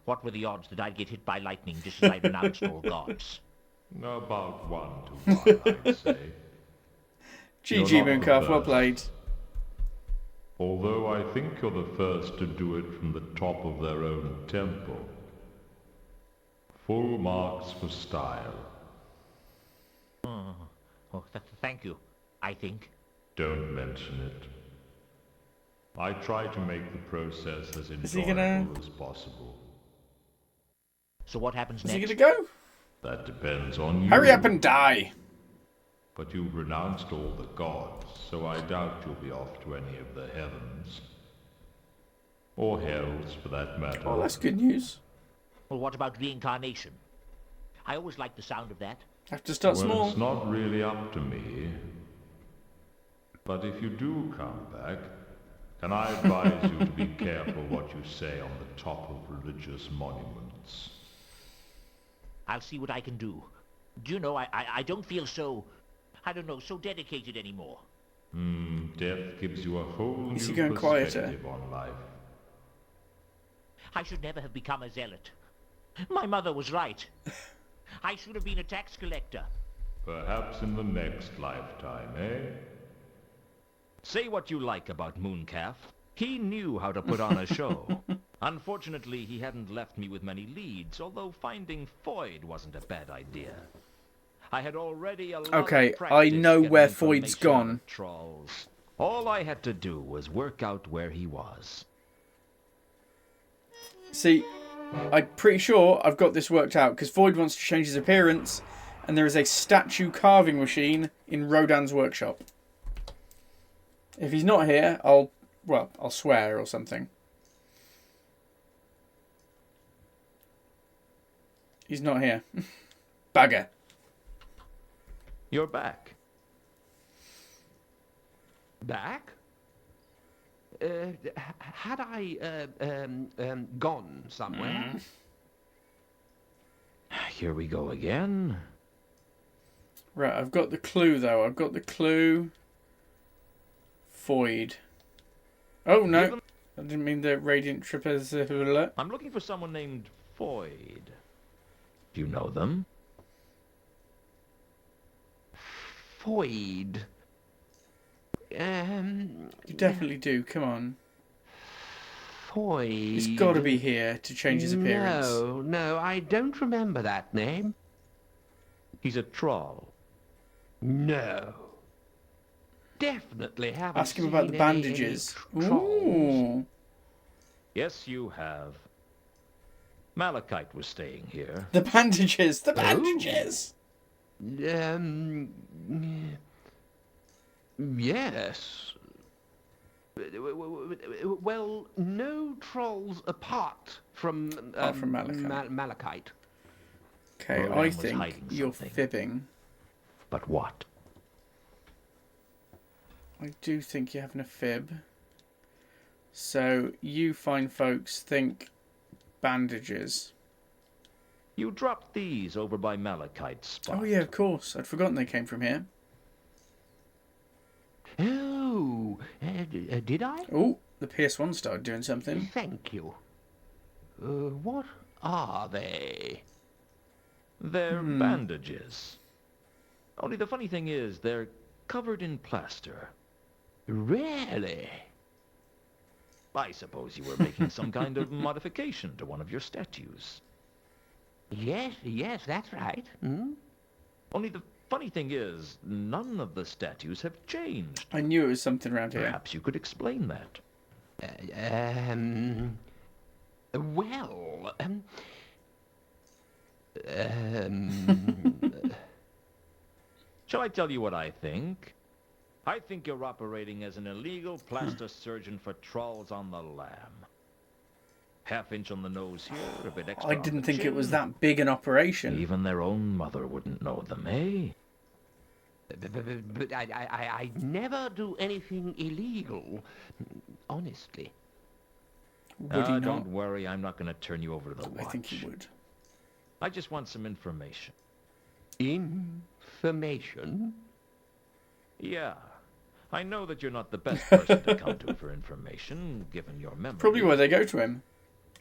What were the odds that I'd get hit by lightning just as I renounced all gods? About 1 to 1, I'd say. GG, You're not the Mooncalf, well first. played. Although I think you're the first to do it from the top of their own temple. Full marks for style. Oh, thank you, I think. Don't mention it. I try to make the process as Is he enjoyable gonna- as possible. So what happens Is he next? gonna go? That depends on you. Hurry up and die! But you've renounced all the gods, so I doubt you'll be off to any of the heavens. Or hells, for that matter. Oh, that's good news. Well, what about reincarnation? I always liked the sound of that. Have to start Well, small. it's not really up to me. But if you do come back, can I advise you to be careful what you say on the top of religious monuments? I'll see what I can do. Do you know, I don't feel so, I don't know, so dedicated anymore. Death gives you a whole Is he new going quieter? perspective on life. I should never have become a zealot. My mother was right. I should have been a tax collector. Perhaps in the next lifetime, eh? Say what you like about Mooncalf. He knew how to put on a show. Unfortunately, he hadn't left me with many leads, although finding Foyd wasn't a bad idea. I had already a lot Okay, of I practice know getting where Foyd's information out gone. of Trolls. All I had to do was work out where he was. See, I'm pretty sure I've got this worked out, because Void wants to change his appearance, and there is a statue carving machine in Rodan's workshop. If he's not here, I'll swear or something. He's not here. Bugger. You're back. Back? Had I gone somewhere? Here we go again. Right, I've got the clue, though. I've got the clue. Void. Oh, no. I didn't mean the Radiant Trippers. I'm looking for someone named Foyd. Do you know them? Foyd. You definitely do. Come on. Foyd. He's got to be here to change his appearance. No, I don't remember that name. He's a troll. No. Definitely haven't Ask him about the seen any bandages. trolls. Ooh. Yes, you have. Malachite was staying here. The bandages. The bandages. Yes. Well, no trolls apart from Malachite. Malachite. Okay, Rodan I was think hiding you're something. fibbing. But what? I do think you're having a fib. So, you fine folks think bandages. You dropped these over by Malachite's spot. Oh, yeah, of course. I'd forgotten they came from here. Oh, did I? Oh, the PS1 started doing something. Thank you. What are they? They're bandages. Only the funny thing is, they're covered in plaster. Really? I suppose you were making some kind of modification to one of your statues. Yes, that's right. Only the funny thing is, none of the statues have changed. I knew it was something around here. Perhaps you could explain that. Well, Shall I tell you what I think? I think you're operating as an illegal plaster surgeon for trolls on the lam. Half-inch on the nose here, a bit extra I on didn't the think it was chin. that big an operation. Even their own mother wouldn't know them, eh? but I never do anything illegal, honestly. Would he not? Don't worry, I'm not going to turn you over to the watch. I think he would. I just want some information. Information? Yeah. I know that you're not the best person to come to for information, given your memory. Probably why they go to him.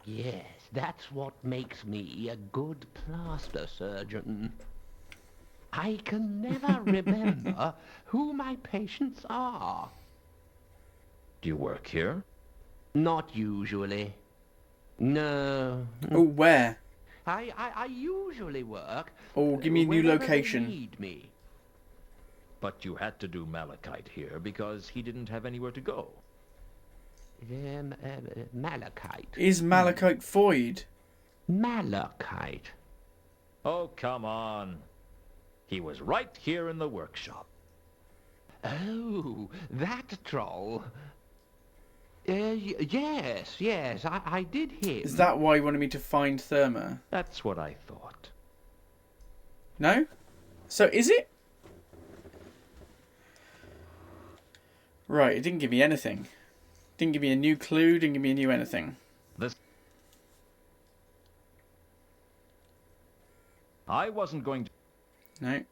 Yes, that's what makes me a good plaster surgeon. I can never remember who my patients are. Do you work here? Not usually. No. Oh, where? I usually work. Oh, give me a new wherever location. They need me. But you had to do Malachite here because he didn't have anywhere to go. Malachite. Is Malachite void? Malachite. Oh, come on. He was right here in the workshop. Oh, that troll. Yes, I did him. Is that why you wanted me to find Therma? That's what I thought. No? So is it? Right, it didn't give me anything. Didn't give me a new clue, didn't give me a new anything. I wasn't going to... No.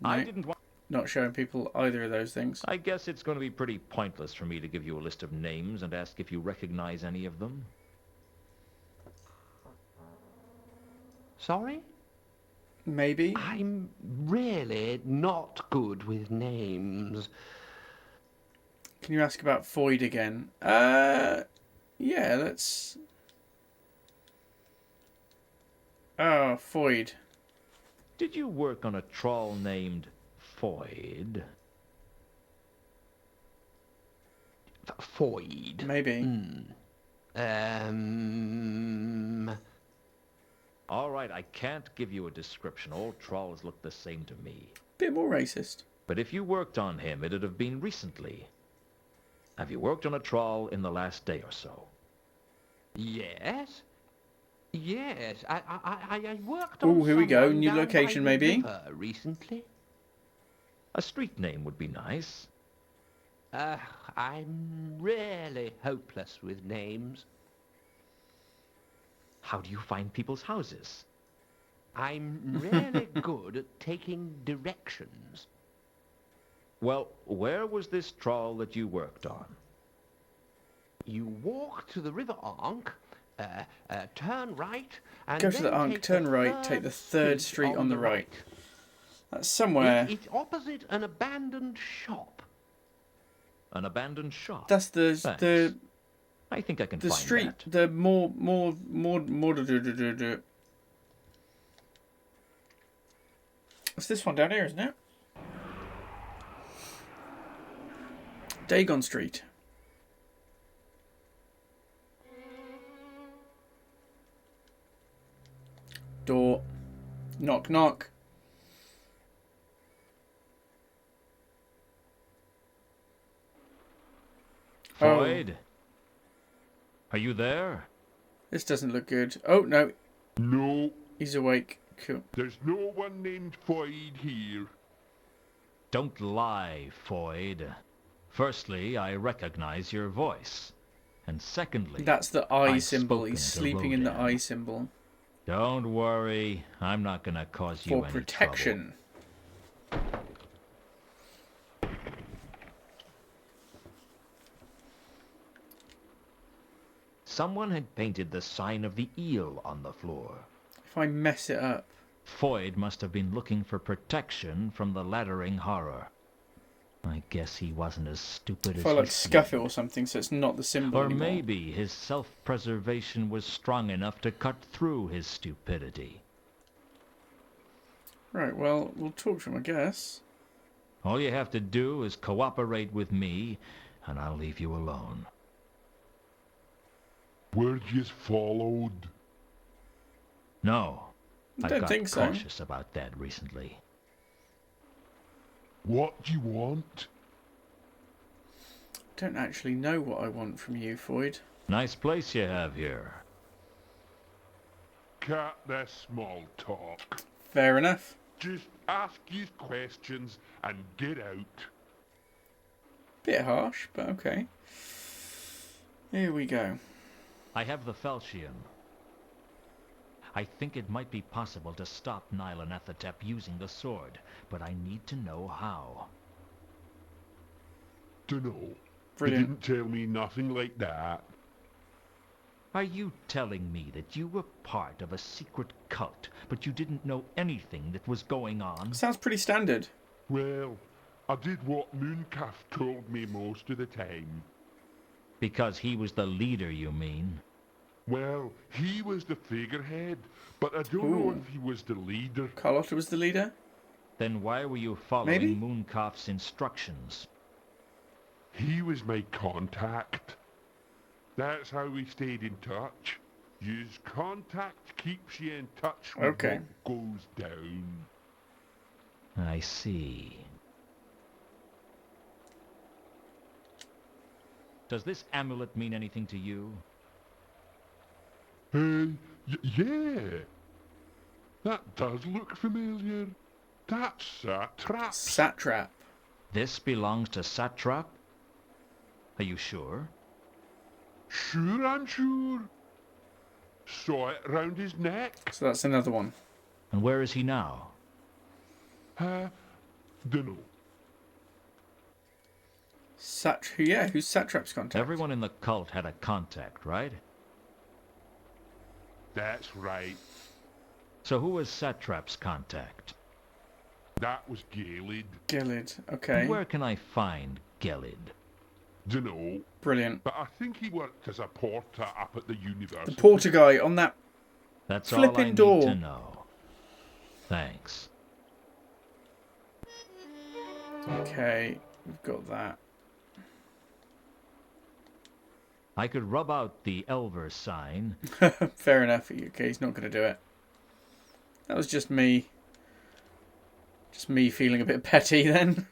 I didn't want... Not showing people either of those things. I guess it's going to be pretty pointless for me to give you a list of names and ask if you recognize any of them. Sorry? Maybe. I'm really not good with names. Can you ask about void again? Yeah, let's... Oh, void. Did you work on a troll named Foyd? Foyd. Maybe. All right, I can't give you a description. All trolls look the same to me. Bit more racist. But if you worked on him, it'd have been recently. Have you worked on a troll in the last day or so? Yes. Yes, I worked Oh, on here we go. someone New down location, by the maybe. river recently. A street name would be nice. I'm really hopeless with names. How do you find people's houses? I'm really good at taking directions. Well, where was this troll that you worked on? You walk to the river Ankh, turn right, and Go to the then Ankh, take turn the right, third take the third street on the right. That's somewhere. It's opposite an abandoned shop. An abandoned shop? That's Thanks. I think I can the find street, that. the more. It's this one down here, isn't it? Dagon Street. Door. Knock, knock. Foyd? Are you there? This doesn't look good. Oh, no. No, He's awake. Cool. there's no one named Foyd here. Don't lie, Foyd. Firstly, I recognize your voice. And secondly... That's the eye I've symbol. spoken He's to sleeping in the Rodan. eye symbol. Don't worry. I'm not gonna cause you For any protection. trouble. Someone had painted the sign of the eel on the floor. If I mess it up. Foyd must have been looking for protection from the laddering horror. I guess he wasn't as stupid as If I he like scuff it seemed. or something so it's not the symbol Or anymore. maybe his self-preservation was strong enough to cut through his stupidity. Right, well, we'll talk to him, I guess. All you have to do is cooperate with me, and I'll leave you alone. We're just followed. No, I I've don't got think so. cautious about that recently. What do you want? Don't actually know what I want from you, Foyd. Nice place you have here. Cut the small talk. Fair enough. Just ask you questions and get out. Bit harsh, but okay. Here we go. I have the Falchion. I think it might be possible to stop Nylanethotep using the sword, but I need to know how. Dunno. Brilliant. You didn't tell me nothing like that. Are you telling me that you were part of a secret cult, but you didn't know anything that was going on? Sounds pretty standard. Well, I did what Mooncalf told me most of the time. Because he was the leader, you mean? Well, he was the figurehead, but I don't know if he was the leader. Carlotta was the leader? Then why were you following Mooncalf's instructions? He was my contact. That's how we stayed in touch. Use contact keeps you in touch with what goes down. I see. Does this amulet mean anything to you? Yeah. That does look familiar. That's Satrap. Satrap. This belongs to Satrap? Are you sure? Sure, I'm sure. Saw it round his neck. So that's another one. And where is he now? Dunno. Who's Satrap's contact? Everyone in the cult had a contact, right? That's right. So who was Satrap's contact? That was Gelid. Gelid, okay. And where can I find Gelid? Dunno. Brilliant. But I think he worked as a porter up at the university. The porter guy on that That's flipping all I door. need to know. Thanks. Okay, we've got that. I could rub out the Elver sign. Fair enough. Okay, he's not going to do it. That was just me. Just me feeling a bit petty then.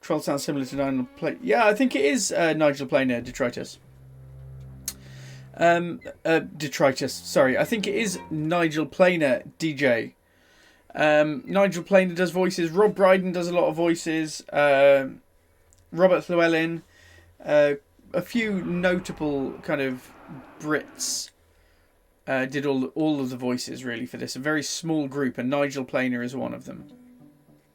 Troll sounds similar to Nigel Planer. Yeah, I think it is Nigel Planer, Detritus. Detritus, sorry. I think it is Nigel Planer, DJ. Nigel Planer does voices. Rob Brydon does a lot of voices. Robert Llewellyn. A few notable kind of Brits did all of the voices really for this. A very small group, and Nigel Planer is one of them.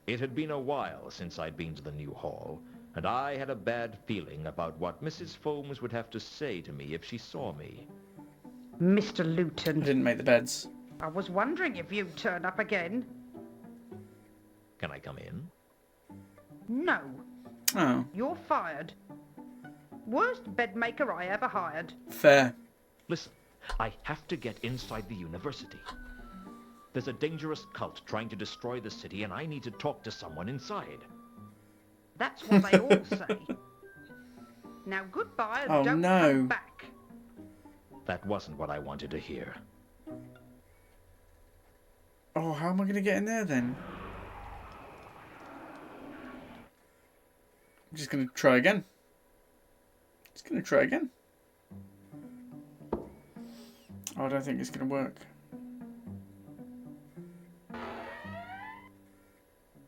It had been a while since I'd been to the new hall, and I had a bad feeling about what Mrs. Foames would have to say to me if she saw me. Mr. Luton. I didn't make the beds. I was wondering if you'd turn up again. Can I come in? No. Oh. You're fired. Worst bedmaker I ever hired. Fair. Listen, I have to get inside the university. There's a dangerous cult trying to destroy the city, and I need to talk to someone inside. That's what they all say. Now goodbye and don't come back. That wasn't what I wanted to hear. Oh, how am I going to get in there then? I'm just going to try again. Just going to try again. Oh, I don't think it's going to work.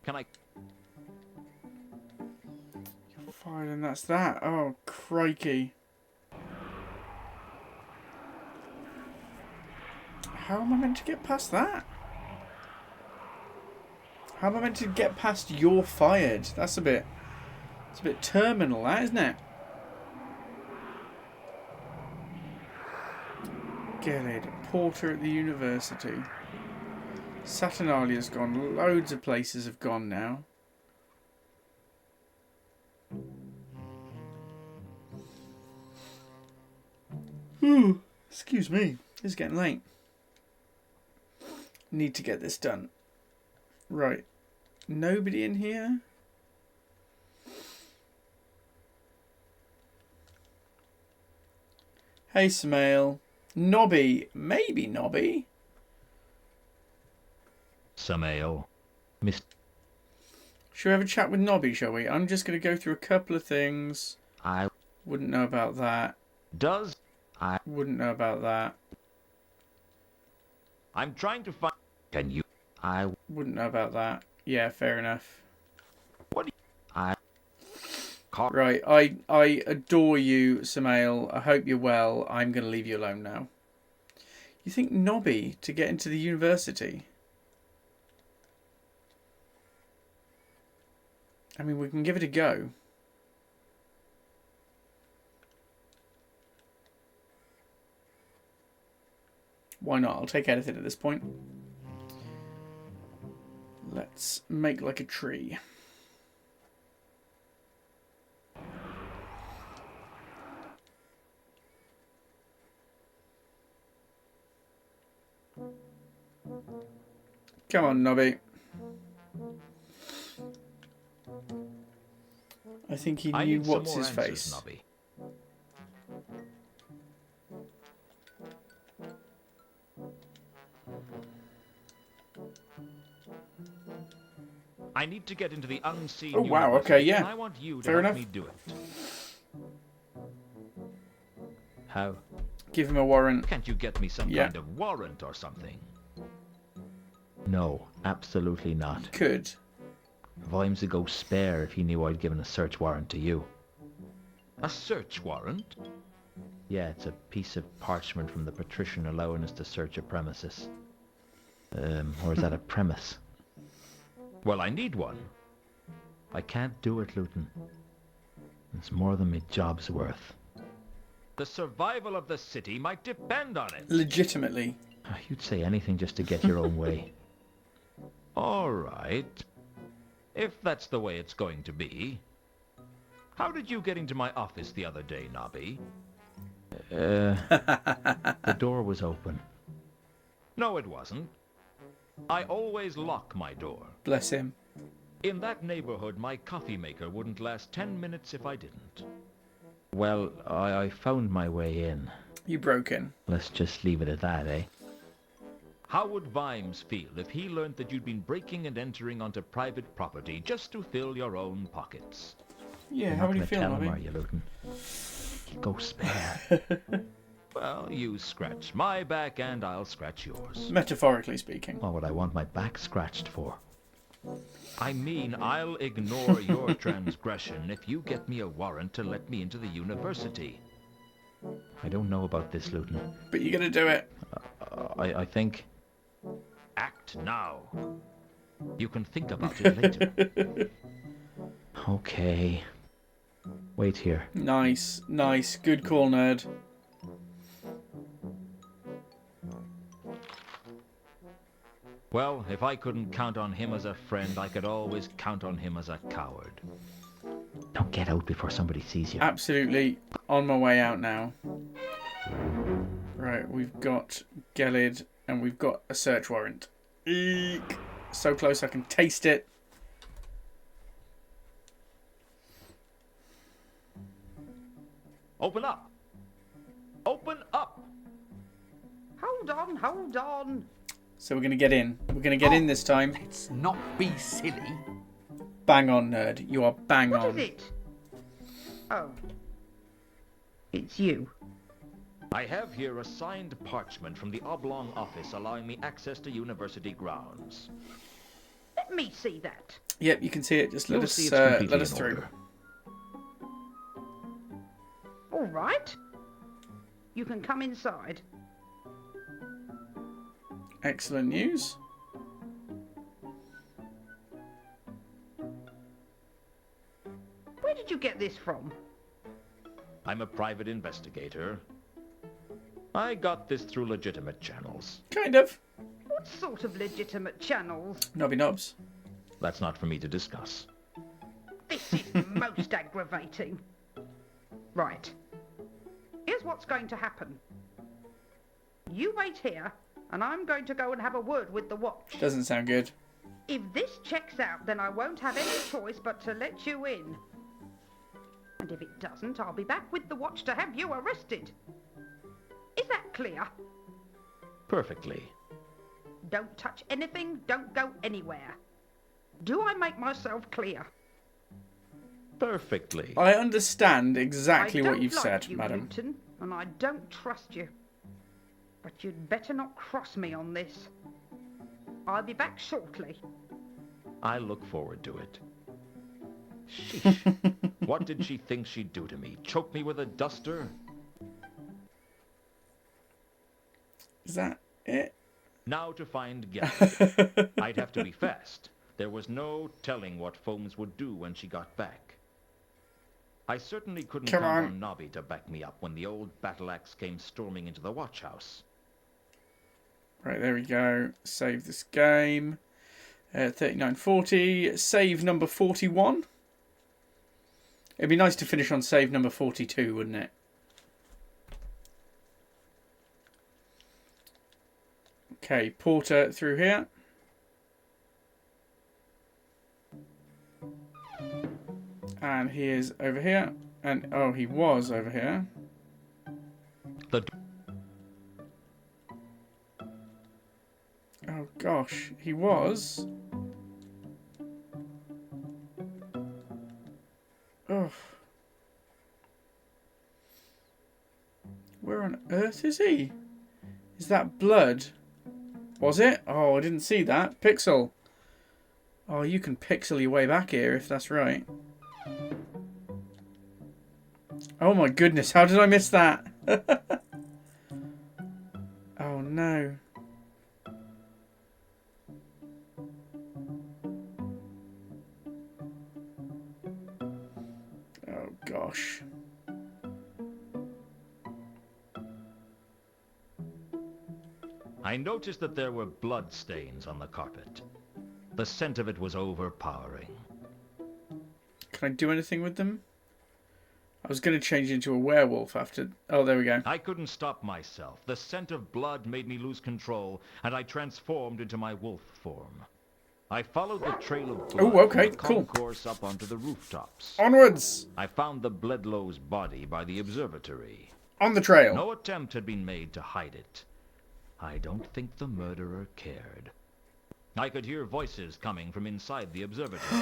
Can I... You're fired and that's that. Oh, crikey. How am I meant to get past that? How am I meant to get past you're fired? That's a bit... It's a bit terminal, that, isn't it? Gelid, porter at the university. Saturnalia's gone. Loads of places have gone now. Ooh, excuse me. It's getting late. Need to get this done. Right. Nobody in here? Hey, Samael. Nobby. Maybe Nobby. Samael. Shall we have a chat with Nobby, shall we? I'm just going to go through a couple of things. I wouldn't know about that. Does I wouldn't know about that. I'm trying to find... Can you... I wouldn't know about that. Yeah, fair enough. What do you... I... Right, I adore you, Samael. I hope you're well. I'm going to leave you alone now. You think Nobby to get into the university? I mean, we can give it a go. Why not? I'll take anything at this point. Let's make like a tree. Come on, Nobby. I think he knew what's his face. Nobby. I need to get into the unseen. Oh wow, okay, yeah. And I want you to Fair help enough. me do it. How? Give him a warrant. Can't you get me some kind of warrant or something? No, absolutely not. Could. Vimes would go spare if he knew I'd given a search warrant to you. A search warrant? Yeah, it's a piece of parchment from the patrician allowing us to search a premises. Or is that a premise? Well, I need one. I can't do it, Luton. It's more than my job's worth. The survival of the city might depend on it. Legitimately. You'd say anything just to get your own way. All right. If that's the way it's going to be. How did you get into my office the other day, Nobby? The door was open. No, it wasn't. I always lock my door. Bless him. In that neighborhood, my coffee maker wouldn't last 10 minutes if I didn't. Well, I found my way in. You broke in. Let's just leave it at that, eh? How would Vimes feel if he learned that you'd been breaking and entering onto private property just to fill your own pockets? Yeah, You're how would he not feel, gonna tell him, Nobby? are you, Luton? Go spare. Well, you scratch my back and I'll scratch yours. Metaphorically speaking. What would I want my back scratched for? I mean, I'll ignore your transgression if you get me a warrant to let me into the university. I don't know about this, Luton. But you're gonna do it. I think... Act now. You can think about it later. Okay. Wait here. Nice, nice. Good call, nerd. Well, if I couldn't count on him as a friend, I could always count on him as a coward. Don't get out before somebody sees you. Absolutely on my way out now. Right, we've got Gelid and we've got a search warrant. Eek. So close I can taste it. Open up! Open up! Hold on, hold on. So we're going to get in. We're going to get in this time. Let's not be silly. Bang on, nerd. You are bang What on. is it? Oh. It's you. I have here a signed parchment from the Oblong office allowing me access to university grounds. Let me see that. Yep, you can see it. Just let You'll us see it's completely let us in through. order. All right. You can come inside. Excellent news. Where did you get this from? I'm a private investigator. I got this through legitimate channels. Kind of. What sort of legitimate channels? Nobby knobs. That's not for me to discuss. This is most aggravating. Right. Here's what's going to happen. You wait here, and I'm going to go and have a word with the watch. Doesn't sound good. If this checks out, then I won't have any choice but to let you in. And if it doesn't, I'll be back with the watch to have you arrested. Is that clear? Perfectly. Don't touch anything, don't go anywhere. Do I make myself clear? Perfectly. I understand exactly I what don't you've like said, you, madam. Luton, and I don't trust you. But you'd better not cross me on this. I'll be back shortly. I look forward to it. Sheesh. What did she think she'd do to me? Choke me with a duster? Is that it? Now to find Gellert. I'd have to be fast. There was no telling what Foams would do when she got back. I certainly couldn't Come count on. on Nobby to back me up when the old battle axe came storming into the watch house. Right, there we go. Save this game. 3940. Save number 41. It'd be nice to finish on save number 42, wouldn't it? Okay, Porter through here. And he is over here. And, oh, he was over here. Oh, gosh. He was. Oh. Where on earth is he? Is that blood? Was it? Oh, I didn't see that. Pixel. Oh, you can pixel your way back here if that's right. Oh my goodness, how did I miss that? Oh no. Oh gosh. I noticed that there were blood stains on the carpet. The scent of it was overpowering. Can I do anything with them? I was going to change into a werewolf after... Oh, there we go. I couldn't stop myself. The scent of blood made me lose control, and I transformed into my wolf form. I followed the trail of blood from the concourse up onto the rooftops. Onwards! I found the Bledlow's body by the observatory. On the trail. No attempt had been made to hide it. I don't think the murderer cared. I could hear voices coming from inside the observatory.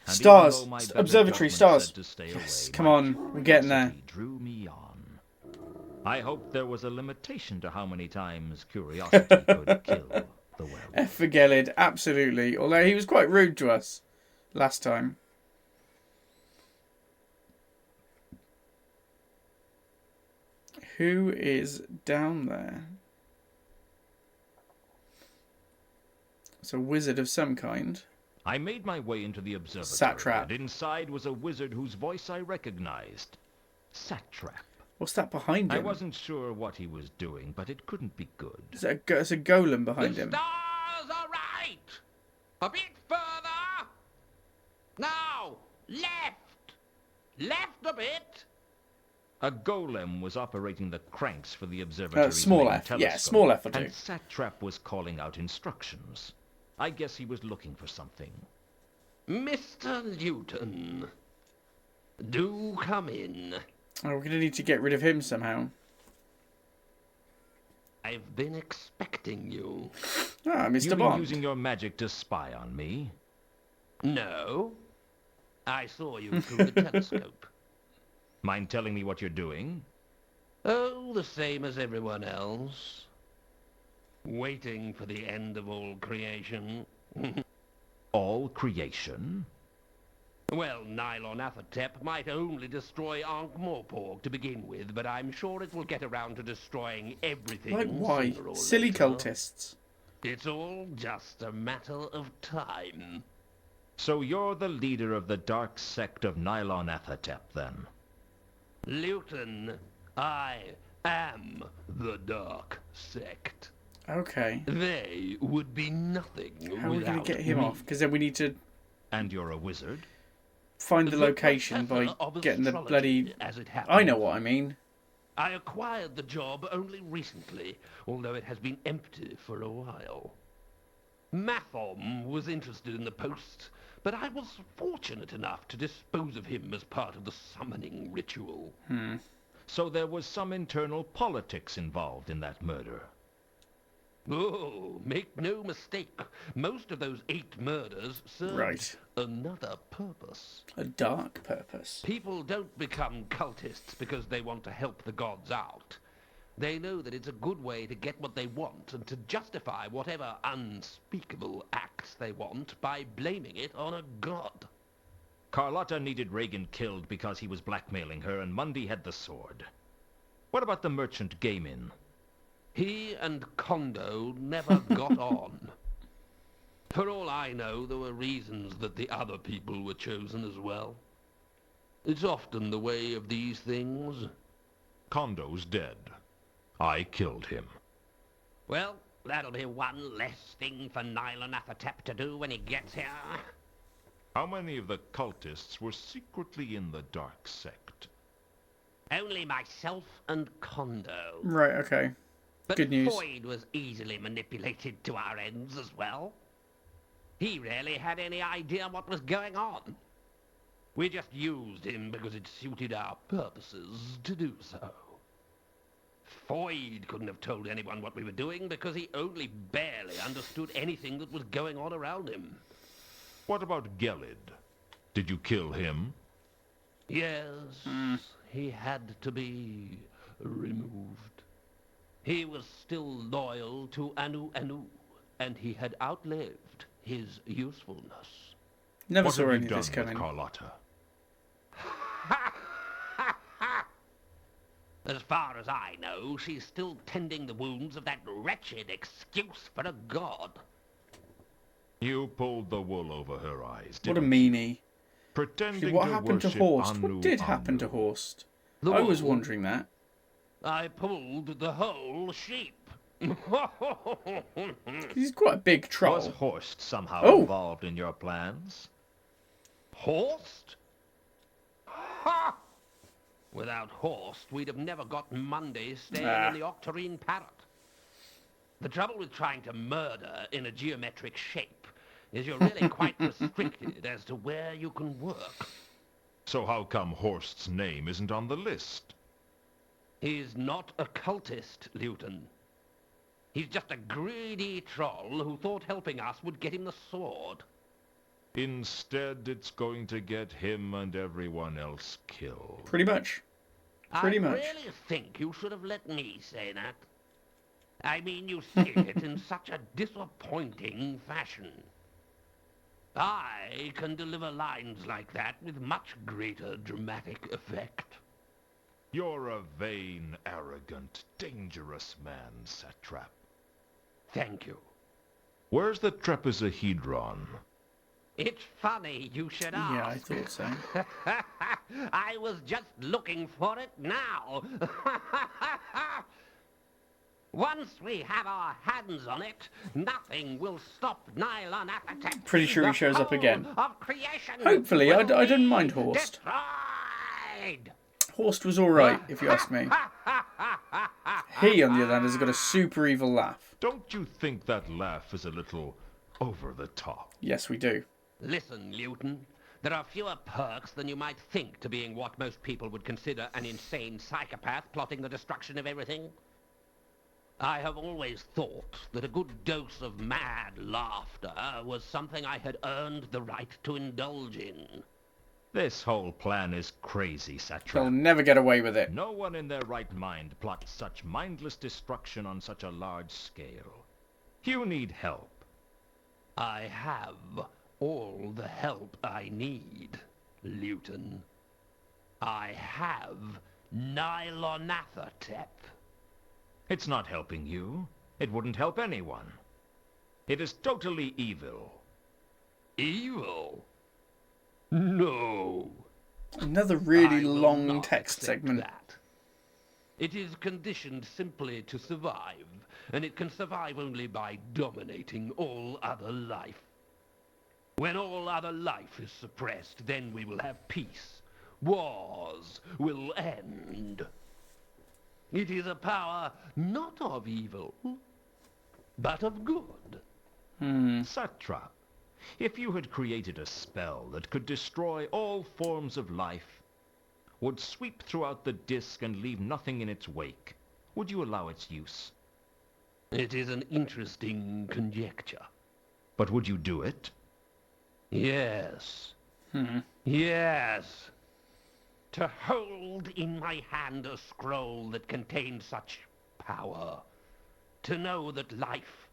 Stars! Observatory stars! Yes, come on, we're getting there. Drew me on. I hoped there was a limitation to how many times curiosity could kill the werewolf. F for Gelid, absolutely. Although he was quite rude to us last time. Who is down there? It's a wizard of some kind. I made my way into the observatory. Satrap. And inside was a wizard whose voice I recognized. Satrap. What's that behind him? I wasn't sure what he was doing, but it couldn't be good. It's a golem behind him. The stars are right! A bit further! Now! Left! Left a bit! A golem was operating the cranks for the observatory's small main F. telescope, Yeah, small F will do. And Satrap was calling out instructions. I guess he was looking for something. Mr. Newton, do come in. Oh, we're going to need to get rid of him somehow. I've been expecting you. Ah, Mr. You've Bond. been using your magic to spy on me? No. I saw you through the telescope. Mind telling me what you're doing? Oh, the same as everyone else. Waiting for the end of all creation. All creation? Well, Nylon Athertep might only destroy Ankh-Morpork to begin with, but I'm sure it will get around to destroying everything. Like why? sooner or Silly later. cultists. It's all just a matter of time. So you're the leader of the dark sect of Nylon Athertep, then? Luton, I am the dark sect. Okay. They would be nothing How are we going to get him me. off? Because then we need to And you're a wizard? find the location by professor of getting the astrology, bloody... as it happens. I know what I mean. I acquired the job only recently, although it has been empty for a while. Mathom was interested in the post, but I was fortunate enough to dispose of him as part of the summoning ritual. So there was some internal politics involved in that murder. Oh, make no mistake. Most of those 8 murders served Right. another purpose. A dark purpose. People don't become cultists because they want to help the gods out. They know that it's a good way to get what they want and to justify whatever unspeakable acts they want by blaming it on a god. Carlotta needed Reagan killed because he was blackmailing her, and Mundy had the sword. What about the merchant Gaimin? He and Kondo never got on. For all I know, there were reasons that the other people were chosen as well. It's often the way of these things. Kondo's dead. I killed him. Well, That'll be one less thing for Nylonathotep to do when he gets here. How many of the cultists were secretly in the dark sect? Only myself and Kondo. Right, okay. But Good news. Floyd was easily manipulated to our ends as well. He rarely had any idea what was going on. We just used him because it suited our purposes to do so. Floyd couldn't have told anyone what we were doing because he only barely understood anything that was going on around him. What about Gelid? Did you kill him? Yes, he had to be removed. He was still loyal to Anu Anu, and he had outlived his usefulness. Never What saw have any you of done this with coming. Carlotta? As far as I know, she's still tending the wounds of that wretched excuse for a god. You pulled the wool over her eyes, What a didn't you? meanie. Pretending What to happened to worship Horst? Anu What did happen to Anu. Horst? The I was wool? wondering that. I pulled the whole sheep. He's quite a big troll. Was Horst somehow Oh. involved in your plans? Horst? Ha! Without Horst, we'd have never got Monday staying in the Octarine Parrot. The trouble with trying to murder in a geometric shape is you're really quite restricted as to where you can work. So how come Horst's name isn't on the list? He's not a cultist, Luton. He's just a greedy troll who thought helping us would get him the sword. Instead, it's going to get him and everyone else killed. Pretty much. Pretty much. I really think you should have let me say that. I mean, you say it in such a disappointing fashion. I can deliver lines like that with much greater dramatic effect. You're a vain, arrogant, dangerous man, Satrap. Thank you. Where's the trapezohedron? It's funny you should ask. Yeah, I thought so. I was just looking for it now. Once we have our hands on it, nothing will stop Nylonathotep. Pretty sure he shows up again. Of creation Hopefully, I will didn't be mind Horst. destroyed. Horst was alright, if you ask me. He, on the other hand, has got a super evil laugh. Don't you think that laugh is a little over the top? Yes, we do. Listen, Luton. There are fewer perks than you might think to being what most people would consider an insane psychopath plotting the destruction of everything. I have always thought that a good dose of mad laughter was something I had earned the right to indulge in. This whole plan is crazy, They'll Satrap. never get away with it. No one in their right mind plots such mindless destruction on such a large scale. You need help. I have all the help I need, Luton. I have Nylonathotep. It's not helping you. It wouldn't help anyone. It is totally evil. Evil? No. Another really I will long not text accept segment. that. It is conditioned simply to survive, and it can survive only by dominating all other life. When all other life is suppressed, then we will have peace. Wars will end. It is a power not of evil, but of good. Satrap, if you had created a spell that could destroy all forms of life, would sweep throughout the disk and leave nothing in its wake, would you allow its use? It is an interesting conjecture. But would you do it? Yes. Yes. To hold in my hand a scroll that contained such power. To know that life,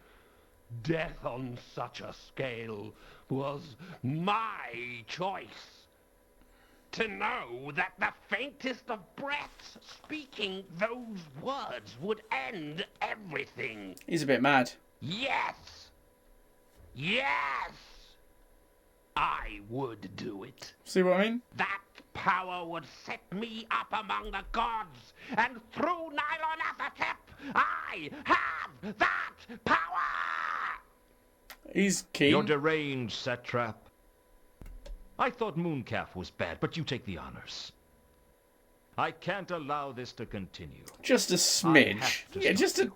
death on such a scale, was my choice. To know that the faintest of breaths speaking those words would end everything. He's a bit mad. Yes! Yes! I would do it. See what I mean? That power would set me up among the gods, and through Nylonathotep, I have that power! He's keen. You're deranged, Satrap. I thought Mooncalf was bad, but you take the honors. I can't allow this to continue. Just a smidge. Yeah, just a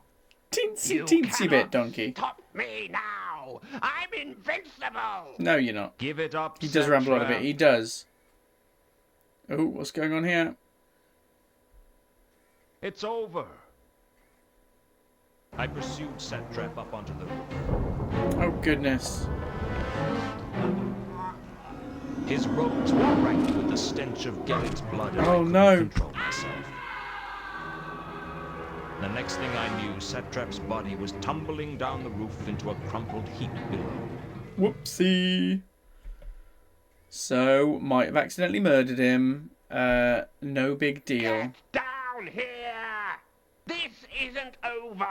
teensy bit, Donkey. Stop me now! I'm invincible! No, you're not. Give it up, He does ramble on a Satrap. bit. He does. Oh, what's going on here? It's over. I pursued Satrap up onto the roof. Oh, goodness. His robes were racked with the stench of Garrett's blood, and I Oh, couldn't no. control myself. The next thing I knew, Satrap's body was tumbling down the roof into a crumpled heap below. Whoopsie. So, might have accidentally murdered him. No big deal. Get down here! This isn't over!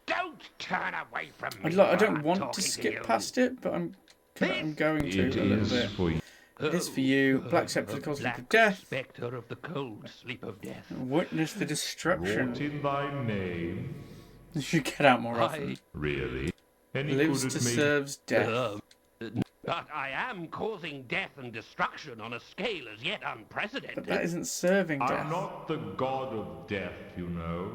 Don't turn away from me. I while don't I'm want to talking skip you. past it, but I'm going to It a little is bit. for you. It is for you. Black Scepter, the Cosmic Black of Death. Spectre of the cold sleep of death. Witness the Wrought destruction. in thy name. You should get out more often. Really? Any Lives good to at me? serves death. But I am causing death and destruction on a scale as yet unprecedented. But that isn't serving I'm death. not the god of death, you know.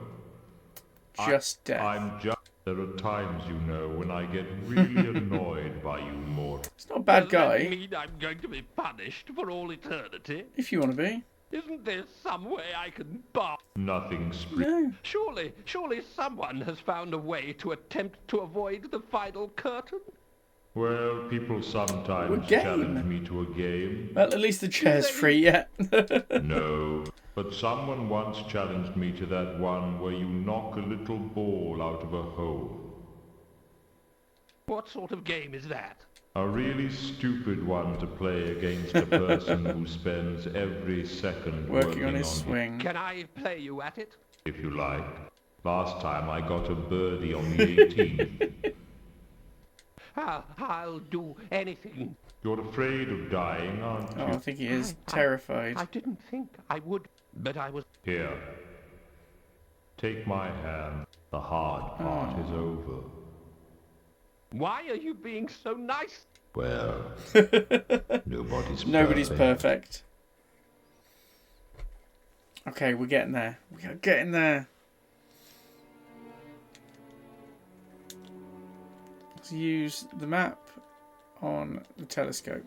Just death. I'm just... There are times, you know, when I get really annoyed by you mortals. It's not a bad Does that guy, mean I'm going to be punished for all eternity? if you want to be. Isn't there some way I can bar? Nothing springs. No. Surely someone has found a way to attempt to avoid the final curtain? Well, people sometimes game. challenge me to a game. Well, at least the chair's free yet. No, but someone once challenged me to that one where you knock a little ball out of a hole. What sort of game is that? A really stupid one to play against a person who spends every second Working on his you, swing. Can I play you at it? if you like. Last time I got a birdie on the 18th. I'll do anything. You're afraid of dying, aren't Oh, you? I think he is terrified. I didn't think I would, but I was... Here. Take my hand. The hard part is over. Why are you being so nice? Well, Nobody's perfect. Okay, we're getting there. We're getting there. Let's use the map on the telescope.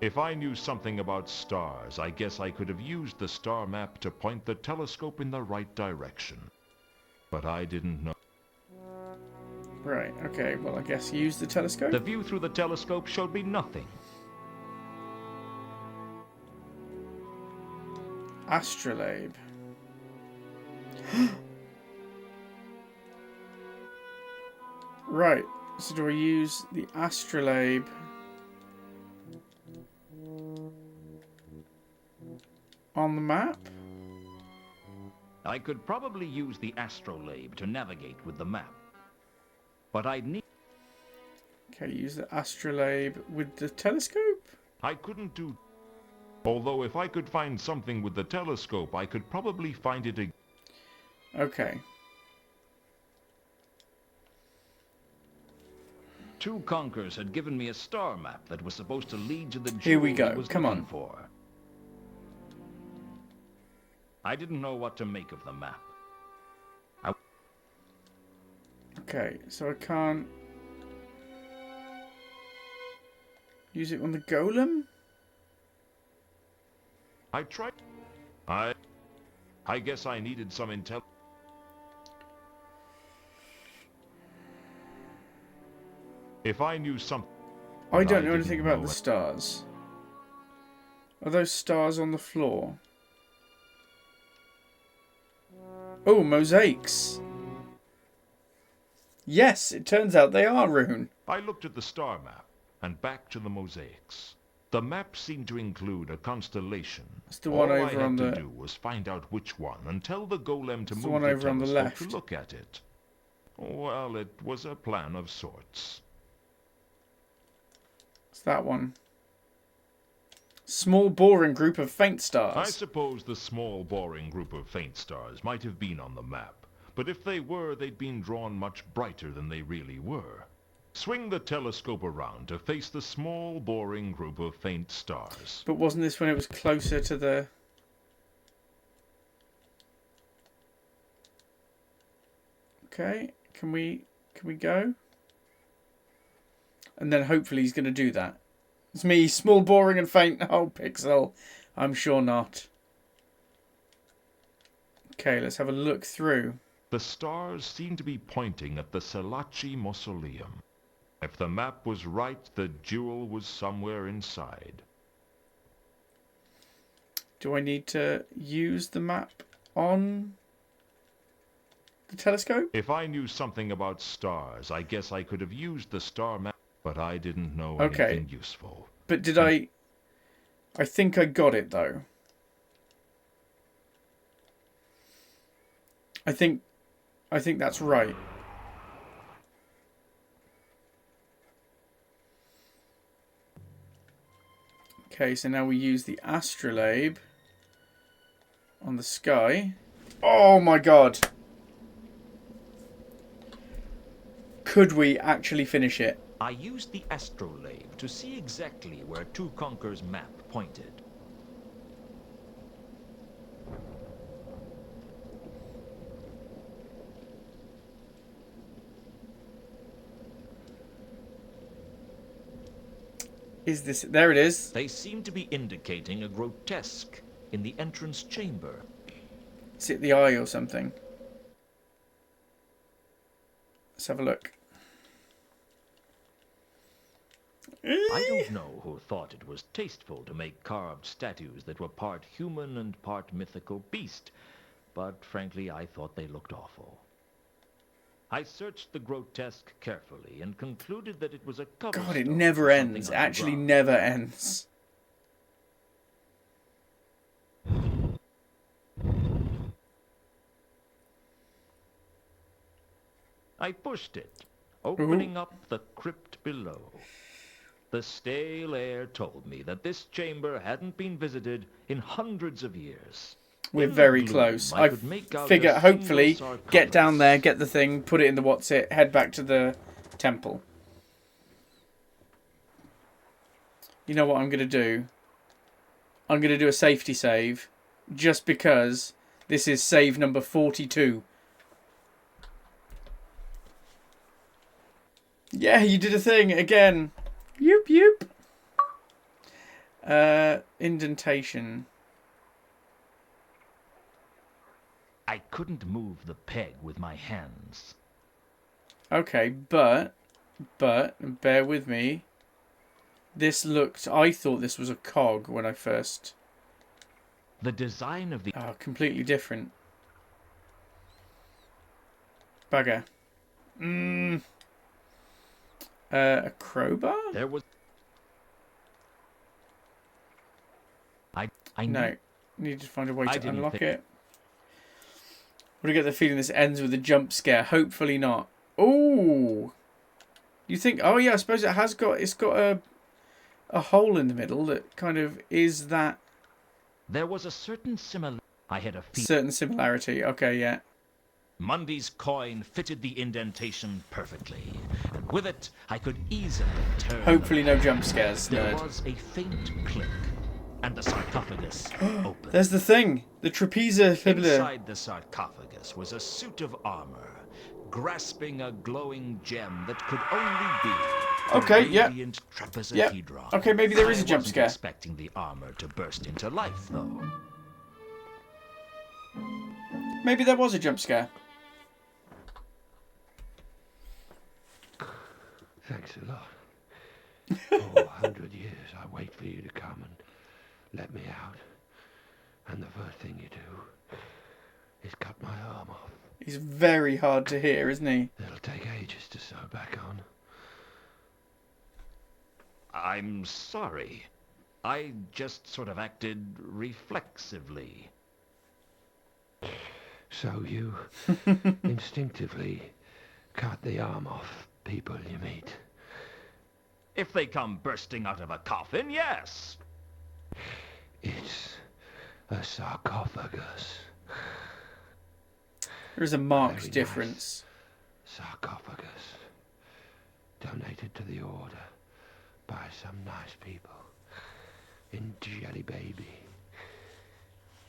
If I knew something about stars, I guess I could have used the star map to point the telescope in the right direction. But I didn't know. Right, okay, well, I guess use the telescope. The view through the telescope showed me nothing. Astrolabe. Right, so do I use the astrolabe? On the map? I could probably use the astrolabe to navigate with the map. But I'd need... Okay, use the astrolabe with the telescope? I couldn't do... Although if I could find something with the telescope, I could probably find it again. Okay. Two conkers had given me a star map that was supposed to lead to the jewels Here we go, I was come looking on. for. I didn't know what to make of the map. Okay, so I can't use it on the golem? I tried... I guess I needed some intel... If I knew something... I don't know didn't anything about know the it. stars. Are those stars on the floor? Oh, mosaics. Yes, it turns out they are rune. I looked at the star map and back to the mosaics. The map seemed to include a constellation. It's the one All over I had on to the... do was find out which one and tell the golem to It's the move one over on the telescope left. to look at it. Well, it was a plan of sorts. It's that one. Small boring group of faint I stars. suppose the small, boring group of faint stars might have been on the map, But if they were, they'd been drawn much brighter than they really were. Swing the telescope around to face the small, boring group of faint stars. But wasn't this when it was closer to the... Okay, can we go? And then hopefully he's going to do that. It's me, small, boring and faint. Oh, Pixel. I'm sure not. Okay, let's have a look through. The stars seem to be pointing at the Salaci Mausoleum. If the map was right, the jewel was somewhere inside. Do I need to use the map on the telescope? If I knew something about stars, I guess I could have used the star map, but I didn't know Okay. anything useful. But did I think I got it, though. I think that's right. Okay, so now we use the astrolabe on the sky. Oh my god! Could we actually finish it? I used the astrolabe to see exactly where Two Conquer's map pointed. Is this... There it is. They seem to be indicating a grotesque in the entrance chamber. Is it the eye or something? Let's have a look. I don't know who thought it was tasteful to make carved statues that were part human and part mythical beast, but frankly I thought they looked awful. I searched the grotesque carefully and concluded that it was a cover God, it stone never for something ends. It actually underground. never ends. I pushed it, opening up the crypt below. The stale air told me that this chamber hadn't been visited in hundreds of years. We're In the very gloom, close. I I could make out figure, a hopefully, single get down sarcophagus. there, get the thing, put it in the what's-it, head back to the temple. You know what I'm going to do? I'm going to do a safety save, just because this is save number 42. Yeah, you did a thing again. Yoop, yoop. Indentation. I couldn't move the peg with my hands. Okay, but, bear with me. This looked, I thought this was a cog when I first... The design of the... Oh, completely different. Bugger. A crowbar? There was... I No. Need to find a way I to didn't unlock think- it. But I get the feeling this ends with a jump scare. Hopefully not. Ooh. You think... Oh, yeah, I suppose it has got... It's got a hole in the middle that kind of is that... There was a certain I had a feeling certain similarity. Okay, yeah. Mundy's coin fitted the indentation perfectly, and with it I could easily turn. Hopefully no jump scares, There nerd. was a faint click, and the sarcophagus opened. There's the thing. The trapezer... Inside the sarcophagus was a suit of armor, grasping a glowing gem that could only be Okay, yeah. radiant trapezohedron. Okay, maybe there is a I jump wasn't scare. expecting the armor to burst into life, though. Maybe there was a jump scare. Thanks a lot. 400 years I wait for you to come and let me out. And the first thing you do is cut my arm off. He's very hard to hear, isn't he? It'll take ages to sew back on. I'm sorry. I just sort of acted reflexively. So you instinctively cut the arm off people you meet. If they come bursting out of a coffin, yes. It's a sarcophagus. There's a marked difference. Sarcophagus. Donated to the Order by some nice people in Jelly Baby.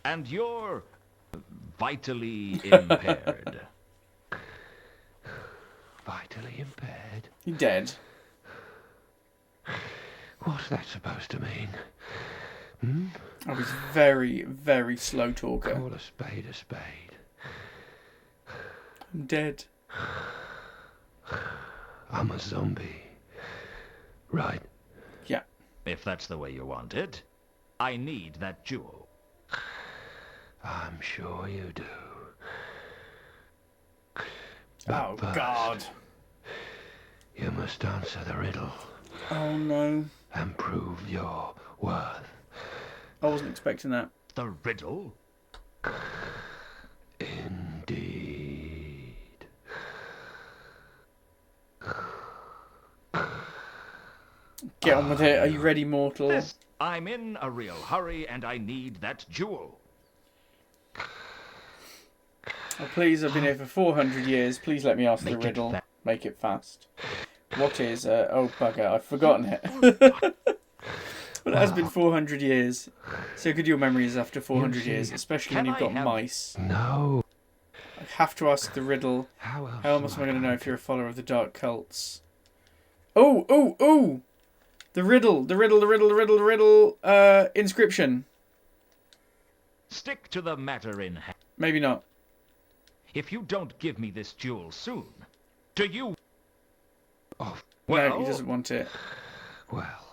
And you're vitally impaired. Vitally impaired? You're dead. What's that supposed to mean? I was very, very slow talker. Call a spade a spade. I'm dead. I'm a zombie. Right. Yeah. If that's the way you want it, I need that jewel. I'm sure you do. Oh, God. You must answer the riddle. Oh, no. And prove your worth. I wasn't expecting that. The riddle? Indeed. Get on with it. Are you ready, mortal? I'm in a real hurry and I need that jewel. Oh, please, I've been here for 400 years. Please let me ask the riddle. Make it fast. What is... oh, bugger. I've forgotten it. But it has been 400 years. So good your memory is after 400 years, especially when you've got mice. No. I have to ask the riddle. How else am I going to know if you're a follower of the dark cults? Oh, oh, oh! The riddle. Inscription. Stick to the matter in hand. Maybe not. If you don't give me this jewel soon, do you... Oh, well, no, he doesn't want it. Well...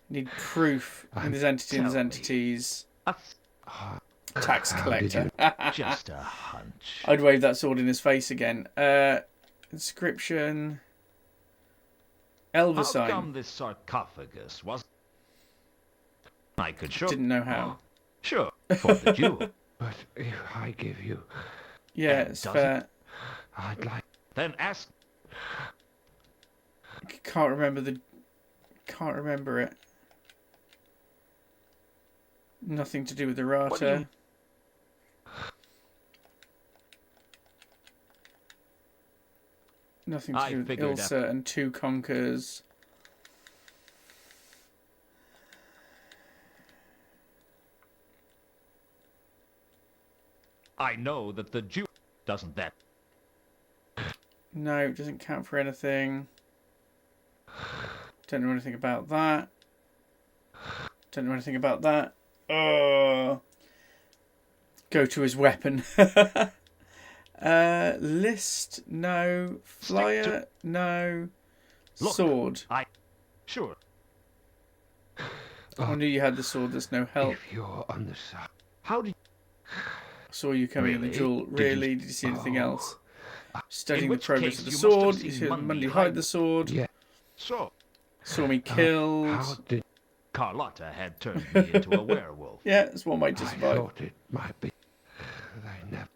Need proof in his entity and his entities. Tax collector. Just a hunch. I'd wave that sword in his face again. Inscription. Elver sign. How come this sarcophagus was... I could show... Didn't know how. Oh, sure, for the jewel. But if I give you... Yeah, it's fair. I'd like... Then ask... Can't remember it. Nothing to do with errata. Nothing to do with Ilsa and two conquers. I know that the jewel doesn't that. No, it doesn't count for anything. Don't know anything about that. Go to his weapon. List, no. Flyer, no. Look, sword. Sure. I knew you had the sword, there's no help. If you're on the side... How did... Saw you coming in the duel. Really? Did you see anything else? Studying the progress of the you sword. You see Mundy hide the sword. Yeah. So... Saw me killed. How did... Carlotta had turned me into a werewolf. Yeah, that's one way to I survive. thought it might be... They never...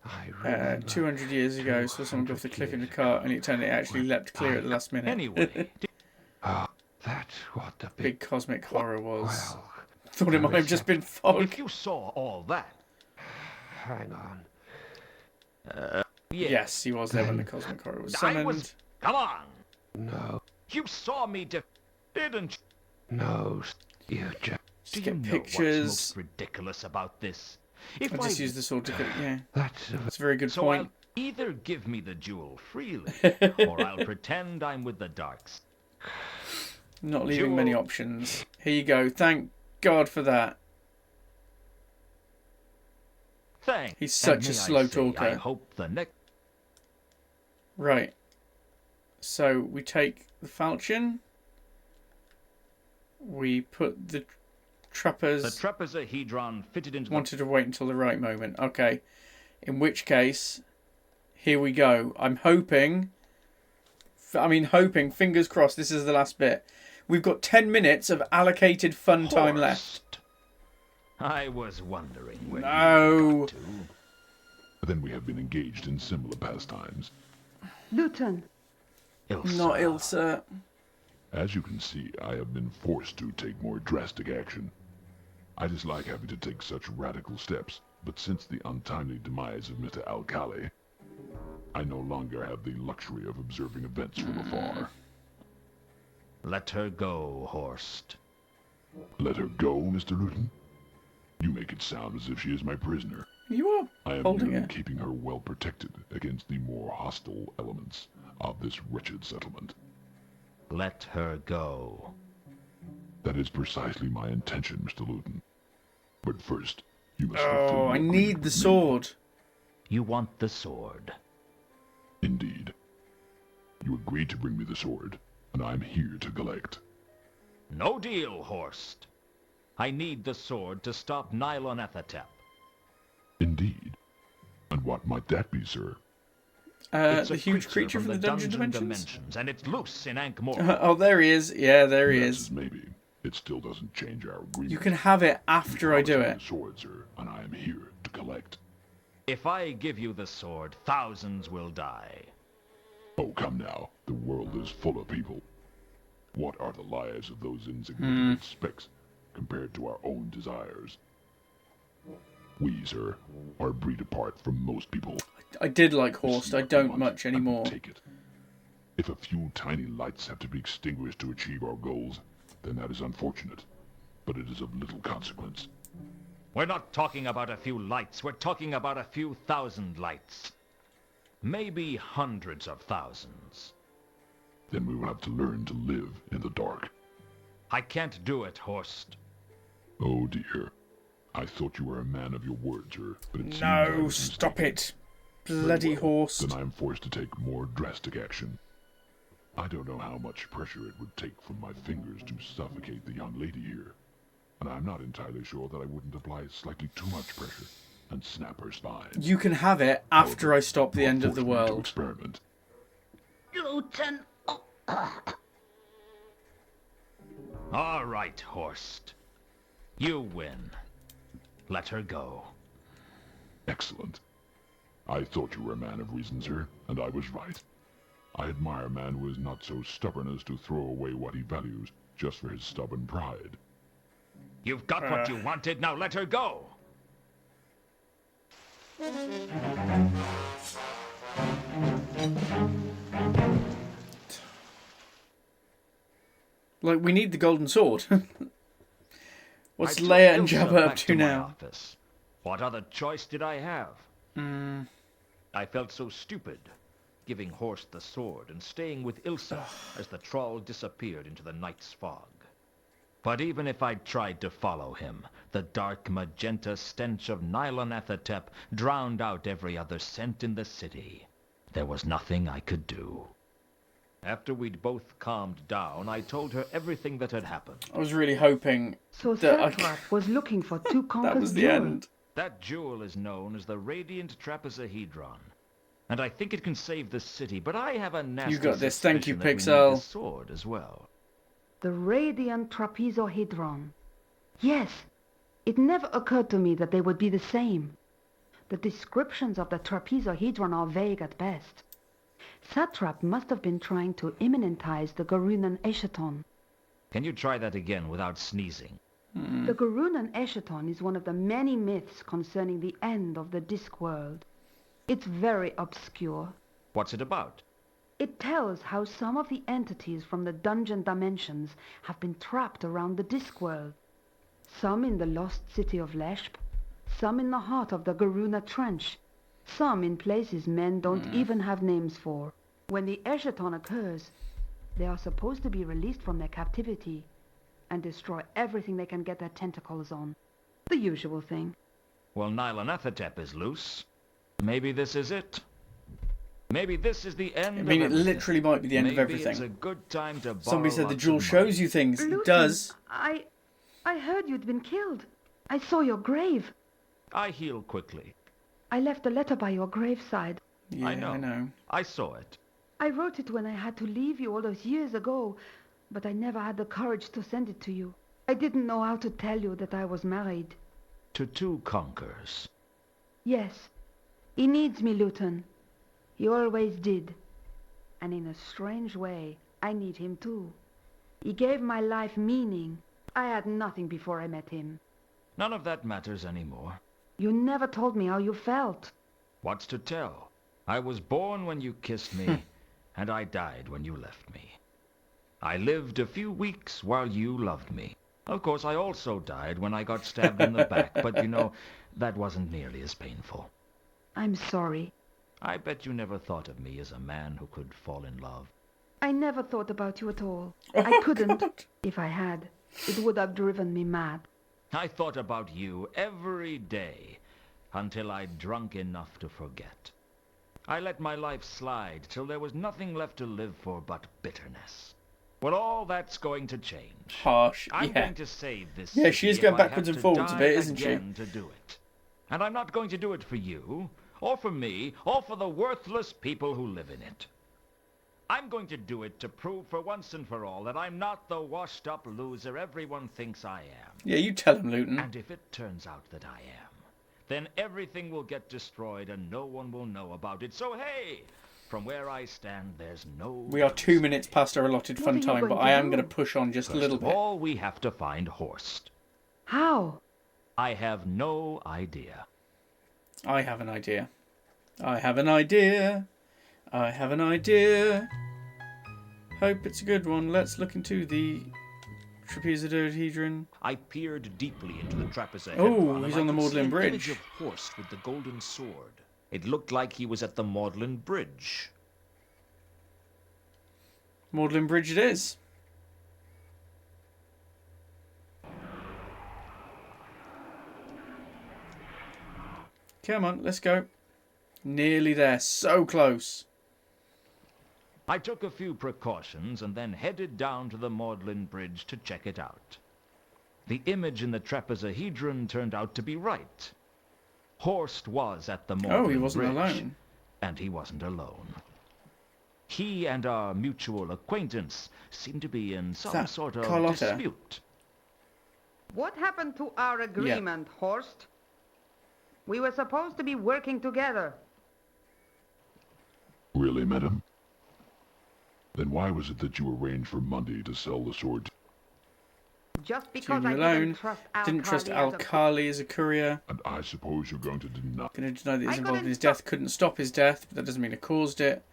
I remember 200 years ago, saw someone go off the cliff in the car, and it turned out it actually leapt clear at the last minute. Anyway... that's what the big cosmic horror was. Well, thought it might have just been fog. If you saw all that... Hang on. Yes, he was there when the cosmic horror was summoned. Come on! No. You saw me didn't you? No, you just... Do get you know pictures. what's most ridiculous about this? If I just used the sword to kill. Yeah, That's that's a very good so point. I'll either give me the jewel freely, or I'll pretend I'm with the darks. Not leaving many options. Here you go. Thank God for that. Thanks. He's such a slow talker. I hope the next... Right. So we take the falchion. We put the trappers. The trapezohedron fitted into... Wanted to wait until the right moment. Okay. In which case, here we go. I'm hoping... fingers crossed, this is the last bit. We've got 10 minutes of allocated fun time left. I was wondering where No. you got to. Then we have been engaged in similar pastimes. Luton. Ilsa. Not Ilsa. As you can see, I have been forced to take more drastic action. I dislike having to take such radical steps, But since the untimely demise of Mr. Alcali, I no longer have the luxury of observing events from afar. Let her go, Horst. Let her go, Mr. Luton? You make it sound as if she is my prisoner. You are I am holding merely her. keeping her well protected against the more hostile elements of this wretched settlement. Let her go. That is precisely my intention, Mr. Luton. But first, you must Oh, fulfill I your need agreement the with me. sword. You want the sword. Indeed. You agreed to bring me the sword, and I'm here to collect. No deal, Horst. I need the sword to stop Nylonethotep. Indeed. And what might that be, sir? It's The a huge creature from the Dungeon Dimensions? and it's loose in Ankh-Morpork. Oh, there he is. Yeah, there he That's is. as maybe. It still doesn't change our agreement. You can have it after I do it. The sword, sir, and I am here to collect. If I give you the sword, thousands will die. Oh, come now. The world is full of people. What are the lives of those insignificant specks compared to our own desires? We, sir, are a breed apart from most people. I did like You Horst. see I what don't want, much and anymore. take it. If a few tiny lights have to be extinguished to achieve our goals, then that is unfortunate. But it is of little consequence. We're not talking about a few lights. We're talking about a few thousand lights. Maybe hundreds of thousands. Then we will have to learn to live in the dark. I can't do it, Horst. Oh dear. I thought you were a man of your word, sir, but it seems I No, was stop mistaken. it. Bloody Very well, Horst. Then I am forced to take more drastic action. I don't know how much pressure it would take from my fingers to suffocate the young lady here. And I'm not entirely sure that I wouldn't apply slightly too much pressure and snap her spine. You can have it after I stop the You're end of the forced me to world. experiment. Luton. All right, Horst. You win. Let her go. Excellent. I thought you were a man of reason, sir, and I was right. I admire a man who is not so stubborn as to throw away what he values just for his stubborn pride. You've got what you wanted, now let her go! Like, we need the golden sword. What's I took Leia and Ilsa Jabba up back to my now? office. What other choice did I have? I felt so stupid, giving Horst the sword and staying with Ilsa as the troll disappeared into the night's fog. But even if I'd tried to follow him, the dark magenta stench of Nylonethotep drowned out every other scent in the city. There was nothing I could do. After we'd both calmed down, I told her everything that had happened. I was really hoping So that I Satrap was looking for two that conquered was the jewels. end. That jewel is known as the Radiant Trapezohedron. And I think it can save the city, but I have a nasty You got this. Thank you, suspicion that we need Pixel. the sword as well. The Radiant Trapezohedron. Yes, it never occurred to me that they would be the same. The descriptions of the trapezohedron are vague at best. Satrap must have been trying to immanentize the Garunan Eschaton. Can you try that again without sneezing? The Garunan Eschaton is one of the many myths concerning the end of the Discworld. It's very obscure. What's it about? It tells how some of the entities from the Dungeon Dimensions have been trapped around the Discworld. Some in the lost city of Leshp, some in the heart of the Garuna Trench, some in places men don't even have names for. When the Eschaton occurs, they are supposed to be released from their captivity and destroy everything they can get their tentacles on. The usual thing. Well, Nylonethotep is loose. Maybe this is it. Maybe this is the end I mean, of it everything. literally might be the end Maybe of everything. It's a good time to borrow Somebody said the lots jewel of shows money. you things. It Luton, does. I heard you'd been killed. I saw your grave. I heal quickly. I left a letter by your graveside. Yeah, I know. I know. I saw it. I wrote it when I had to leave you all those years ago, but I never had the courage to send it to you. I didn't know how to tell you that I was married. To two conquerors. Yes, he needs me, Luton. He always did. And in a strange way, I need him too. He gave my life meaning. I had nothing before I met him. None of that matters anymore. You never told me how you felt. What's to tell? I was born when you kissed me, and I died when you left me. I lived a few weeks while you loved me. Of course, I also died when I got stabbed in the back, but you know, that wasn't nearly as painful. I'm sorry. I bet you never thought of me as a man who could fall in love. I never thought about you at all. Oh, I couldn't. God. If I had, it would have driven me mad. I thought about you every day, until I'd drunk enough to forget. I let my life slide till there was nothing left to live for but bitterness. Well, all that's going to change. Harsh, I'm yeah. going to save this Yeah, she is city going if I backwards have and to forwards a die bit, isn't she? again to do it. And I'm not going to do it for you, or for me, or for the worthless people who live in it. I'm going to do it to prove for once and for all that I'm not the washed-up loser everyone thinks I am. Yeah, you tell him, Luton. And if it turns out that I am, then everything will get destroyed and no one will know about it. So hey, from where I stand, there's no... We are 2 minutes past our allotted What fun are you time, going but to I am do? going to push on just a First little of bit. all, we have to find Horst. How? I have no idea. I have an idea. I have an idea. I have an idea. Hope it's a good one. Let's look into the trapezoidodehedron. I peered deeply into the trapezoid. Oh, and he's I on the could see Magdalen an Bridge. image of Horst with the golden sword. It looked like he was at the Magdalen Bridge. Magdalen Bridge it is. Come on, let's go. Nearly there. So close. I took a few precautions and then headed down to the Magdalen Bridge to check it out. The image in the trapezohedron turned out to be right. Horst was at the Magdalen Oh, he wasn't Bridge, alone. and he wasn't alone. He and our mutual acquaintance seemed to be in some That sort of Carlotta. dispute. What happened to our agreement, Horst? We were supposed to be working together. Really, madam? Then why was it that you arranged for Monday to sell the sword? Just Leave because you I alone. didn't trust Didn't trust Al-Khali as a- Al-Khali as a courier. And I suppose you're going to deny... Going to deny that he's I involved in couldn't his stop- death. Couldn't stop his death, but that doesn't mean it caused it.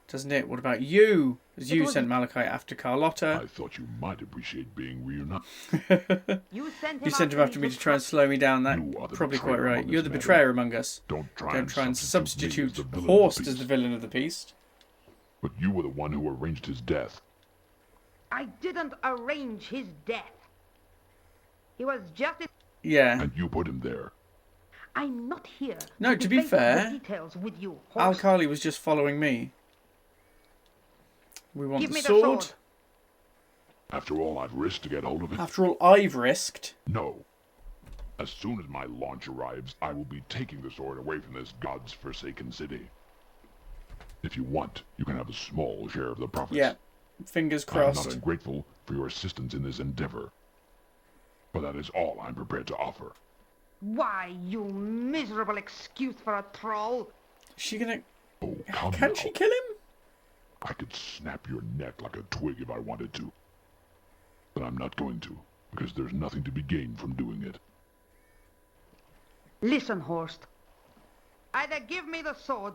Doesn't it? What about you? As you was- sent Malachi after Carlotta. I thought you might appreciate being reunited. You sent him, You sent him after me to try and slow me down. That You are the probably quite betrayer right. among You're us, the madam. betrayer among us. Don't try And substitute me as the villain of the Horst as piece. the villain of the piece. But you were the one who arranged his death. I didn't arrange his death. He was just... Yeah. And you put him there. I'm not here No, to be debate fair, the details with you, Horst. Al-Khali was just following me. We want Give the me the sword. sword. After all I've risked to get hold of it? After all I've risked. No. As soon as my launch arrives, I will be taking the sword away from this God's forsaken city. If you want, you can have a small share of the profits. Yeah. Fingers I am not crossed. ungrateful for your assistance in this endeavor. But that is all I'm prepared to offer. Why, you miserable excuse for a troll. Is she gonna... Oh, come Can now. she kill him? I could snap your neck like a twig if I wanted to. But I'm not going to, because there's nothing to be gained from doing it. Listen, Horst. Either give me the sword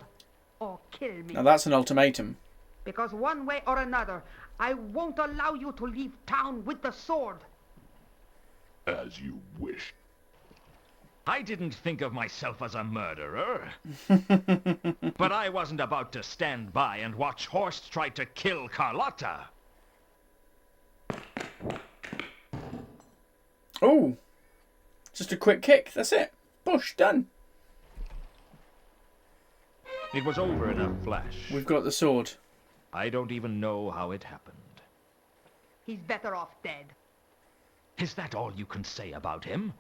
or kill me. Now that's an ultimatum. Because one way or another, I won't allow you to leave town with the sword. As you wish. I didn't think of myself as a murderer. But I wasn't about to stand by and watch Horst try to kill Carlotta. Oh. Just a quick kick. That's it. Bush, done. It was over in a flash. We've got the sword. I don't even know how it happened. He's better off dead. Is that all you can say about him?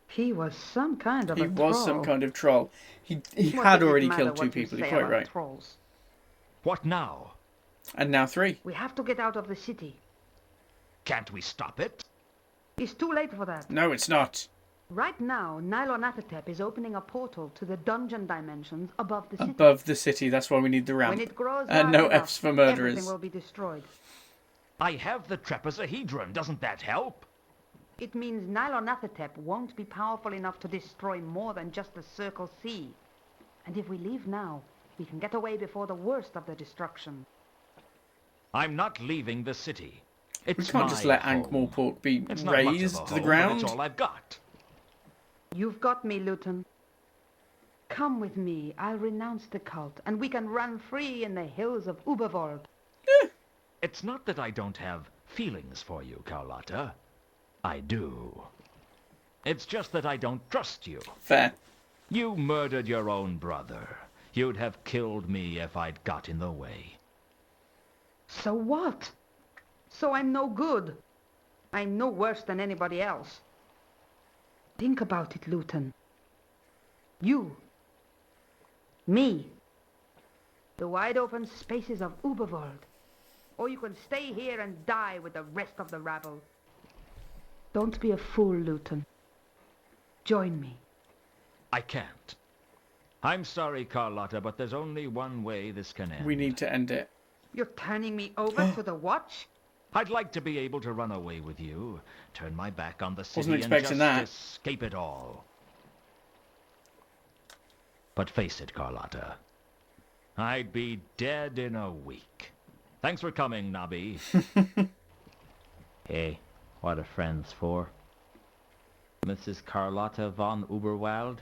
He was some kind of He a was troll. some kind of troll. He What had does it already matter killed two what you people. say You're quite about right. Trolls? What now? And now 3. We have to get out of the city. Can't we stop it? It's too late for that. No, it's not. Right now, Nylonatatep is opening a portal to the dungeon dimensions above the city. Above the city. That's why we need the ramp. When it grows And large no enough, Fs for murderers. everything will be destroyed. I have the trapezohedron. Doesn't that help? It means Nylonathotep won't be powerful enough to destroy more than just the Circle C. And if we leave now, we can get away before the worst of the destruction. I'm not leaving the city. It's We can't just let Ankh-Morpork be razed to the ground. It's all I've got. You've got me, Luton. Come with me. I'll renounce the cult, and we can run free in the hills of Ubervold. It's not that I don't have feelings for you, Carlotta. I do. It's just that I don't trust you. Fair. You murdered your own brother. You'd have killed me if I'd got in the way. So what? So I'm no good. I'm no worse than anybody else. Think about it, Luton. You. Me. The wide open spaces of Ubervold. Or you can stay here and die with the rest of the rabble. Don't be a fool, Luton. Join me. I can't. I'm sorry, Carlotta, but there's only one way this can end. We need to end it. You're turning me over to the Watch? I'd like to be able to run away with you, turn my back on the city Wasn't expecting and that. just escape it all. But face it, Carlotta. I'd be dead in a week. Thanks for coming, Nobby. Hey, what are friends for? Mrs. Carlotta von Uberwald?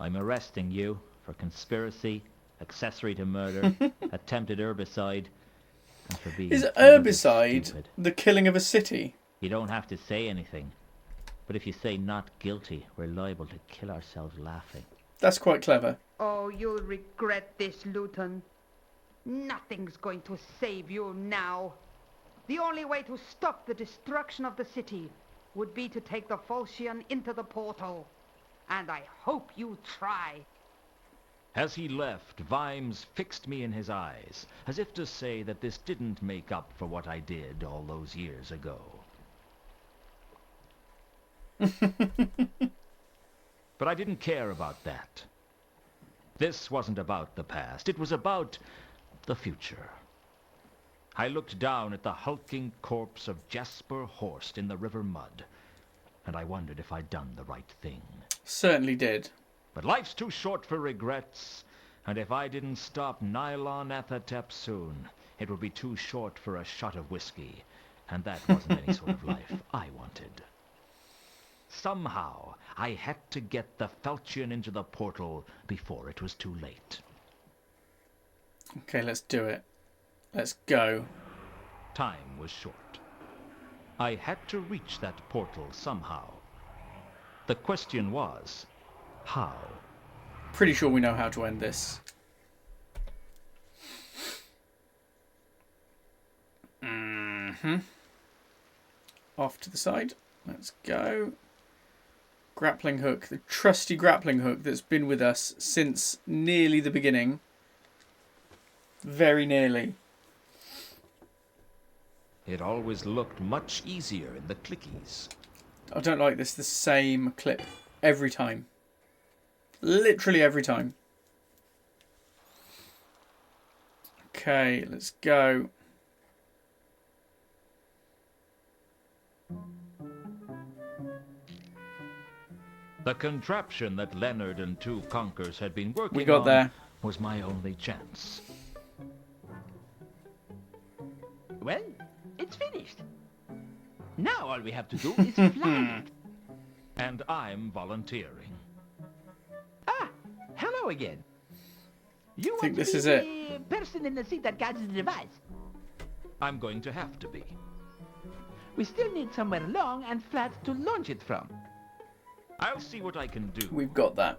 I'm arresting you for conspiracy, accessory to murder, attempted herbicide, and for being Is stupid. herbicide the killing of a city? You don't have to say anything. But if you say not guilty, we're liable to kill ourselves laughing. That's quite clever. Oh, you'll regret this, Luton. Nothing's going to save you now. The only way to stop the destruction of the city would be to take the Falchion into the portal. And I hope you try. As he left, Vimes fixed me in his eyes, as if to say that this didn't make up for what I did all those years ago. But I didn't care about that. This wasn't about the past. It was about the future. I looked down at the hulking corpse of Jasper Horst in the river mud, and I wondered if I'd done the right thing. Certainly did. But life's too short for regrets, and if I didn't stop Nylonathotep soon, it would be too short for a shot of whiskey, and that wasn't any sort of life I wanted. Somehow, I had to get the Falchion into the portal before it was too late. Okay, let's do it. Let's go. Time was short. I had to reach that portal somehow. The question was, how? Pretty sure we know how to end this. Off to the side. Let's go. Grappling hook. The trusty grappling hook that's been with us since nearly the beginning. Very nearly. It always looked much easier in the clickies. I don't like this. The same clip every time. Literally every time. Okay, let's go. The contraption that Leonard and two conkers had been working We got on there. was my only chance. Well, it's finished. Now all we have to do is fly it. And I'm volunteering. Ah, hello again. You think want this to is be it. the person in the seat that guards the device. I'm going to have to be. We still need somewhere long and flat to launch it from. I'll see what I can do. We've got that.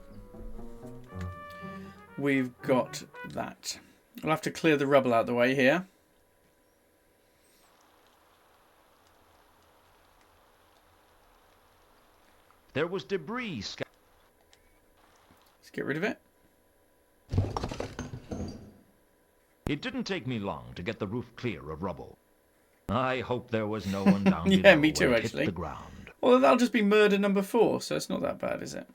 We've got that. We'll have to clear the rubble out of the way here. There was debris scattered. Let's get rid of it. It didn't take me long to get the roof clear of rubble. I hope there was no one down Yeah, below me too, when it actually. hit the ground. Well, that'll just be murder number 4, so it's not that bad, is it?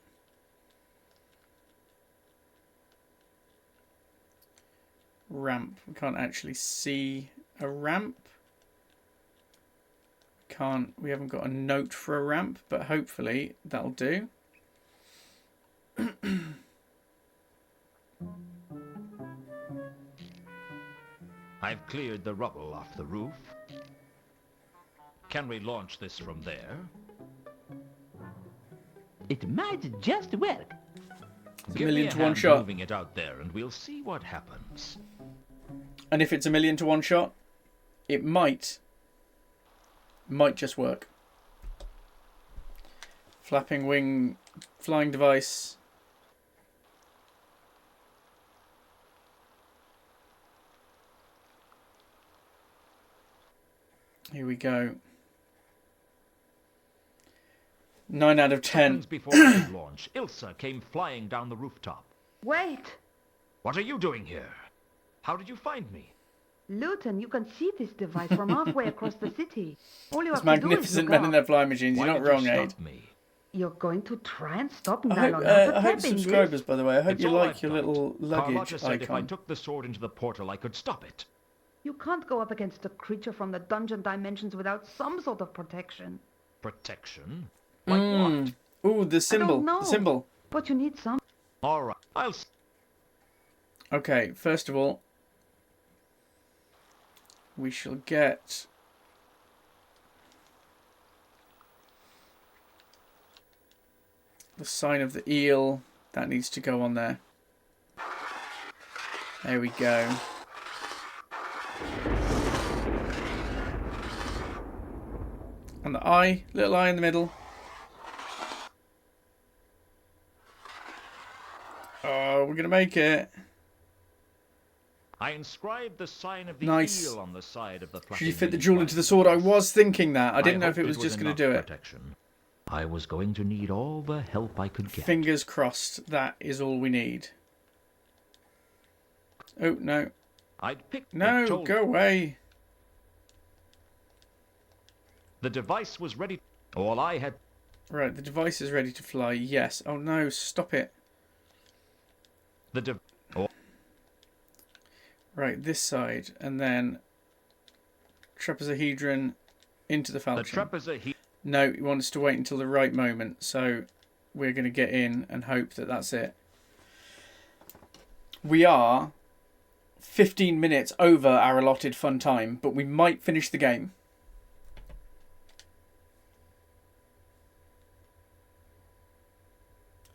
Ramp. We can't actually see a ramp. We haven't got a note for a ramp, but hopefully that'll do. I've cleared the rubble off the roof. Can we launch this from there? It might just work. It's a Give million me to a one hand shot. moving it out there, and we'll see what happens. And if it's a million to one shot, it might just work. Flapping wing, flying device. Here we go. 9 out of 10. Seconds before I could launch, Ilsa came flying down the rooftop. Wait! What are you doing here? How did you find me? Luton, you can see this device from halfway across the city. All you It's have to do is magnificent look men in up. their flying machines. Why You're not did you wrong, Aid. stop me? You're going to try and stop I Nalon hope subscribers, by the way. I hope It's you all like I've your got. little luggage Carlotta said if I icon. took the sword into the portal, I could stop it. You can't go up against a creature from the dungeon dimensions without some sort of protection. Protection? Like what? Ooh, the symbol. know. The symbol. But you need some. All right, Okay, first of all, we shall get the sign of the eel. That needs to go on there. There we go. And the eye, little eye in the middle. Oh, we're gonna make it. I inscribed the sign of the Nice. eel on the side of the Should you flapping fit the wing jewel into the sword? I was thinking that. I didn't know if hoped it was just going to enough do it. protection. I was going to need all the help I could get. Fingers crossed. That is all we need. Oh, no. I'd picked No, told go away. The device was ready. All I had. Right, the device is ready to fly. Yes. Oh, no. Stop it. Right, this side. And then trapezohedron into the falchion. No, he wants to wait until the right moment. So we're going to get in and hope that that's it. We are 15 minutes over our allotted fun time, but we might finish the game.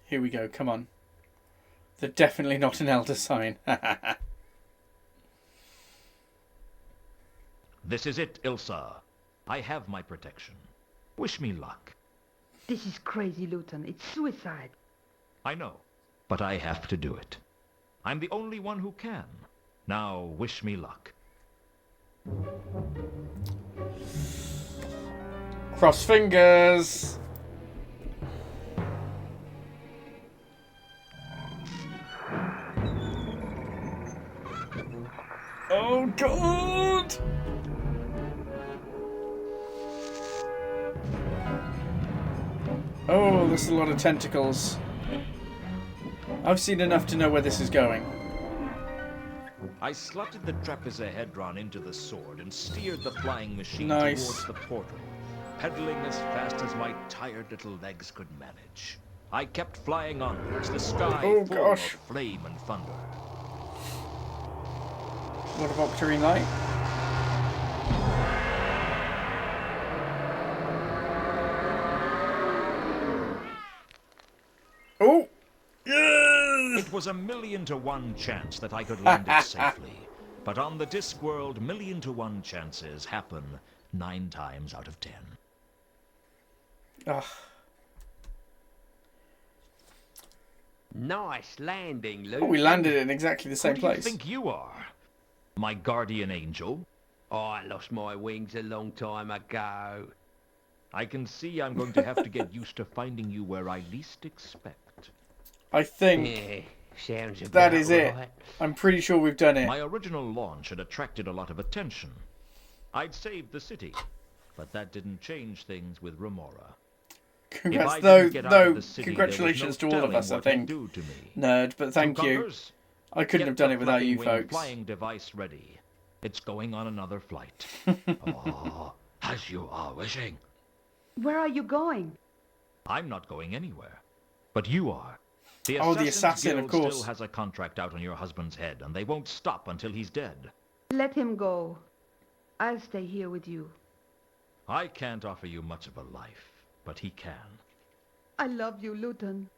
Here we go, come on. They're definitely not an elder sign. This is it, Ilsa. I have my protection. Wish me luck. This is crazy, Luton. It's suicide. I know, but I have to do it. I'm the only one who can. Now, wish me luck. Cross fingers. Oh, God! Oh, there's a lot of tentacles. I've seen enough to know where this is going. I slotted the trapezohedron into the sword and steered the flying machine Nice. towards the portal, pedaling as fast as my tired little legs could manage. I kept flying onwards, the sky Oh, full gosh. of flame and thunder. What of Octarine Light? Oh! It was a 1,000,000 to 1 chance that I could land it safely. But on the Discworld, 1,000,000 to 1 chances happen 9 times out of 10. Ugh. Nice landing, Luke. Oh, we landed in exactly the same Who do you place. think you are? My guardian angel? I lost my wings a long time ago. I can see I'm going to have to get used to finding you where I least expect. I think Yeah, sounds about that is it. right. I'm pretty sure we've done it. My original launch had attracted a lot of attention. I'd saved the city, but that didn't change things with Remora. Congrats, If I though, didn't get out of though the city, congratulations to there was no all of us, I telling think. what he'd do to me. Nerd, but thank Two you. conquers, I couldn't get have done the it without you flapping wing folks. Flying device ready. It's going on another flight. Oh, As you are wishing. Where are you going? I'm not going anywhere. But you are. The assassin, Guild of course. still has a contract out on your husband's head, and they won't stop until he's dead. Let him go. I'll stay here with you. I can't offer you much of a life, but he can. I love you, Luton.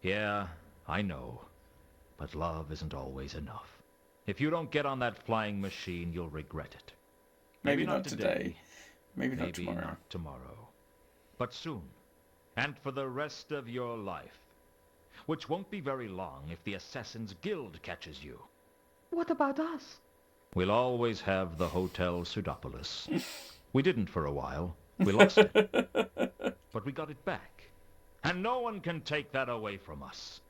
Yeah, I know. But love isn't always enough. If you don't get on that flying machine, you'll regret it. Maybe not today. Maybe not tomorrow. Maybe not tomorrow. But soon. And for the rest of your life. Which won't be very long if the Assassin's Guild catches you. What about us? We'll always have the Hotel Pseudopolis. We didn't for a while. We lost it. But we got it back. And no one can take that away from us.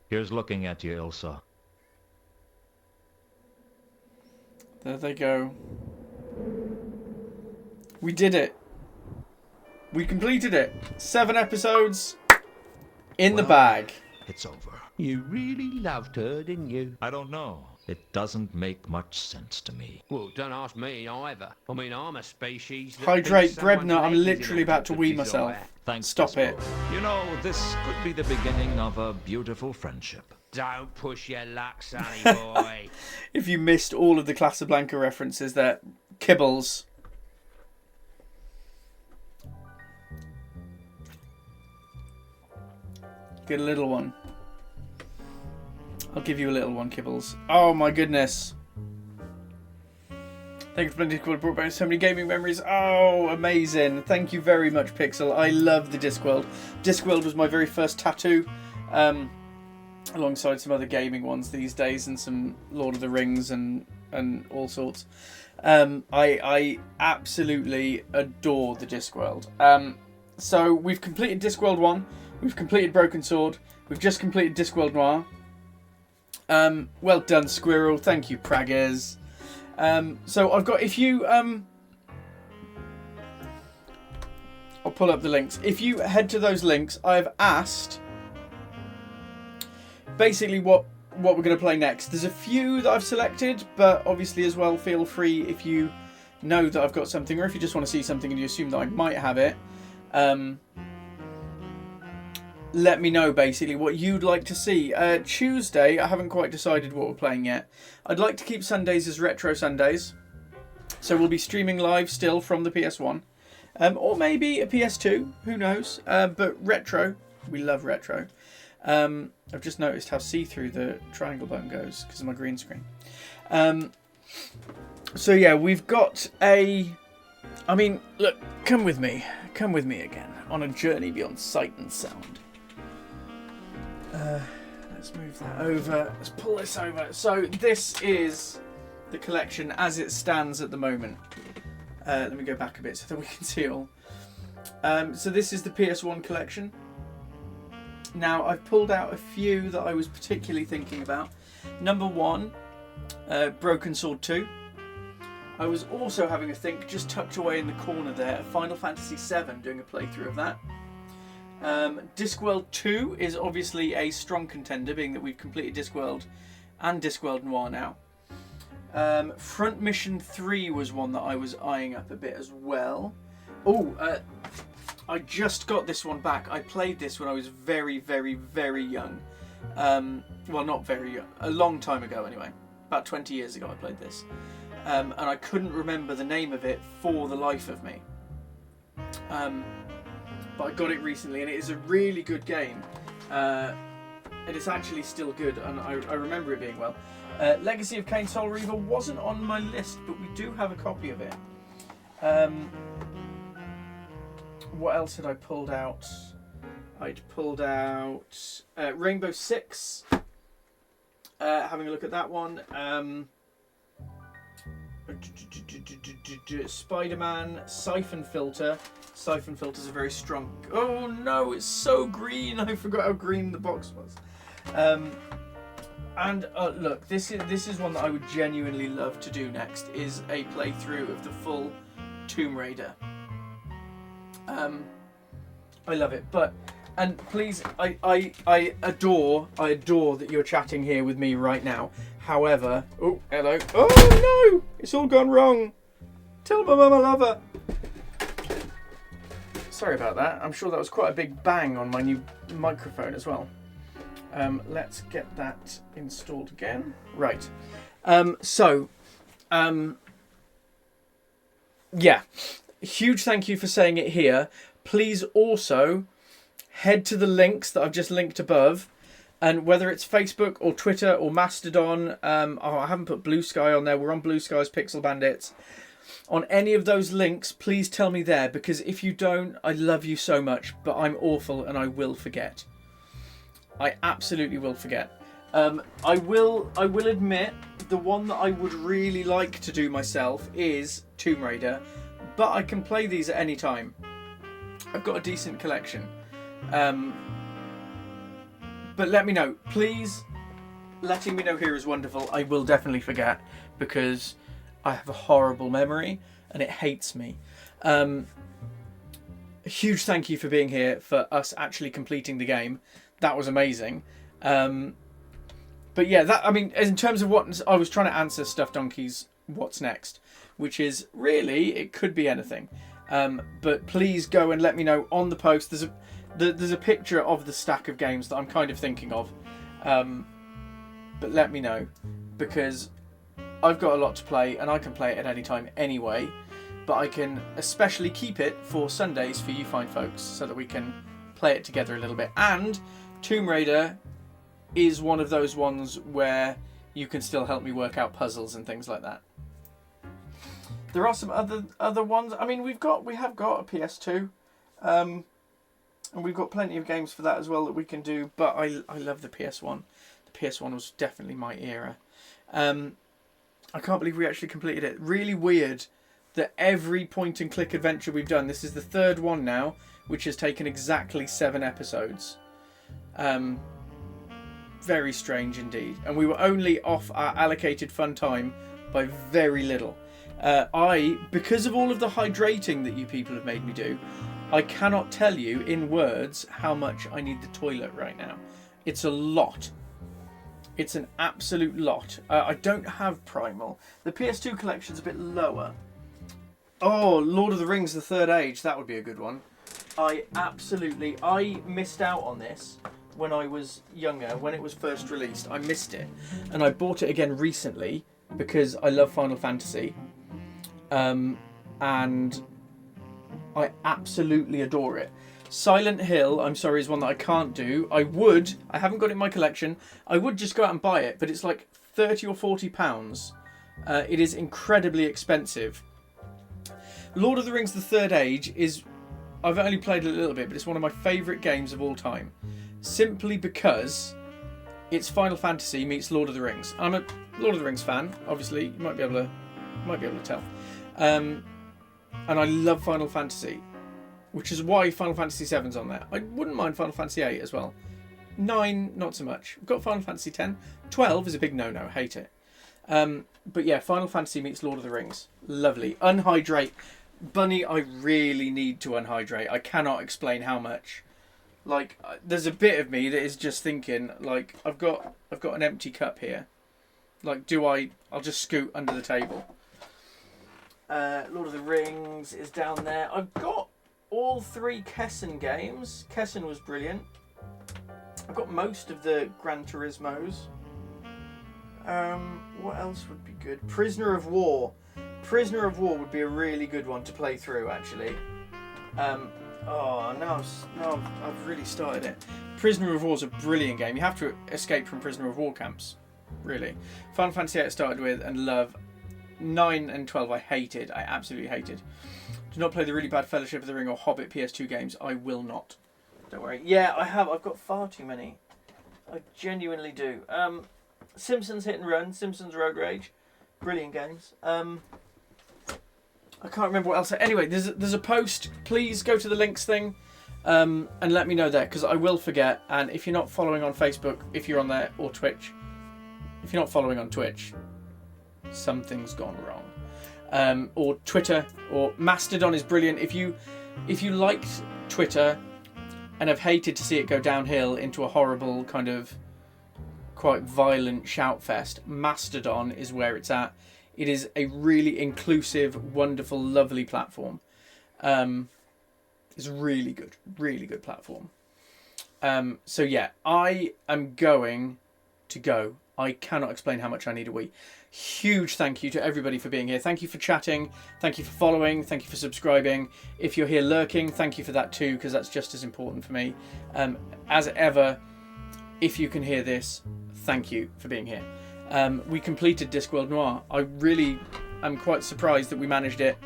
Here's looking at you, Ilsa. There they go. We did it. We completed it. 7 episodes in the bag. It's over. You really loved her, didn't you? I don't know. It doesn't make much sense to me. Well, don't ask me either. I mean, I'm a species that Hydrate, thinks someone's Brebner. I'm leg is literally in about to wee activities like myself. that. Thanks. Stop it. Discord. You know, this could be the beginning of a beautiful friendship. Don't push your luck, sonny boy. If you missed all of the Casablanca references there, kibbles. Get a little one. I'll give you a little one, Kibbles. Oh my goodness. Thank you for plenty of brought back so many gaming memories. Oh, amazing. Thank you very much, Pixel. I love the Discworld. Discworld was my very first tattoo. Alongside some other gaming ones these days and some Lord of the Rings and all sorts. I absolutely adore the Discworld. So we've completed Discworld 1. We've completed Broken Sword. We've just completed Discworld Noir. Well done, Squirrel. Thank you, Praggers. So I've got, if you, I'll pull up the links. If you head to those links, I've asked basically what we're going to play next. There's a few that I've selected, but obviously as well, feel free if you know that I've got something, or if you just want to see something and you assume that I might have it, let me know basically what you'd like to see. Tuesday, I haven't quite decided what we're playing yet. I'd like to keep Sundays as Retro Sundays. So we'll be streaming live still from the PS1. Or maybe a PS2, who knows. But retro, we love retro. I've just noticed how see-through the triangle button goes because of my green screen. So yeah, we've got a... I mean, look, come with me again on a journey beyond sight and sound. Let's move that over. Let's pull this over. So this is the collection as it stands at the moment. Let me go back a bit so that we can see it all. So this is the PS1 collection. Now I've pulled out a few that I was particularly thinking about. Number 1, Broken Sword 2. I was also having a think, just tucked away in the corner there, Final Fantasy VII, doing a playthrough of that. Discworld 2 is obviously a strong contender, being that we've completed Discworld and Discworld Noir now. Front Mission 3 was one that I was eyeing up a bit as well. I just got this one back. I played this when I was very, very, very young. Well, not very young. A long time ago, anyway. About 20 years ago I played this. And I couldn't remember the name of it for the life of me. But I got it recently, and it is a really good game. And it's actually still good, and I remember it being well. Legacy of Kain Soul Reaver wasn't on my list, but we do have a copy of it. What else had I pulled out? I'd pulled out Rainbow Six. Having a look at that one. Spider-Man, Siphon Filter. Siphon Filter's a very strong... Oh no, it's so green! I forgot how green the box was. And look, this is one that I would genuinely love to do next, is a playthrough of the full Tomb Raider. I love it, and please, I adore that you're chatting here with me right now. However, oh hello, oh no, it's all gone wrong. Tell my mum I love her. Sorry about that. I'm sure that was quite a big bang on my new microphone as well. Let's get that installed again. Right. Yeah. Huge thank you for saying it here. Please also head to the links that I've just linked above. And whether it's Facebook or Twitter or Mastodon, I haven't put Blue Sky on there. We're on Blue Sky's Pixel Bandits. On any of those links, please tell me there, because if you don't, I love you so much, but I'm awful and I will forget. I absolutely will forget. I will admit the one that I would really like to do myself is Tomb Raider, but I can play these at any time. I've got a decent collection. But let me know. Please, letting me know here is wonderful. I will definitely forget, because I have a horrible memory and it hates me. A huge thank you for being here, for us actually completing the game. That was amazing. But yeah, I mean, in terms of what I was trying to answer Stuffed Donkey's what's next, which is really, it could be anything. But please go and let me know on the post. There's a picture of the stack of games that I'm kind of thinking of. But let me know, because I've got a lot to play and I can play it at any time anyway. But I can especially keep it for Sundays for you fine folks, so that we can play it together a little bit. And Tomb Raider is one of those ones where you can still help me work out puzzles and things like that. There are some other ones. I mean, we have got a PS2, and we've got plenty of games for that as well that we can do. But I love the PS1. The PS1 was definitely my era. I can't believe we actually completed it. Really weird that every point and click adventure we've done, this is the third one now, which has taken exactly 7 episodes. Very strange indeed. And we were only off our allocated fun time by very little. Because of all of the hydrating that you people have made me do, I cannot tell you in words how much I need the toilet right now. It's a lot. It's an absolute lot. I don't have Primal. The PS2 collection's a bit lower. Oh, Lord of the Rings, The Third Age. That would be a good one. I missed out on this when I was younger, when it was first released. I missed it. And I bought it again recently because I love Final Fantasy. And I absolutely adore it. Silent Hill, I'm sorry, is one that I can't do. I haven't got it in my collection. I would just go out and buy it, but it's like £30 or £40. It is incredibly expensive. Lord of the Rings The Third Age I've only played it a little bit, but it's one of my favourite games of all time. Simply because it's Final Fantasy meets Lord of the Rings. I'm a Lord of the Rings fan, obviously. You might be able to tell. And I love Final Fantasy, which is why Final Fantasy VII's on there. I wouldn't mind Final Fantasy VIII as well. 9, not so much. We've got Final Fantasy X. 12 is a big no-no. Hate it. But yeah, Final Fantasy meets Lord of the Rings. Lovely. Unhydrate. Bunny, I really need to unhydrate. I cannot explain how much. Like, there's a bit of me that is just thinking, like, I've got an empty cup here. Like, I'll just scoot under the table. Lord of the Rings is down there. I've got all 3 Kessen games. Kessen was brilliant. I've got most of the Gran Turismos. What else would be good? Prisoner of War. Prisoner of War would be a really good one to play through, actually. Now I've really started it. Prisoner of War is a brilliant game. You have to escape from Prisoner of War camps, really. Final Fantasy VIII I started with and love. 9 and 12 I hated. I absolutely hated. Do not play the really bad Fellowship of the Ring or Hobbit PS2 games. I will not. Don't worry. Yeah, I have. I've got far too many. I genuinely do. Simpsons Hit and Run, Simpsons Road Rage. Brilliant games. I can't remember what else. Anyway, there's a post. Please go to the links thing and let me know there, because I will forget. And if you're not following on Facebook, if you're on there, or Twitch, if you're not following on Twitch, something's gone wrong. Or Twitter, or Mastodon is brilliant. If you liked Twitter and have hated to see it go downhill into a horrible kind of quite violent shout fest, Mastodon is where it's at. It is a really inclusive, wonderful, lovely platform. It's really good platform. So yeah, I am going to go. I cannot explain how much I need a wee. Huge thank you to everybody for being here. Thank you for chatting. Thank you for following. Thank you for subscribing. If you're here lurking, thank you for that too, because that's just as important for me. As ever, if you can hear this, thank you for being here. We completed Discworld Noir. I really am quite surprised that we managed it.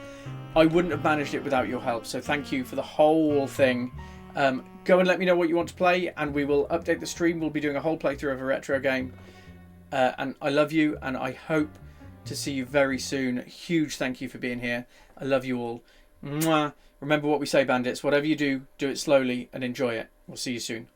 I wouldn't have managed it without your help, so thank you for the whole thing. Go and let me know what you want to play, and we will update the stream. We'll be doing a whole playthrough of a retro game. And I love you, and I hope to see you very soon. Huge thank you for being here. I love you all. Mwah. Remember what we say, bandits. Whatever you do, do it slowly and enjoy it. We'll see you soon.